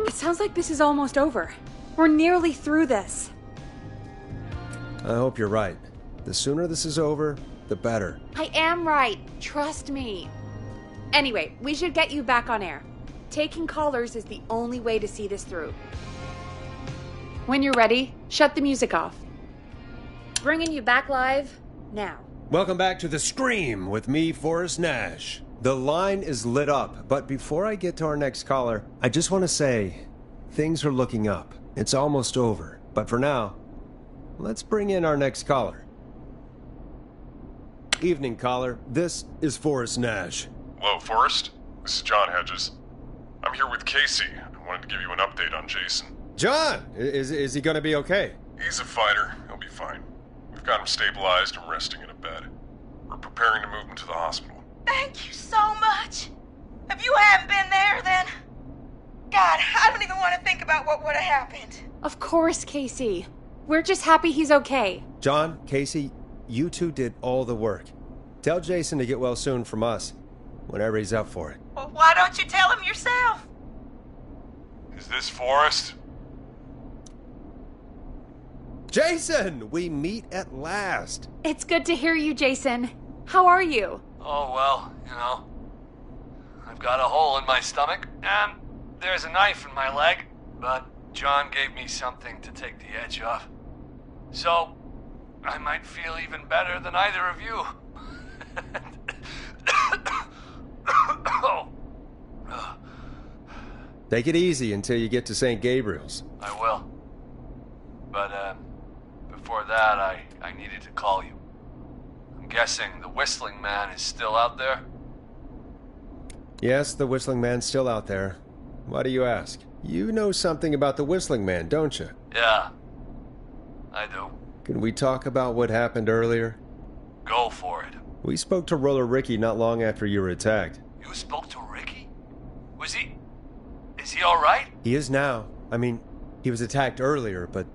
Speaker 1: It sounds like this is almost over. We're nearly through this.
Speaker 2: I hope you're right. The sooner this is over, the better.
Speaker 1: I am right. Trust me. Anyway, we should get you back on air. Taking callers is the only way to see this through. When you're ready, shut the music off. Bringing you back live now.
Speaker 2: Welcome back to The Scream with me, Forrest Nash. The line is lit up, but before I get to our next caller, I just want to say, things are looking up. It's almost over, but for now, let's bring in our next caller. Evening, caller. This is Forrest Nash.
Speaker 18: Hello, Forrest. This is John Hedges. I'm here with Casey. I wanted to give you an update on Jason.
Speaker 2: John! Is he gonna be okay?
Speaker 18: He's a fighter. He'll be fine. We've got him stabilized and resting in a bed. We're preparing to move him to the hospital.
Speaker 15: Thank you so much. If you hadn't been there, then... God, I don't even want to think about what would have happened.
Speaker 1: Of course, Casey. We're just happy he's okay.
Speaker 2: John, Casey, you two did all the work. Tell Jason to get well soon from us, whenever he's up for it.
Speaker 15: Well, why don't you tell him yourself?
Speaker 18: Is this Forrest?
Speaker 2: Jason! We meet at last.
Speaker 1: It's good to hear you, Jason. How are you?
Speaker 19: Oh, well, I've got a hole in my stomach, and there's a knife in my leg, but John gave me something to take the edge off. So, I might feel even better than either of you.
Speaker 2: Take it easy until you get to St. Gabriel's.
Speaker 19: I will. But, before that, I needed to call you. I'm guessing the Whistling Man is still out there?
Speaker 2: Yes, the Whistling Man's still out there. Why do you ask? You know something about the Whistling Man, don't you?
Speaker 19: Yeah, I do.
Speaker 2: Can we talk about what happened earlier?
Speaker 19: Go for it.
Speaker 2: We spoke to Roller Ricky not long after you were attacked.
Speaker 19: You spoke to Ricky? Is he alright?
Speaker 2: He is now. I mean, he was attacked earlier, but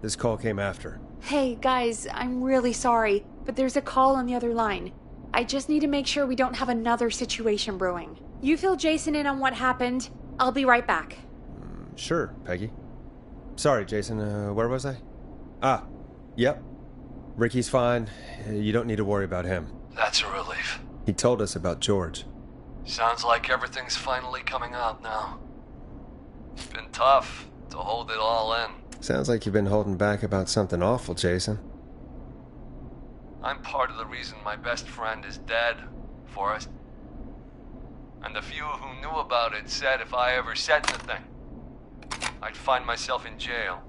Speaker 2: this call came after.
Speaker 1: Hey, guys, I'm really sorry, but there's a call on the other line. I just need to make sure we don't have another situation brewing. You fill Jason in on what happened. I'll be right back.
Speaker 2: Sure, Peggy. Sorry, Jason, where was I? Yep. Ricky's fine. You don't need to worry about him.
Speaker 19: That's a relief.
Speaker 2: He told us about George.
Speaker 19: Sounds like everything's finally coming out now. It's been tough to hold it all in.
Speaker 2: Sounds like you've been holding back about something awful, Jason.
Speaker 19: I'm part of the reason my best friend is dead, Forrest. And the few who knew about it said if I ever said anything, I'd find myself in jail.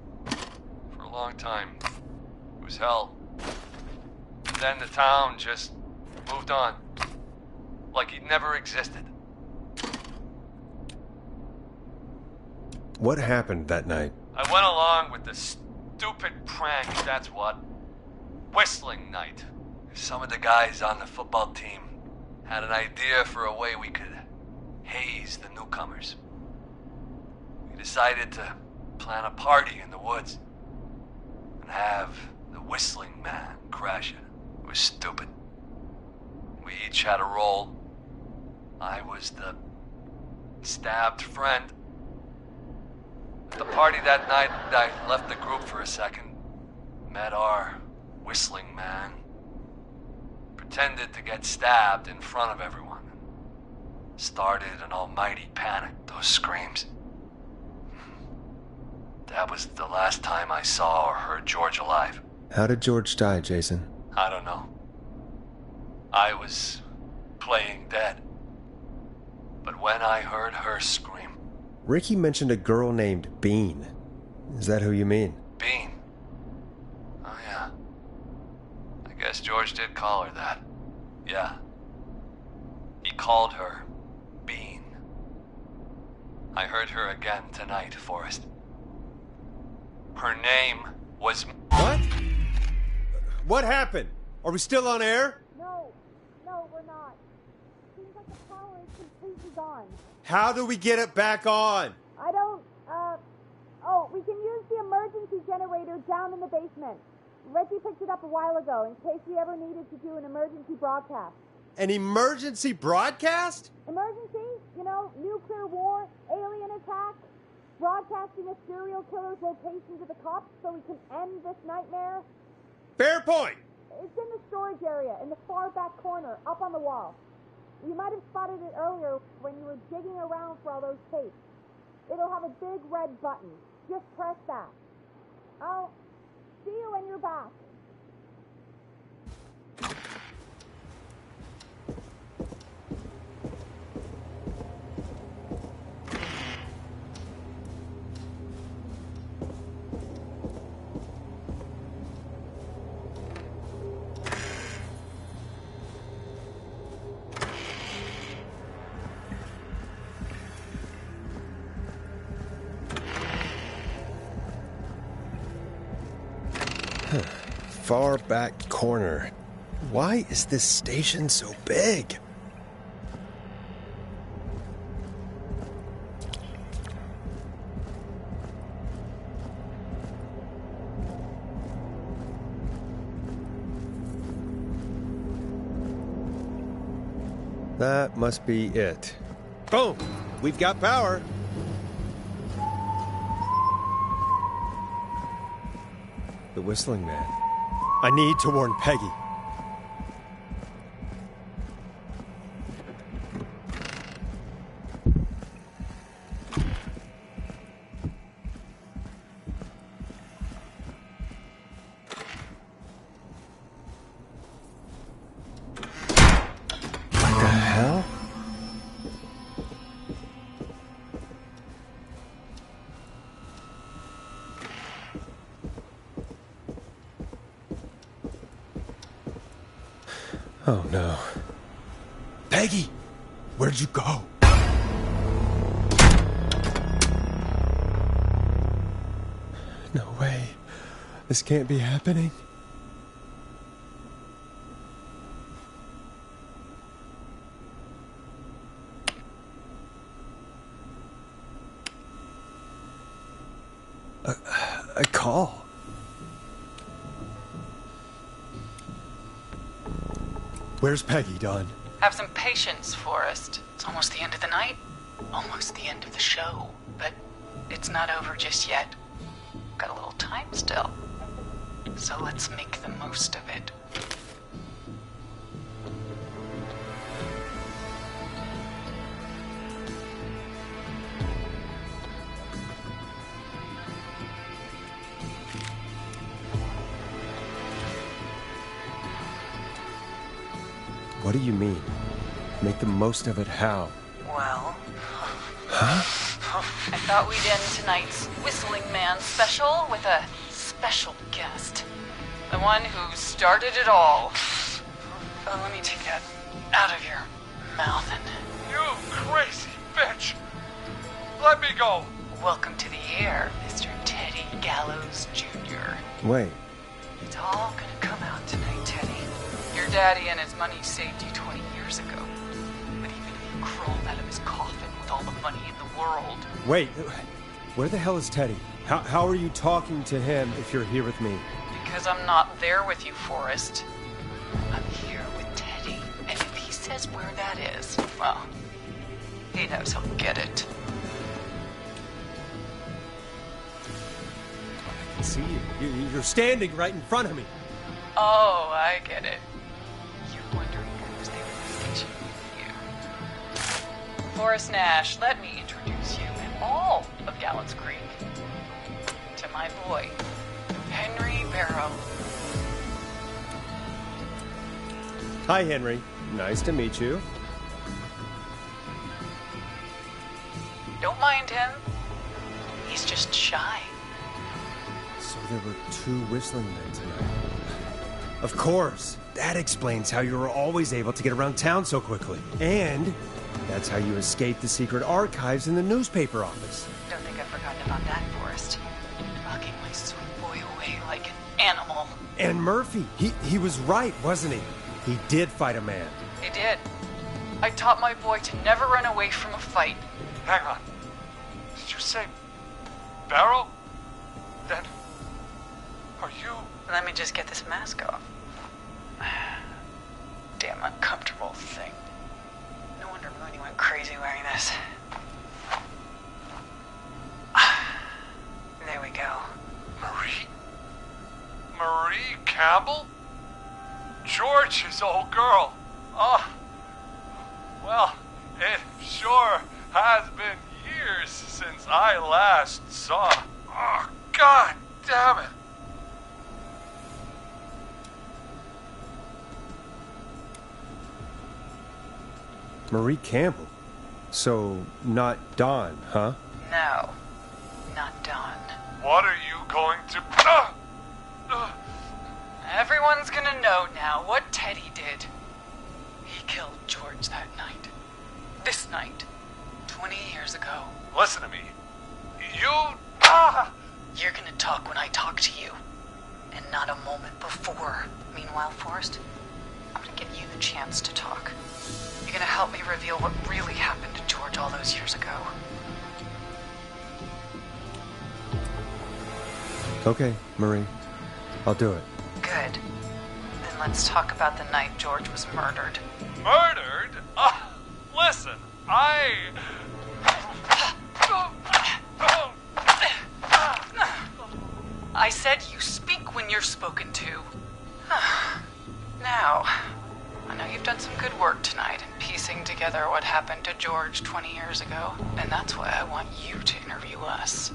Speaker 19: For a long time. It was hell. Then the town just moved on. Like he'd never existed.
Speaker 2: What happened that night?
Speaker 19: I went along with the stupid prank, that's what. Whistling night. Some of the guys on the football team had an idea for a way we could haze the newcomers. We decided to plan a party in the woods and have the Whistling Man crash it. It was stupid. We each had a role. I was the stabbed friend. At the party that night, I left the group for a second. Met our Whistling Man. Pretended to get stabbed in front of everyone. Started an almighty panic. Those screams. That was the last time I saw or heard George alive.
Speaker 2: How did George die, Jason?
Speaker 19: I don't know. I was playing dead. But when I heard her scream...
Speaker 2: Ricky mentioned a girl named Bean. Is that who you mean?
Speaker 19: Bean? Oh, yeah. I guess George did call her that. Yeah. He called her Bean. I heard her again tonight, Forrest. Her name was...
Speaker 2: What? What happened? Are we still on air?
Speaker 1: No, we're not. Seems like the power is completely gone.
Speaker 2: How do we get it back on?
Speaker 1: I don't, we can use the emergency generator down in the basement. Reggie picked it up a while ago in case we ever needed to do an emergency broadcast.
Speaker 2: An emergency broadcast?
Speaker 1: Emergency? You know, nuclear war, alien attack, broadcasting a serial killer's location to the cops so we can end this nightmare.
Speaker 2: Fair point!
Speaker 1: It's in the storage area, in the far back corner, up on the wall. You might have spotted it earlier when you were digging around for all those tapes. It'll have a big red button. Just press that. I'll see you when you're back.
Speaker 2: Far back corner. Why is this station so big? That must be it. Boom! We've got power. The Whistling Man. I need to warn Peggy. What the hell? Oh, no. Peggy! Where'd you go? No way. This can't be happening. A call. Where's Peggy, Don?
Speaker 4: Have some patience, Forrest. It's almost the end of the night. Almost the end of the show. But it's not over just yet. Got a little time still. So let's make the most of it.
Speaker 2: What do you mean? Make the most of it how?
Speaker 4: Well...
Speaker 2: Huh?
Speaker 4: I thought we'd end tonight's Whistling Man special with a special guest. The one who started it all. Let me take that out of your mouth and...
Speaker 7: You crazy bitch! Let me go!
Speaker 4: Welcome to the air, Mr. Teddy Gallows Jr.
Speaker 2: Wait.
Speaker 4: It's all gonna come out tonight, Teddy. Your daddy and his money saved you 20 years ago. But even if you crawled out of his coffin with all the money in the world...
Speaker 2: Wait, where the hell is Teddy? How are you talking to him if you're here with me?
Speaker 4: Because I'm not there with you, Forrest. I'm here with Teddy. And if he says where that is, well, he knows he'll get it.
Speaker 2: I can see you. You're standing right in front of me.
Speaker 4: Oh, I get it. You're wondering who's there in the station with you. Forrest Nash, let me introduce you and all of Gallows Creek to my boy, Henry Barrow.
Speaker 2: Hi, Henry. Nice to meet you.
Speaker 4: Don't mind him. He's just shy.
Speaker 2: So there were 2 whistling men tonight. Of course. That explains how you were always able to get around town so quickly. And that's how you escaped the secret archives in the newspaper office.
Speaker 4: Don't think I've forgotten about that, Forrest. Locking my sweet boy away like an animal.
Speaker 2: And Murphy, he was right, wasn't he? He did fight a man.
Speaker 4: He did. I taught my boy to never run away from a fight.
Speaker 7: Hang on. Did you say Barrow? Then are you...
Speaker 4: Let me just get this mask off. Damn uncomfortable thing. No wonder Mooney went crazy wearing this. There we go.
Speaker 7: Marie Campbell? George's old girl. Oh, well, it sure has been years since I last saw. Oh, God damn it.
Speaker 2: Marie Campbell. So, not Dawn, huh?
Speaker 4: No, not Dawn.
Speaker 7: What are you going to...
Speaker 4: Everyone's gonna know now what Teddy did. He killed George that night. This night. 20 years ago.
Speaker 7: Listen to me. You...
Speaker 4: You're gonna talk when I talk to you. And not a moment before. Meanwhile, Forrest, I'm gonna give you the chance to talk. You're gonna help me reveal what really happened to George all those years ago.
Speaker 2: Okay, Marie. I'll do it.
Speaker 4: Good. Then let's talk about the night George was murdered.
Speaker 7: Murdered? Listen,
Speaker 4: I said you speak when you're spoken to. Now, I know you've done some good work tonight in piecing together what happened to George 20 years ago, and that's why I want you to interview us.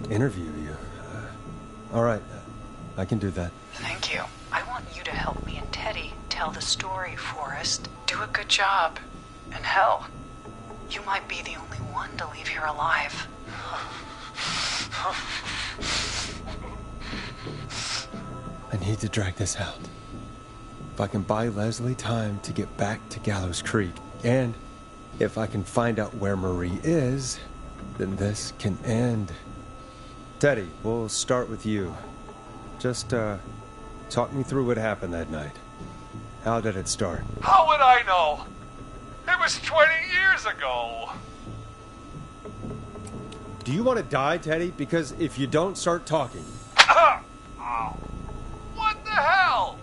Speaker 2: Interview you? All right. I can do that.
Speaker 4: Thank you. I want you to help me and Teddy tell the story, Forrest. Do a good job. And hell, you might be the only one to leave here alive.
Speaker 2: I need to drag this out. If I can buy Leslie time to get back to Gallows Creek, and if I can find out where Marie is, then this can end. Teddy, we'll start with you. Just, talk me through what happened that night. How did it start?
Speaker 7: How would I know? It was 20 years ago.
Speaker 2: Do you want to die, Teddy? Because if you don't start talking...
Speaker 7: What the hell?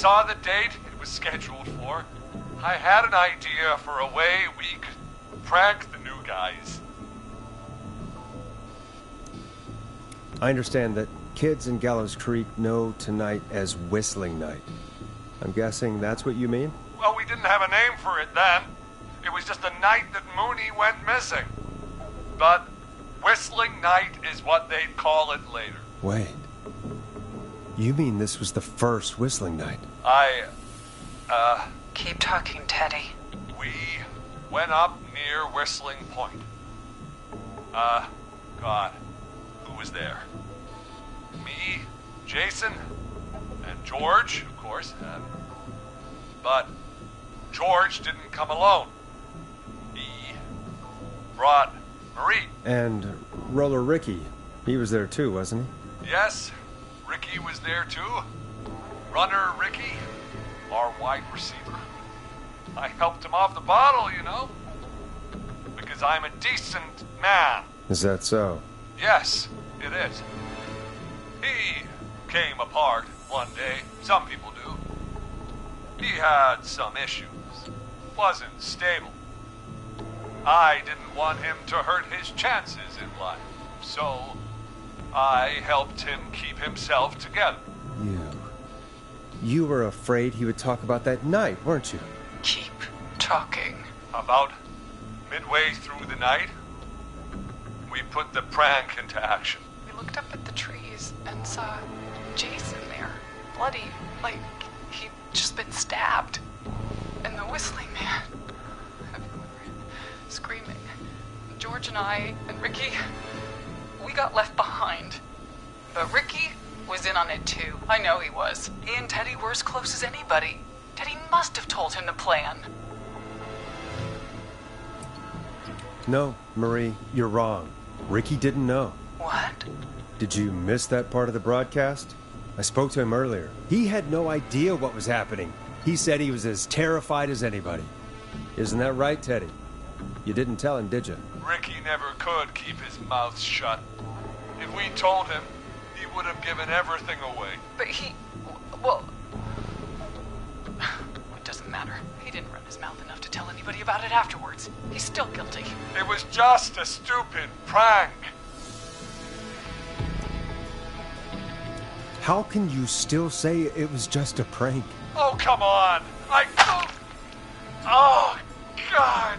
Speaker 3: saw the date it was scheduled for, I had an idea for a way we could prank the new guys.
Speaker 2: I understand that kids in Gallows Creek know tonight as Whistling Night. I'm guessing that's what you mean?
Speaker 3: Well, we didn't have a name for it then. It was just the night that Mooney went missing. But Whistling Night is what they'd call it later.
Speaker 2: Wait. You mean this was the first Whistling Night?
Speaker 4: Keep talking, Teddy.
Speaker 3: We went up near Whistling Point. God, who was there? Me, Jason, and George, of course. But George didn't come alone. He brought Marie.
Speaker 2: And Roller Ricky. He was there too, wasn't he?
Speaker 3: Yes, Ricky was there too. Runner Ricky, our wide receiver. I helped him off the bottle, you know. Because I'm a decent man.
Speaker 2: Is that so?
Speaker 3: Yes, it is. He came apart one day. Some people do. He had some issues. Wasn't stable. I didn't want him to hurt his chances in life. So, I helped him keep himself together.
Speaker 2: You were afraid he would talk about that night, weren't you?
Speaker 4: Keep talking.
Speaker 3: About midway through the night, we put the prank into action.
Speaker 4: We looked up at the trees and saw Jason there, bloody, like he'd just been stabbed. And the Whistling Man, screaming. George and I and Ricky, we got left behind. But Ricky was in on it too. I know he was. He and Teddy were as close as anybody. Teddy must have told him the plan.
Speaker 2: No, Marie, you're wrong. Ricky didn't know.
Speaker 4: What?
Speaker 2: Did you miss that part of the broadcast? I spoke to him earlier. He had no idea what was happening. He said he was as terrified as anybody. Isn't that right, Teddy? You didn't tell him, did you?
Speaker 3: Ricky never could keep his mouth shut. If we told him, he would have given everything away.
Speaker 4: But well, it doesn't matter. He didn't run his mouth enough to tell anybody about it afterwards. He's still guilty.
Speaker 3: It was just a stupid prank.
Speaker 2: How can you still say it was just a prank?
Speaker 3: Oh, come on. Oh, God.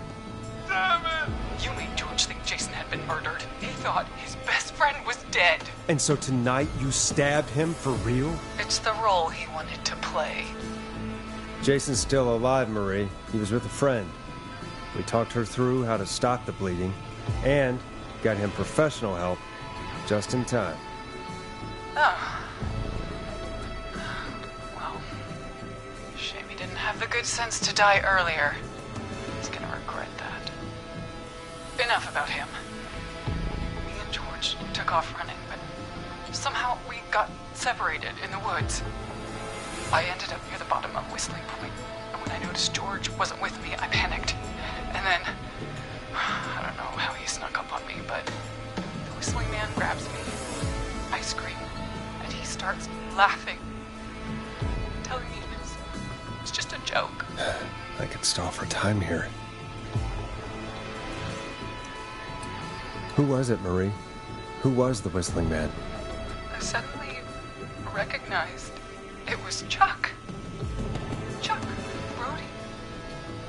Speaker 3: Damn it.
Speaker 4: You made George think Jason had been murdered. He thought his best friend was dead.
Speaker 2: And so tonight you stabbed him for real?
Speaker 4: It's the role he wanted to play.
Speaker 2: Jason's still alive, Marie. He was with a friend. We talked her through how to stop the bleeding and got him professional help just in time.
Speaker 4: Oh. Well, shame he didn't have the good sense to die earlier. He's gonna regret that. Enough about him. Me and George took off running, but somehow we got separated in the woods. I ended up near the bottom of Whistling Point, and when I noticed George wasn't with me, I panicked. And then, I don't know how he snuck up on me, but the Whistling Man grabs me. I scream, and he starts laughing, telling me it's just a joke.
Speaker 2: I could stall for time here. Who was it, Marie? Who was the Whistling Man?
Speaker 4: I suddenly recognized it was Chuck. Chuck Brody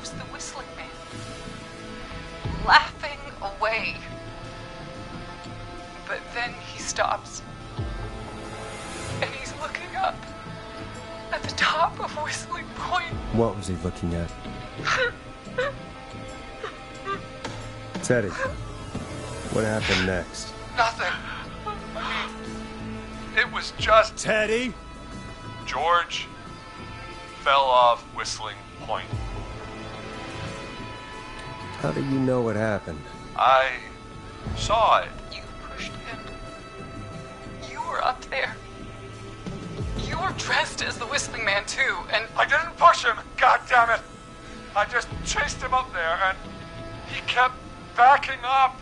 Speaker 4: was the Whistling Man, laughing away. But then he stops, and he's looking up at the top of Whistling Point.
Speaker 2: What was he looking at? Teddy, what happened next?
Speaker 3: Nothing. It was just...
Speaker 2: Teddy?
Speaker 3: George fell off Whistling Point.
Speaker 2: How do you know what happened?
Speaker 3: I saw it.
Speaker 4: You pushed him. You were up there. You were dressed as the Whistling Man, too, and...
Speaker 3: I didn't push him, God damn it! I just chased him up there, and he kept backing up.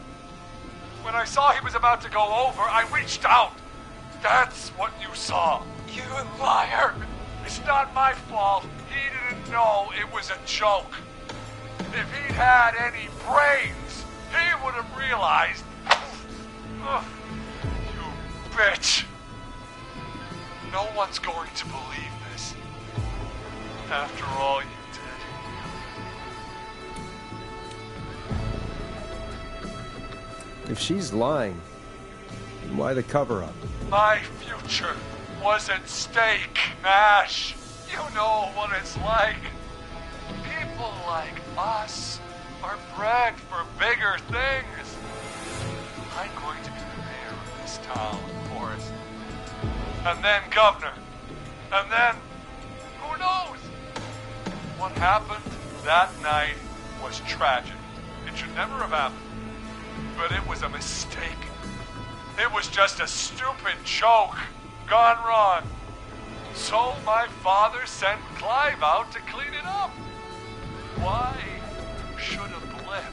Speaker 3: When I saw he was about to go over, I reached out. That's what you saw.
Speaker 4: You liar.
Speaker 3: It's not my fault. He didn't know it was a joke. If he'd had any brains, he would have realized. You bitch. No one's going to believe this. After all you did.
Speaker 2: If she's lying, then why the cover-up?
Speaker 3: My future was at stake, Nash. You know what it's like. People like us are bred for bigger things. I'm going to be the mayor of this town, Forrest. And then governor. And then, who knows? What happened that night was tragic. It should never have happened. But it was a mistake. It was just a stupid joke gone wrong. So my father sent Clive out to clean it up. Why should a blip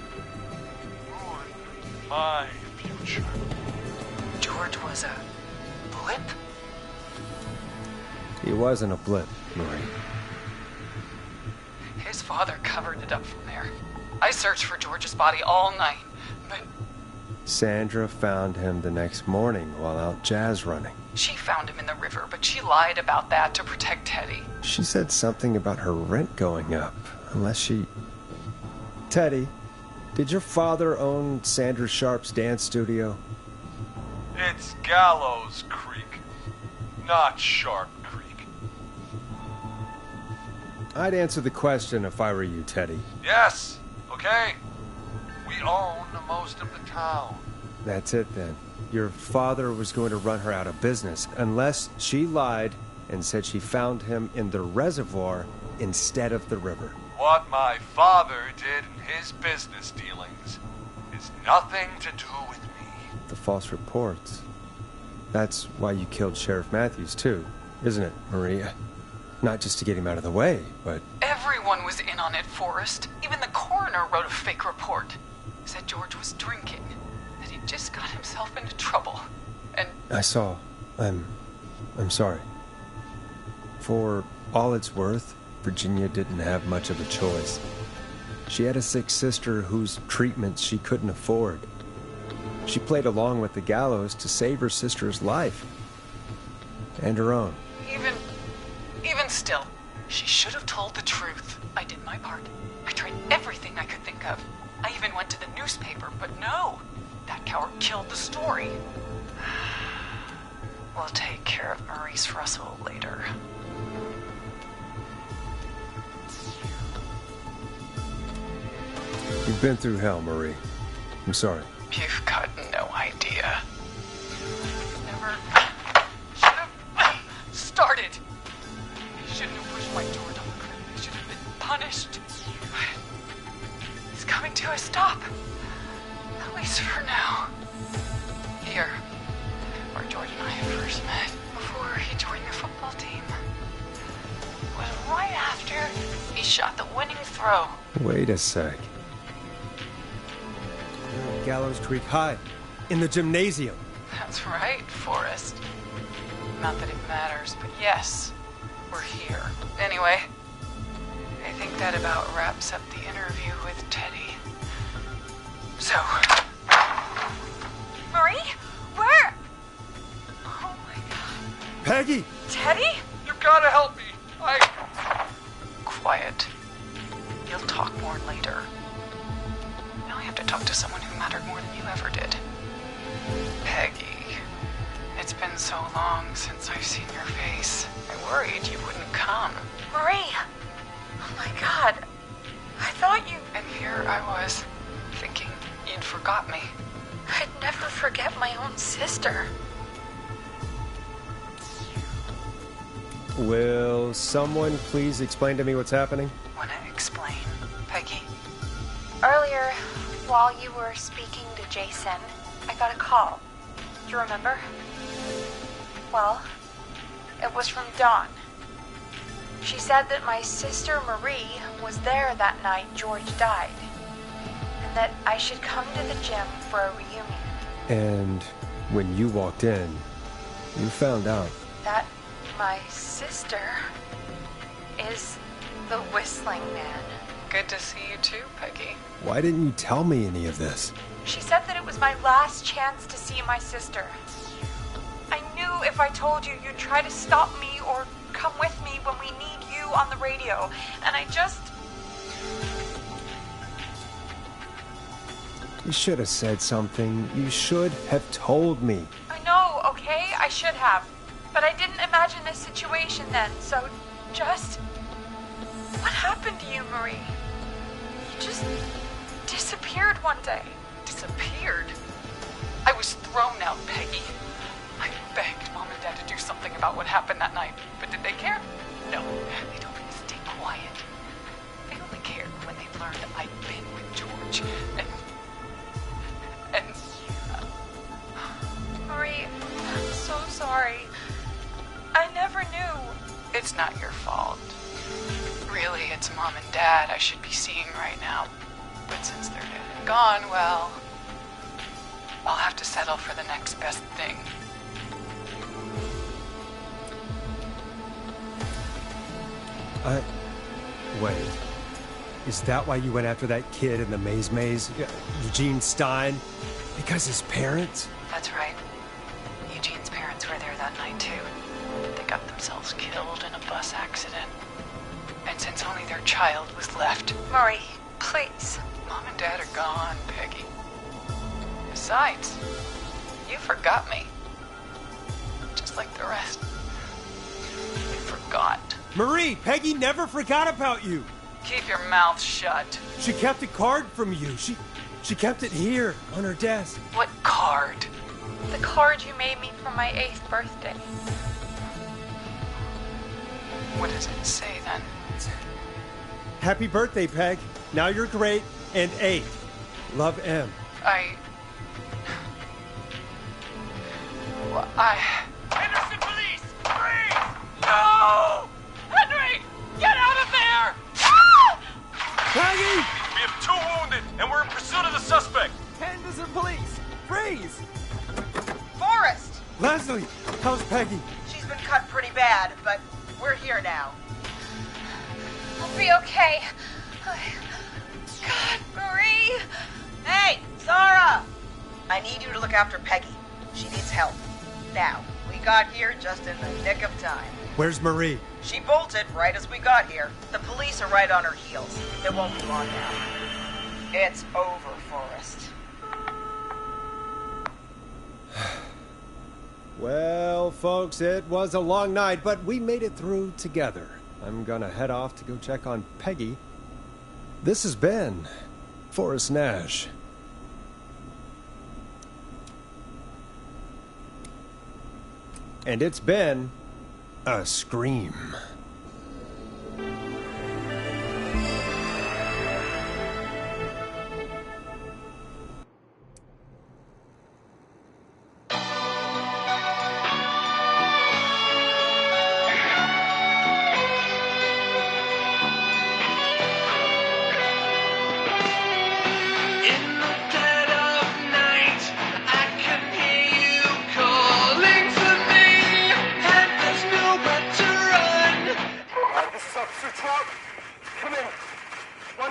Speaker 3: ruin my future?
Speaker 4: George was a blip?
Speaker 2: He wasn't a blip, Marie.
Speaker 4: His father covered it up from there. I searched for George's body all night, but
Speaker 2: Sandra found him the next morning while out jazz running.
Speaker 4: she found him in the river, but she lied about that to protect Teddy.
Speaker 2: She said something about her rent going up, unless she... Teddy, did your father own Sandra Sharp's dance studio?
Speaker 3: It's Gallows Creek, not Sharp Creek.
Speaker 2: I'd answer the question if I were you, Teddy.
Speaker 3: Yes, okay. We own most of the town.
Speaker 2: That's it then. Your father was going to run her out of business, unless she lied and said she found him in the reservoir instead of the river.
Speaker 3: What my father did in his business dealings is nothing to do with me.
Speaker 2: The false reports. That's why you killed Sheriff Matthews, too, isn't it, Maria? Not just to get him out of the way, but...
Speaker 4: Everyone was in on it, Forrest. Even the coroner wrote a fake report. Said George was drinking, that he just got himself into trouble, and...
Speaker 2: I saw. I'm sorry. For all it's worth, Virginia didn't have much of a choice. She had a sick sister whose treatments she couldn't afford. She played along with the gallows to save her sister's life. And her own.
Speaker 4: Even still, she should have told the truth. I did my part. I tried everything I could think of. I even went to the newspaper, but no. That coward killed the story. We'll take care of Maurice Russell later.
Speaker 2: You've been through hell, Marie. I'm sorry.
Speaker 4: You've got no idea. Never should have started. You shouldn't have pushed my George on the cliff. He should have been punished. He's coming to a stop. At least for now. Here, where George and I first met, before he joined the football team. It was right after he shot the winning throw.
Speaker 2: Wait a sec. Gallows Creek High, in the gymnasium.
Speaker 4: That's right, Forrest. Not that it matters, but yes, we're here. Anyway, I think that about wraps up the interview with Teddy. So...
Speaker 15: Marie? Where?
Speaker 4: Oh my god.
Speaker 2: Peggy!
Speaker 4: Teddy?
Speaker 3: You gotta help me.
Speaker 4: Quiet. You'll talk more later. Now I have to talk to someone who mattered more than you ever did. Peggy. It's been so long since I've seen your face. I worried you wouldn't come.
Speaker 15: Marie! Oh my god. I thought you...
Speaker 4: And here I was, thinking you'd forgot me.
Speaker 1: I'd never forget my own sister.
Speaker 2: Will someone please explain to me what's happening?
Speaker 4: Wanna explain, Peggy?
Speaker 1: Earlier, while you were speaking to Jason, I got a call. Do you remember? Well, it was from Dawn. She said that my sister Marie was there that night George died, and that I should come to the gym for a reunion.
Speaker 2: And when you walked in, you found out.
Speaker 1: That my sister
Speaker 4: is the Whistling Man. Good to see you too, Peggy.
Speaker 2: Why didn't you tell me any of this?
Speaker 4: She said that it was my last chance to see my sister. I knew if I told you, you'd try to stop me or come with me when we need you on the radio. And I just...
Speaker 2: You should have said something. You should have told me.
Speaker 4: I know, okay? I should have. But I didn't imagine this situation then, so just... What happened to you, Marie? You just disappeared one day. Disappeared? I was thrown out, Peggy. I begged Mom and Dad to do something about what happened that night, but did they care? No, they told me to stay quiet. They only cared when they learned I'd been with George, and Marie, I'm so sorry. I never knew. It's not your fault. Really, it's Mom and Dad I should be seeing right now. But since they're dead and gone, well, I'll have to settle for the next best thing.
Speaker 2: Wait. Is that why you went after that kid in the maze? Eugene Stein? Because his parents?
Speaker 4: That's right. Eugene's parents were there that night, too. They got themselves killed in a bus accident. And since only their child was left... Marie, please. Mom and Dad are gone, Peggy. Besides, you forgot me. Just like the rest. You forgot.
Speaker 2: Marie, Peggy never forgot about you.
Speaker 4: Keep your mouth shut.
Speaker 2: She kept a card from you. She kept it here on her desk.
Speaker 4: What card? The card you made me for my 8th birthday. What does it say then?
Speaker 2: Happy birthday, Peg. Now you're great and 8. Love, M.
Speaker 7: Henderson police! Freeze! No! Henry! Get out of there! Ah!
Speaker 2: Peggy!
Speaker 7: We have 2 wounded, and we're in pursuit of the suspect.
Speaker 20: Henderson police! Freeze!
Speaker 16: Forrest!
Speaker 2: Leslie, how's Peggy?
Speaker 16: She's been cut pretty bad, but we're here now.
Speaker 4: I'll be okay. God, Marie!
Speaker 16: Hey, Zara! I need you to look after Peggy. She needs help. Now, we got here just in the nick of time.
Speaker 2: Where's Marie?
Speaker 16: She bolted right as we got here. The police are right on her heels. It won't be long now. It's over, Forrest.
Speaker 2: Well, folks, it was a long night, but we made it through together. I'm gonna head off to go check on Peggy. This has been Forrest Nash. And it's been a scream.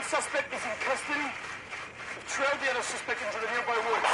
Speaker 7: Suspect is in custody. We've trailed the other suspect into the nearby woods.